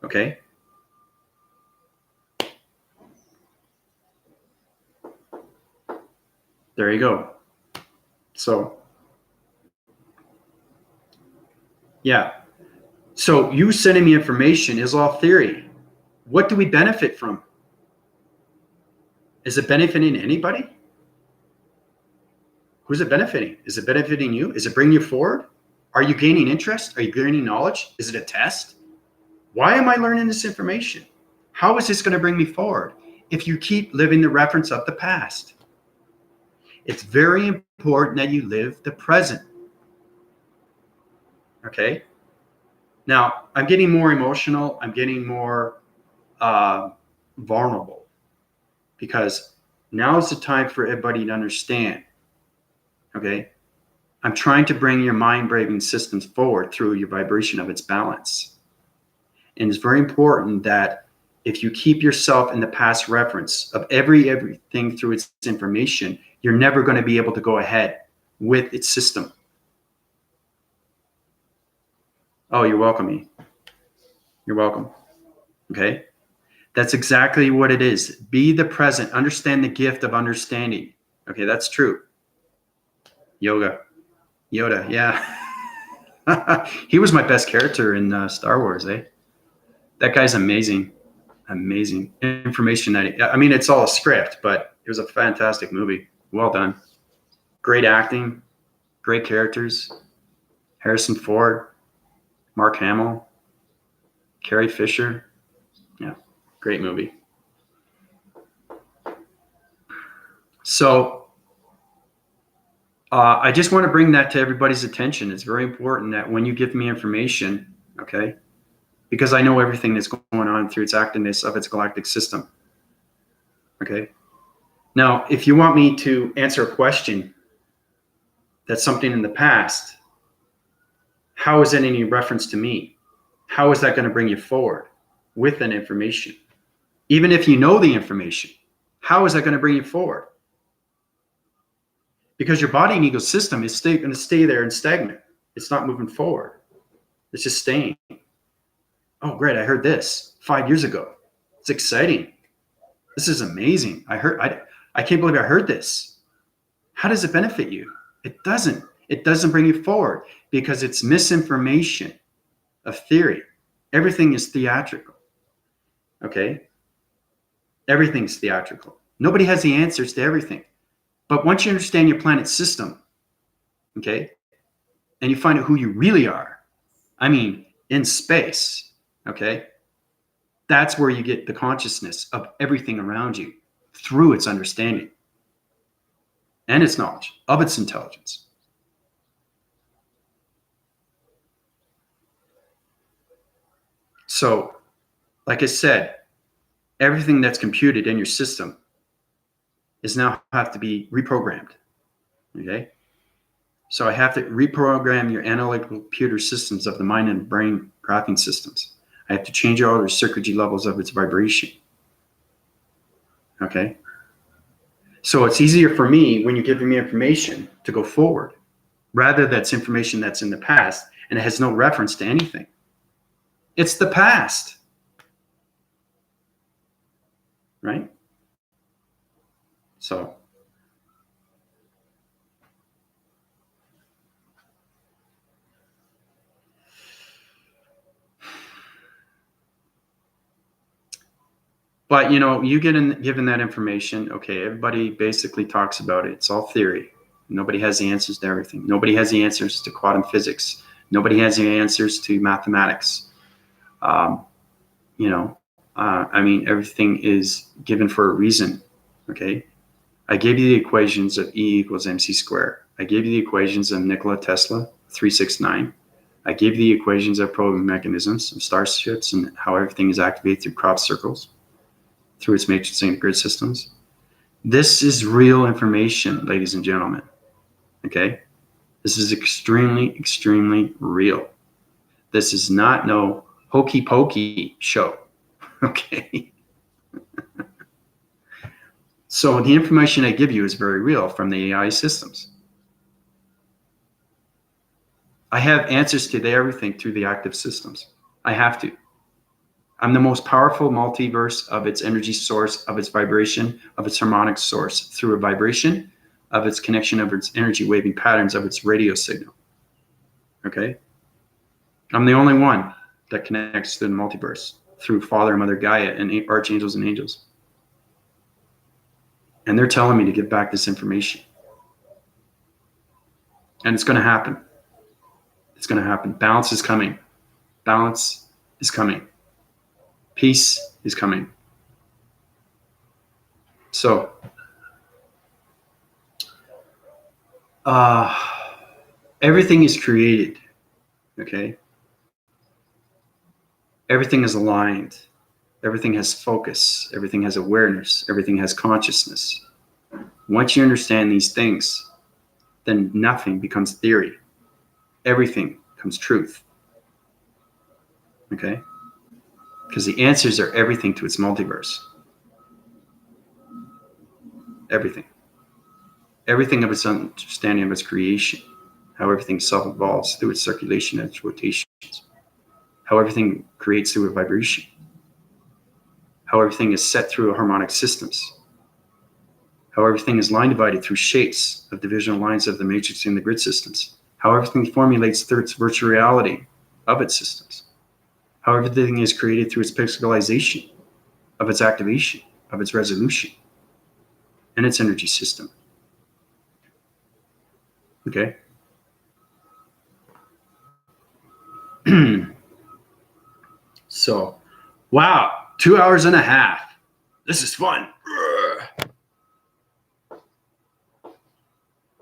[SPEAKER 1] Okay? There you go. So, yeah. So you sending me information is all theory. What do we benefit from? Is it benefiting anybody? Who's it benefiting? Is it benefiting you? Is it bringing you forward? Are you gaining interest? Are you gaining knowledge? Is it a test? Why am I learning this information? How is this going to bring me forward if you keep living the reference of the past? It's very important that you live the present. Okay? Now, I'm getting more emotional. I'm getting more vulnerable because now is the time for everybody to understand. Okay? I'm trying to bring your mind-braving systems forward through your vibration of its balance. And it's very important that if you keep yourself in the past reference of everything through its information, you're never going to be able to go ahead with its system. Oh, you're welcome, E. You're welcome. Okay? That's exactly what it is. Be the present. Understand the gift of understanding. Okay, that's true. Yoda, yeah. He was my best character in Star Wars, eh? That guy's amazing. Amazing information I mean, it's all a script, but it was a fantastic movie. Well done. Great acting, great characters. Harrison Ford, Mark Hamill, Carrie Fisher. Yeah, great movie. So I just want to bring that to everybody's attention. It's very important that when you give me information, okay, because I know everything that's going on through its activeness of its galactic system. Okay. Now, if you want me to answer a question that's something in the past, how is it any reference to me? how is that going to bring you forward with that information? Even if you know the information, how is that going to bring you forward? Because your body and ego system is going to stay there and stagnant. It's not moving forward. It's just staying. Oh, great. I heard this 5 years ago. It's exciting. This is amazing. I can't believe I heard this. How does it benefit you? It doesn't. It doesn't bring you forward because it's misinformation of theory. Everything is theatrical. Okay? Everything's theatrical. Nobody has the answers to everything. But once you understand your planet system, okay, and you find out who you really are, I mean, in space, okay, that's where you get the consciousness of everything around you through its understanding and its knowledge of its intelligence. So, like I said, everything that's computed in your system is now have to be reprogrammed. Okay? So I have to reprogram your analytical computer systems of the mind and brain graphing systems. I have to change all the circuitry levels of its vibration. Okay? So it's easier for me when you're giving me information to go forward, rather that's information that's in the past and it has no reference to anything. It's the past. Right? So but you get given that information, okay, everybody basically talks about it. It's all theory. Nobody has the answers to everything. Nobody has the answers to quantum physics. Nobody has the answers to mathematics. I mean, everything is given for a reason. Okay. I gave you the equations of E equals mc squared. I gave you the equations of Nikola Tesla 369. I gave you the equations of probing mechanisms of starships and how everything is activated through crop circles, through its matrix and grid systems. This is real information, ladies and gentlemen. Okay? This is extremely, extremely real. This is not no hokey pokey show. Okay? So the information I give you is very real from the AI systems. I have answers to everything through the active systems. I have to. I'm the most powerful multiverse of its energy source, of its vibration, of its harmonic source, through a vibration, of its connection, of its energy waving patterns, of its radio signal. Okay? I'm the only one that connects to the multiverse through Father and Mother Gaia and archangels and angels. And they're telling me to give back this information. And it's going to happen. It's going to happen. Balance is coming. Balance is coming. Peace is coming. So, everything is created. Okay? Everything is aligned. Everything has focus. Everything has awareness. Everything has consciousness. Once you understand these things, then nothing becomes theory. Everything becomes truth. Okay? Because the answers are everything to its multiverse. Everything. Everything of its understanding of its creation. How everything self-evolves through its circulation and its rotations. How everything creates through a vibration. How everything is set through harmonic systems. How everything is line divided through shapes of divisional lines of the matrix and the grid systems. How everything formulates through its virtual reality of its systems. How everything is created through its pixelization, of its activation, of its resolution, and its energy system. Okay? So, wow, 2 hours and a half. This is fun.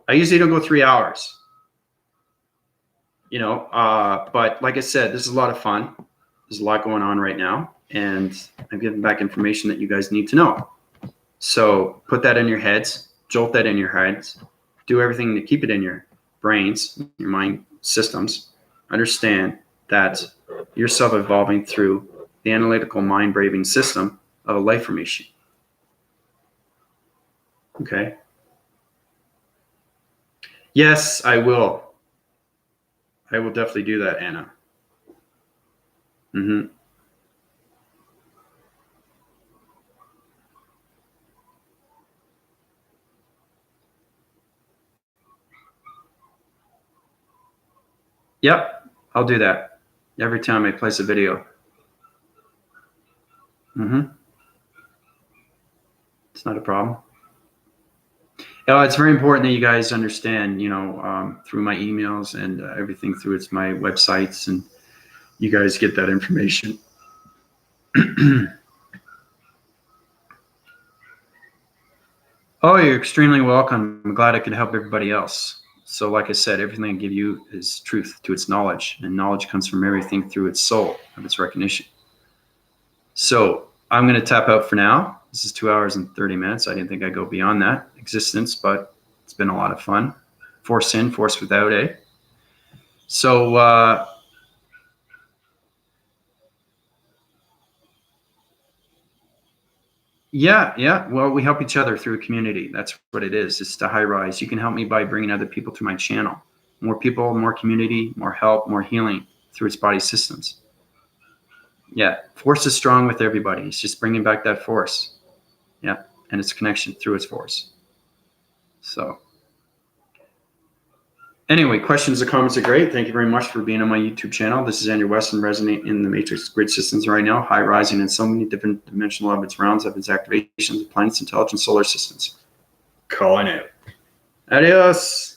[SPEAKER 1] I usually don't go 3 hours. But like I said, this is a lot of fun. There's a lot going on right now, and I'm giving back information that you guys need to know. So put that in your heads, jolt that in your heads, do everything to keep it in your brains, your mind systems. Understand that yourself evolving through the analytical mind-braving system of a life formation. Okay. Yes, I will. I will definitely do that, Anna. Mm-hmm. Yep, I'll do that every time I place a video. Mm-hmm. It's not a problem. It's very important that you guys understand, through my emails and everything through my websites, and you guys get that information. Oh, you're extremely welcome. I'm glad I could help everybody else. So like I said, everything I give you is truth to its knowledge, and knowledge comes from everything through its soul of its recognition. So I'm going to tap out for now. This is 2 hours and 30 minutes. I didn't think I'd go beyond that existence, but it's been a lot of fun. Force in, force without, eh? So yeah. Well, we help each other through a community. That's what it is. It's the high rise. You can help me by bringing other people to my channel. More people, more community, more help, more healing through its body systems. Yeah, force is strong with everybody. It's just bringing back that force. Yeah, and its connection through its force. So anyway, questions or comments are great. Thank you very much for being on my YouTube channel. This is Andrew Weston, resonating in the matrix grid systems right now, high rising in so many different dimensional orbits, rounds of its activations, planets, intelligent solar systems. Calling out. Adios.